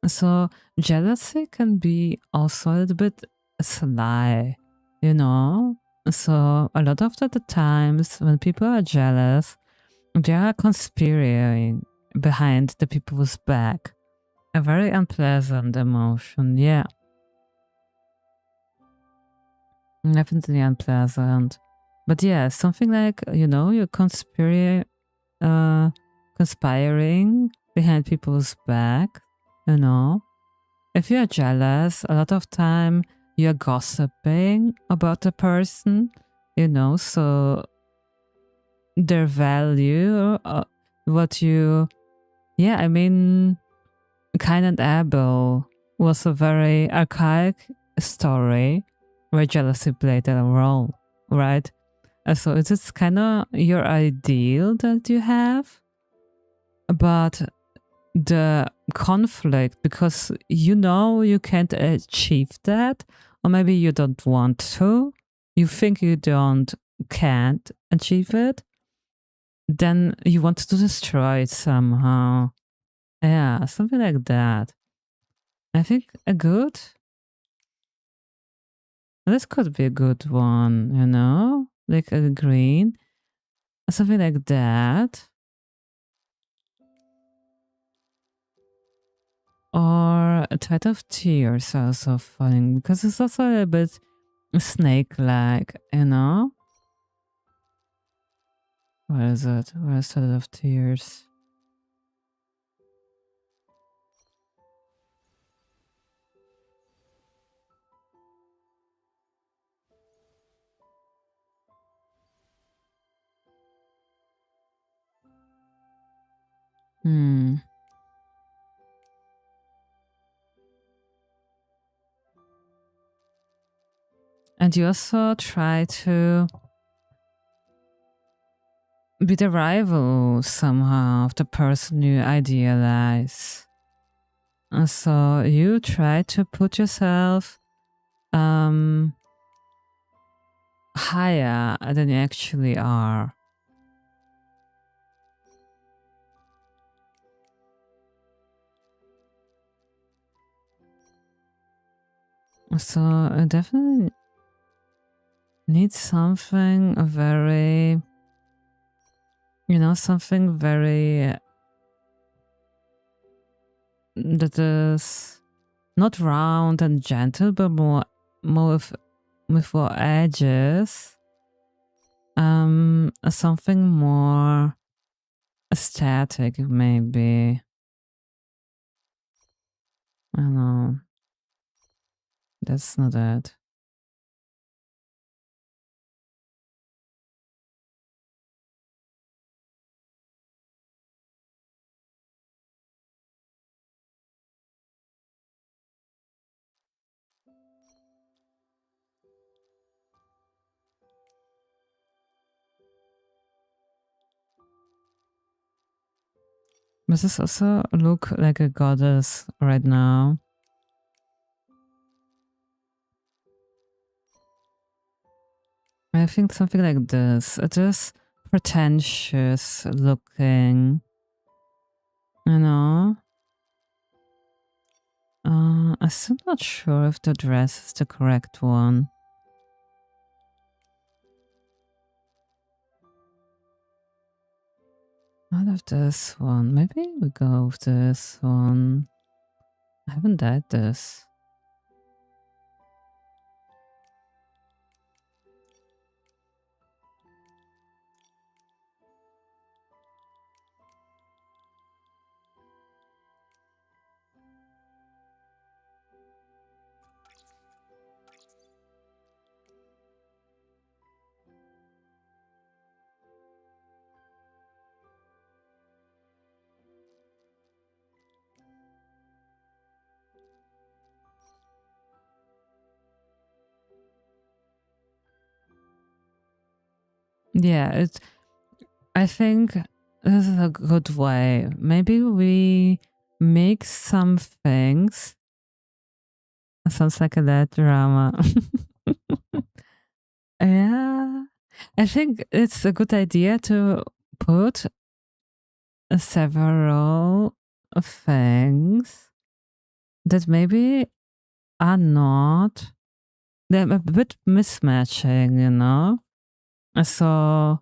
So jealousy can be also a little bit sly, you know? So a lot of the times when people are jealous, they are conspiring behind the people's back. A very unpleasant emotion, yeah. Definitely unpleasant. But yeah, something like, you know, you're conspiring behind people's back, you know. If you're jealous, a lot of time you're gossiping about the person, you know, so their value, what you, yeah, I mean, Cain and Abel was a very archaic story where jealousy played a role, right? So it is kind of your ideal that you have, but the conflict, because you know you can't achieve that, or maybe you don't want to, you think you can't achieve it, then you want to destroy it somehow. Yeah, something like that. I think this could be a good one, you know, like a green, something like that. Or a thread of tears also falling, because it's also a bit snake-like, you know? Where is it? Where is thread of tears? Hmm. And you also try to be the rival somehow of the person you idealize. And so you try to put yourself higher than you actually are. So I definitely need something very, you know, something very that is not round and gentle, but more with more edges. Something more aesthetic, maybe. I don't know. That's not it. But this also look like a goddess right now. I think something like this. It is pretentious looking. You know? I'm still not sure if the dress is the correct one. Out of this one. Maybe we go with this one. I haven't dyed this. Yeah, I think this is a good way. Maybe we mix some things. Sounds like a that drama. Yeah. I think it's a good idea to put several things that maybe are not, they're a bit mismatching, you know? So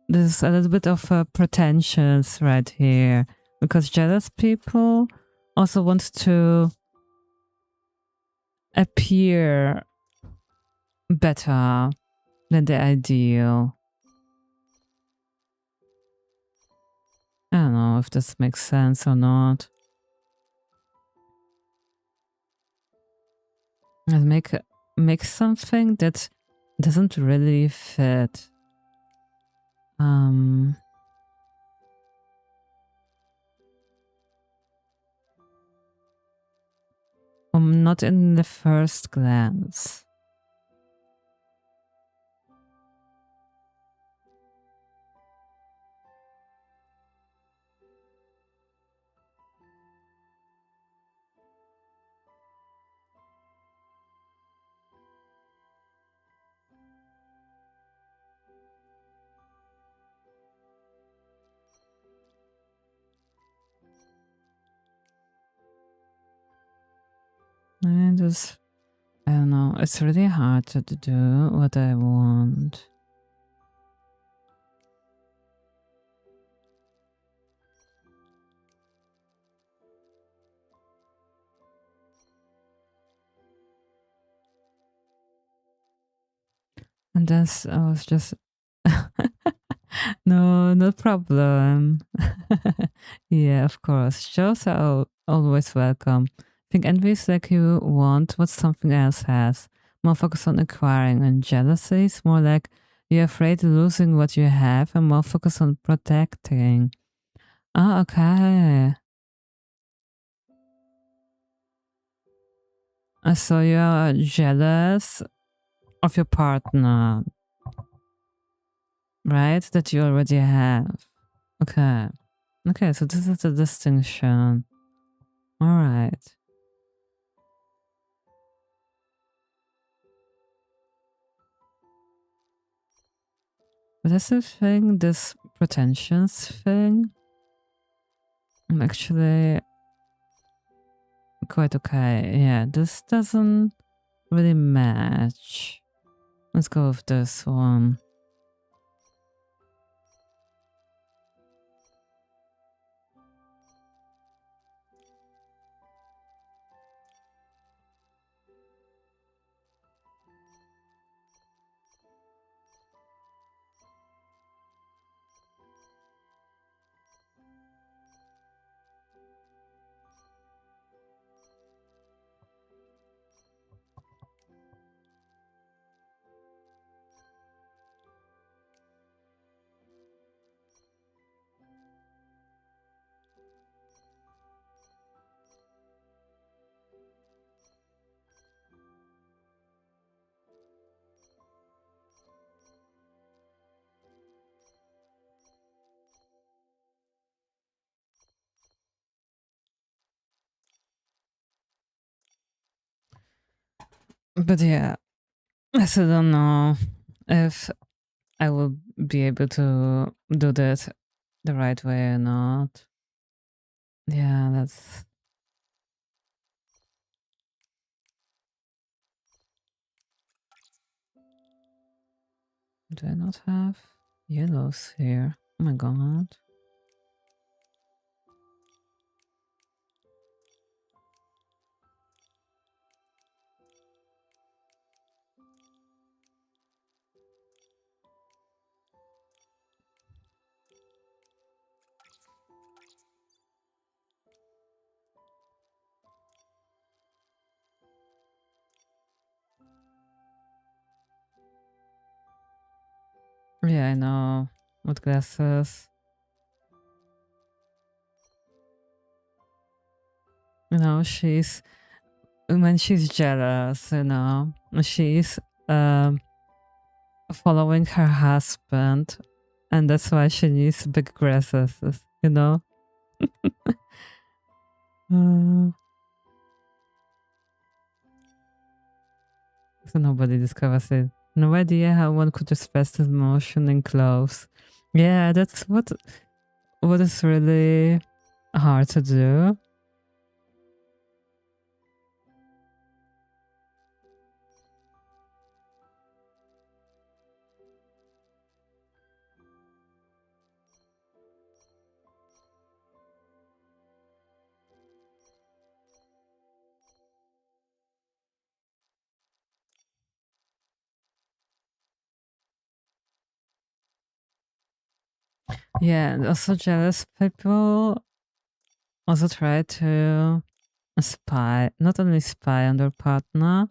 there's a little bit of pretensions right here because jealous people also want to appear better than the ideal. I don't know if this makes sense or not. And make something that doesn't really fit. Not in the first glance. And just, I don't know, it's really hard to do what I want. And that's, I was just, no problem. Yeah, of course. Shows are always welcome. I think envies like you want what something else has. More focus on acquiring, and jealousy is more like you're afraid of losing what you have and more focus on protecting. Oh, okay. So you're jealous of your partner, right? That you already have. Okay. Okay, so this is the distinction. All right. But that's the thing, this pretensions thing, I'm actually quite okay. Yeah, this doesn't really match. Let's go with this one. But yeah, I still don't know if I will be able to do that the right way or not. Yeah, that's. Do I not have yellows here? Oh my god. Yeah, I know. With glasses. You know, she's when she's jealous, you know, she's um following her husband, and that's why she needs big glasses, you know. Uh, so nobody discovers it. No idea how one could express this emotion in clothes. Yeah, that's what is really hard to do. Yeah, and also jealous people also try to spy, not only spy on their partner,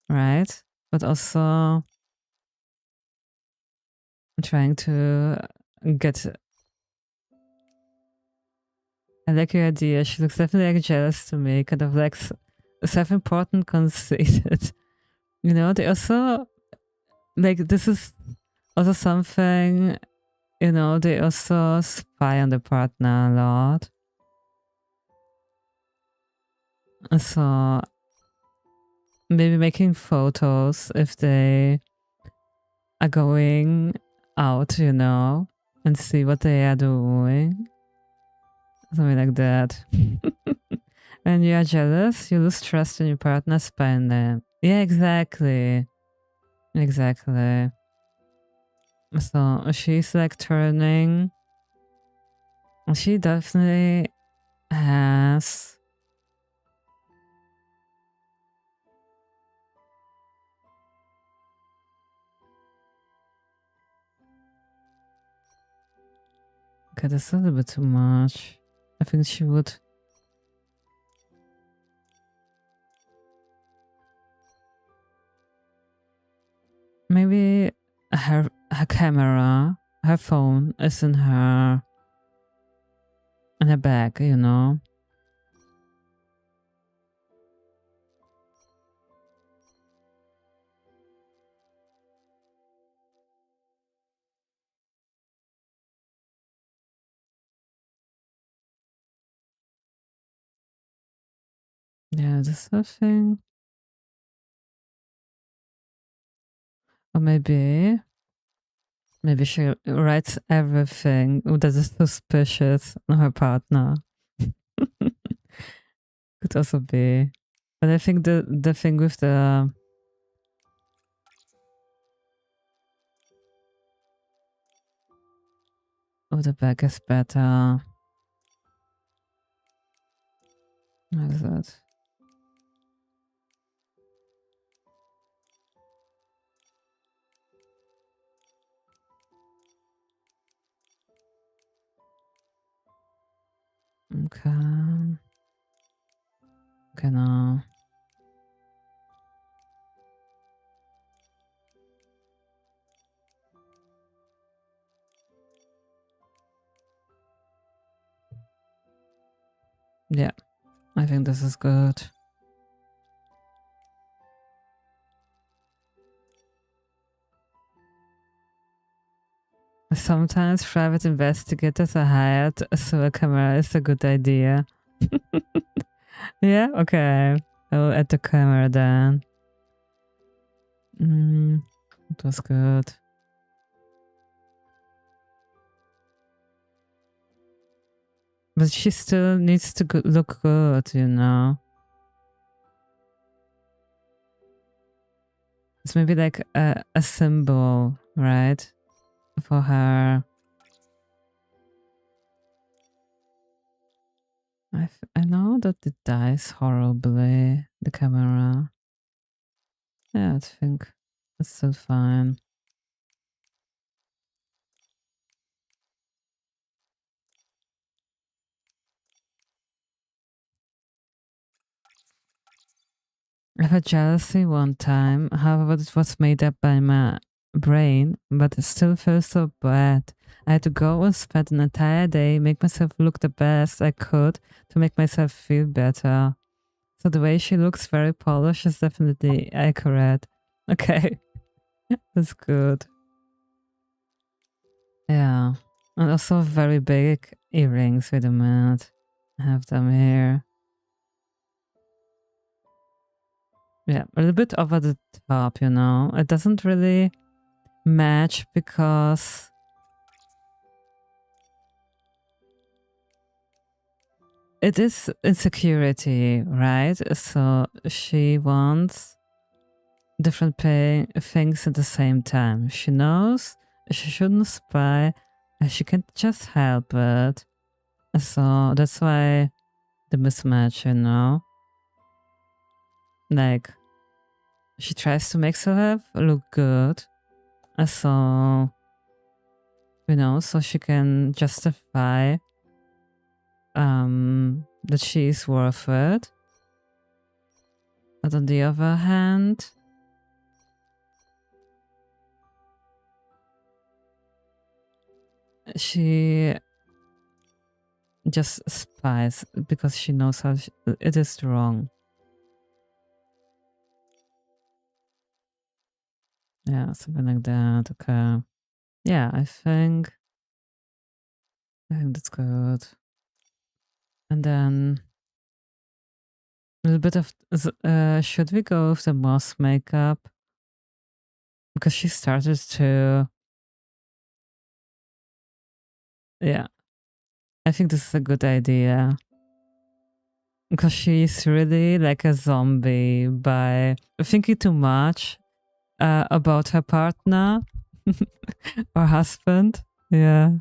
right? But also trying to get. I like your idea. She looks definitely like jealous to me, kind of like self-important, conceited. You know, they also like this is also something. You know, they also spy on the partner a lot. So maybe making photos if they are going out, you know, and see what they are doing. Something like that. When you are jealous, you lose trust in your partner, spying them. Yeah, exactly. Exactly. So she's like turning. She definitely has. Okay, that's a little bit too much. I think she would. Maybe her camera, her phone is in her bag, you know. Yeah, that's a thing. Or maybe she writes everything that is suspicious on her partner. Could also be. But I think the thing with the bag is better. What is that? Okay. Genau. Yeah, I think this is good. Sometimes private investigators are hired, so a camera is a good idea. Yeah, okay. I'll add the camera then. It was good. But she still needs to look good, you know. It's maybe like a symbol, right? For her. I know that it dies horribly, the camera. Yeah, I think it's still fine. I had jealousy one time, however, it was made up by brain, but it still feels so bad. I had to go and spend an entire day, make myself look the best I could to make myself feel better. So the way she looks very polished is definitely accurate. Okay, that's good. Yeah. And also very big earrings. Wait a minute. I have them here. Yeah, a little bit over the top, you know. It doesn't really match because it is insecurity, right? So she wants different things at the same time. She knows she shouldn't spy, and she can't just help it. So that's why the mismatch, you know? Like, she tries to make herself look good. So, you know, so she can justify that she is worth it. But on the other hand, she just spies because she knows how it is wrong. Yeah, something like that. Okay. Yeah, I think that's good. And then a little bit of should we go with the moss makeup? Because she started to, yeah, I think this is a good idea. Because she's really like a zombie by thinking too much about her partner or husband. Yeah.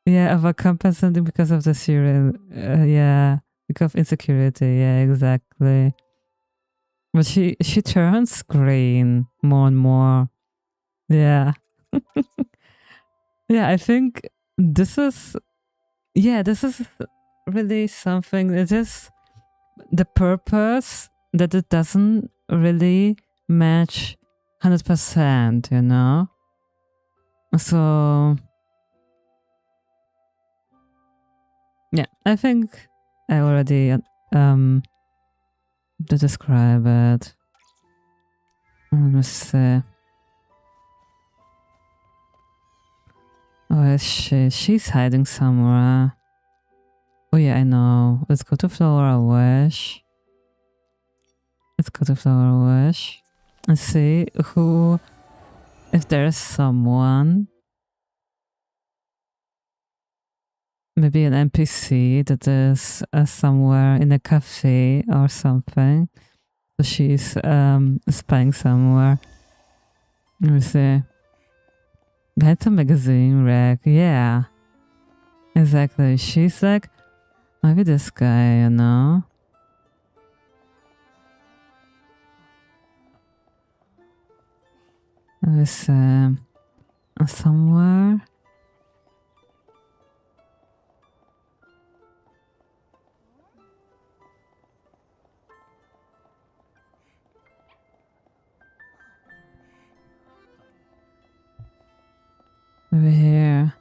Yeah, overcompensating because of the serial. Yeah, because of insecurity. Yeah, exactly. But she turns green more and more. Yeah. Yeah, I think this is, yeah, this is really something. It is the purpose that it doesn't really match 100%, you know? So, yeah, I think I already to describe it. Let me see. Where is she? She's hiding somewhere. Oh yeah, I know. Let's go to Flora Wish. Let's go to Flora Wish and see who, if there's someone, maybe an NPC that is somewhere in a cafe or something. So she's spying somewhere. Let me see. That's a magazine rack. Yeah, exactly. She's like, maybe this guy, you know? Let me see. Somewhere. Maybe here.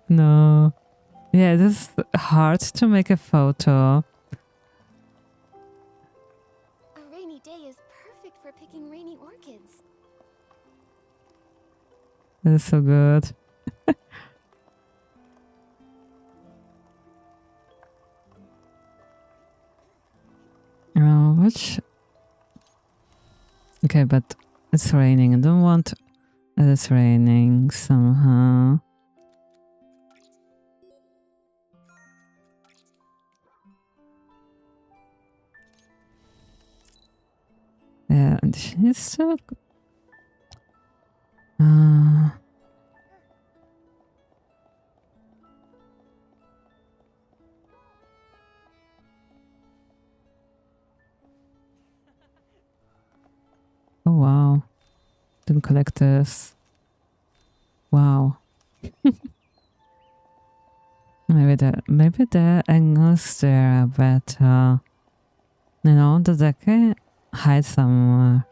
No. Yeah, it is hard to make a photo. A rainy day is perfect for picking rainy orchids. It is so good. Oh, which? Okay, but it's raining. I don't want it is raining somehow. Yeah, and she's so. Oh wow! Didn't collect this. Wow. Maybe the angles there are better. You know, the decay hides somewhere.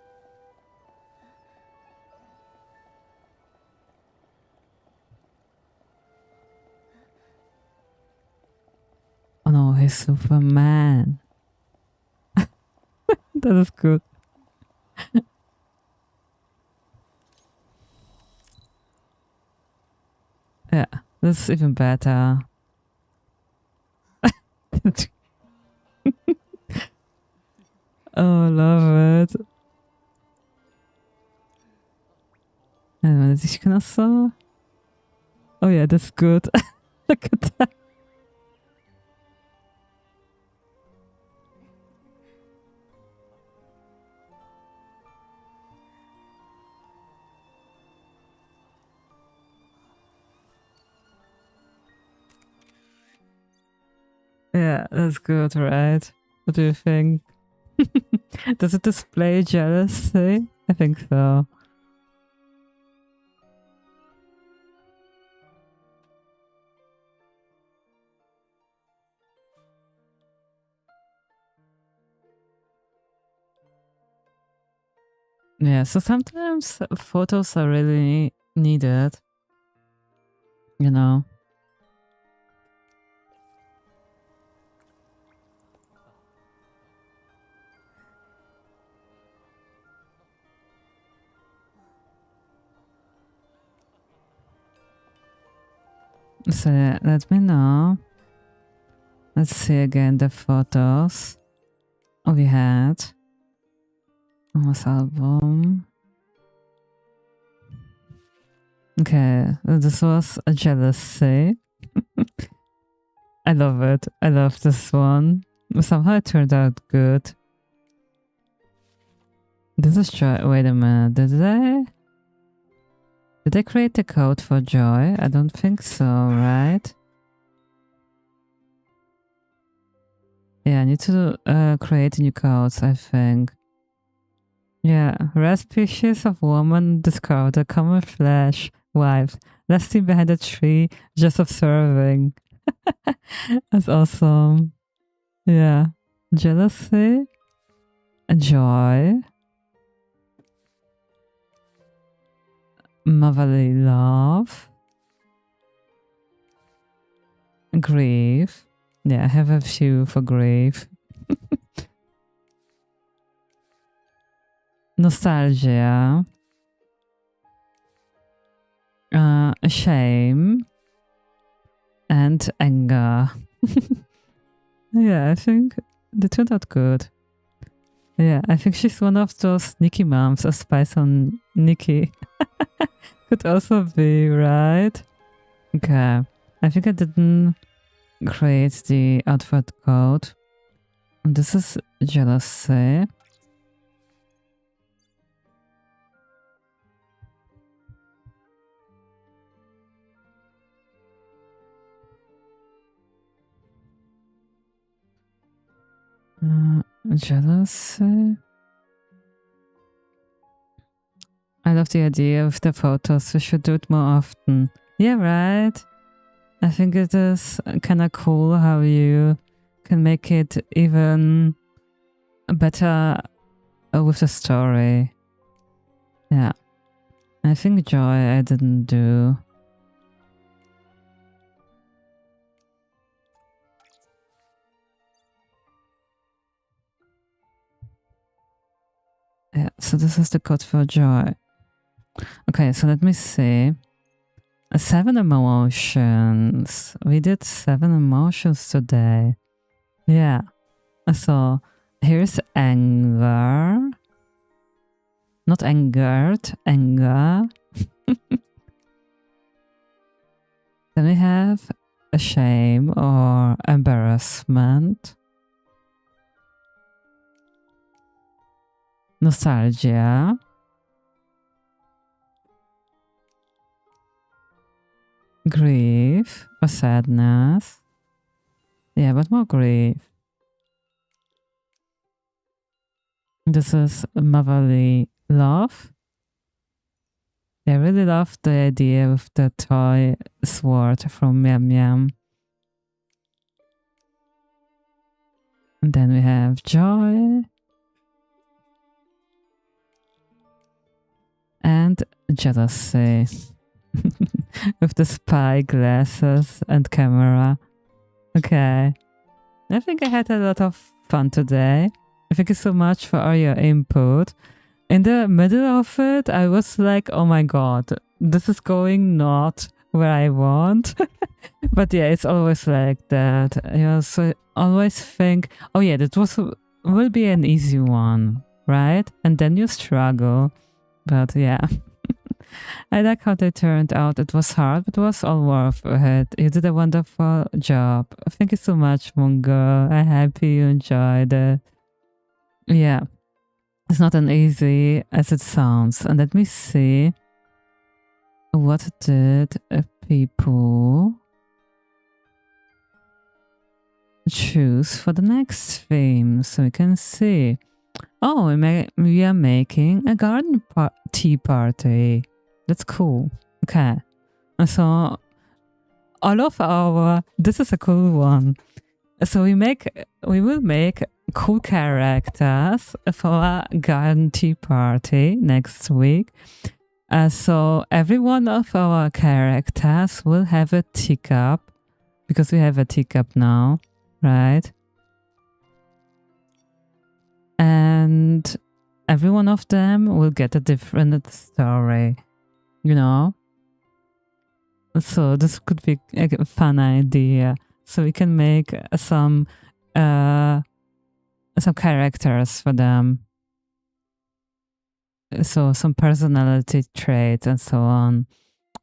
Oh no, he's Superman. That is good. Yeah, that's even better. Oh, love it. And wenn ich kann das so. Oh yeah, that's good. Look at that. Yeah, that's good, right? What do you think? Does it display jealousy? I think so. Yeah, so sometimes photos are really needed, you know. So let me know. Let's see again the photos we had on this album. Okay, this was a jealousy. I love it. I love this one. Somehow it turned out good. This is joy. Wait a minute. Did they create the code for joy? I don't think so, right? Yeah, I need to create new codes, I think. Yeah, rare species of woman discovered a camouflage wife. Last seen behind a tree, just observing. That's awesome. Yeah. Jealousy, joy, motherly love, grief. Yeah, I have a few for grief. Nostalgia, shame, and anger. Yeah, I think they turned out good. Yeah, I think she's one of those Nikki moms, a spice on Nikki. Could also be, right? Okay. I think I didn't create the outward code. This is jealousy. Jealousy. I love the idea of the photos. We should do it more often. Yeah, right? I think it is kind of cool how you can make it even better with the story. Yeah. I think joy I didn't do. Yeah, so this is the code for joy. Okay, so let me see. 7 emotions. We did 7 emotions today. Yeah. So here's anger. Not angered, anger. Then we have a shame or embarrassment. Nostalgia. Grief or sadness. Yeah, but more grief. This is motherly love. I really love the idea of the toy sword from Miam Miam. And then we have Joy. And Jealousy. With the spy glasses and camera. Okay. I think I had a lot of fun today. Thank you so much for all your input. In the middle of it, I was like, oh my god, this is going not where I want. But yeah, it's always like that. You also always think, oh yeah, will be an easy one, right? And then you struggle. But yeah, I like how they turned out. It was hard, but it was all worth it. You did a wonderful job. Thank you so much, Mungo. I'm happy you enjoyed it. Yeah, it's not as easy as it sounds. And let me see. What did people choose for the next theme? So we can see. Oh, we are making a garden tea party. That's cool. Okay. So all of this is a cool one. So we will make cool characters for a garden tea party next week. So every one of our characters will have a teacup, because we have a teacup now, right? And every one of them will get a different story, you know? So this could be a fun idea. So we can make some characters for them. So some personality traits and so on.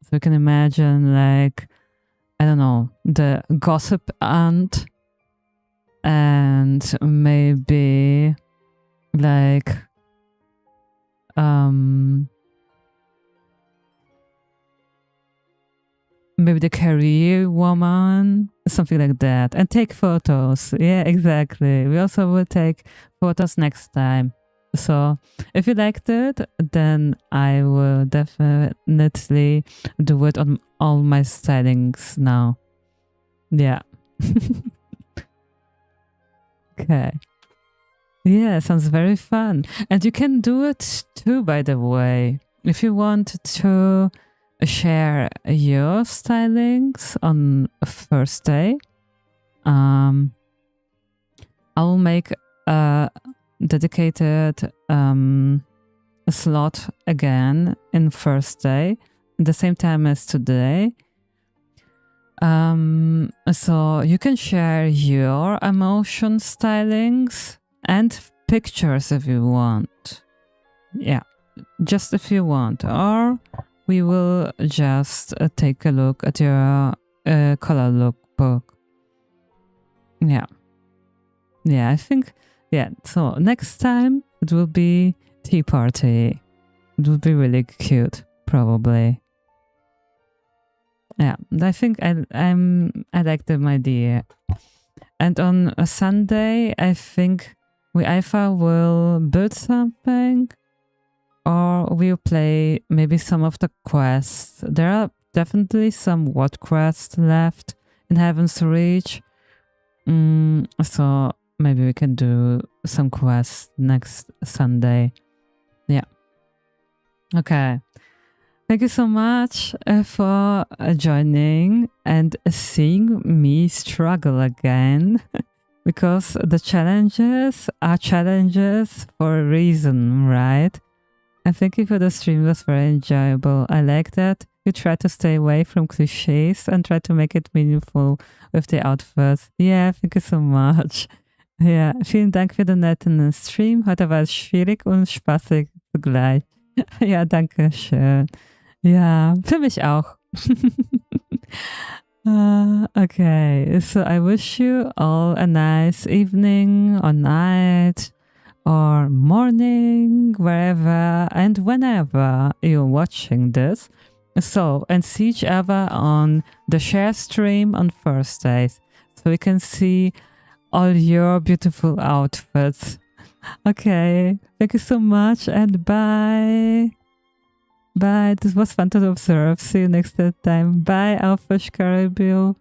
So you can imagine, like, I don't know, the gossip aunt, and maybe like maybe the career woman, something like that, and take photos. Yeah, exactly. We also will take photos next time. So if you liked it, then I will definitely do it on all my stylings now. Yeah. Okay. Yeah, sounds very fun. And you can do it too, by the way. If you want to share your stylings on first day, I'll make a dedicated slot again in first day at the same time as today. So you can share your emotion stylings and pictures if you want. Yeah, just if you want. Or we will just take a look at your color lookbook. Yeah. Yeah, I think, yeah. So next time it will be tea party. It will be really cute, probably. Yeah, I think I like the idea. And on a Sunday, I think we either will build something or we'll play maybe some of the quests. There are definitely some what quests left in Heaven's Reach. So maybe we can do some quests next Sunday. Yeah. Okay. Thank you so much for joining and seeing me struggle again. Because the challenges are challenges for a reason, right? And thank you for the stream. It was very enjoyable. I like that you try to stay away from cliches and try to make it meaningful with the outfits. Yeah, thank you so much. Ja, vielen Dank für den netten Stream. Heute war es schwierig und spaßig zugleich. Ja, danke schön. Ja, für mich auch. Okay, so I wish you all a nice evening or night or morning, wherever and whenever you're watching this. So, and see each other on the share stream on Thursdays, so we can see all your beautiful outfits. Okay, thank you so much and bye. Bye, this was fun to observe. See you next time. Bye, Alpha Caribou.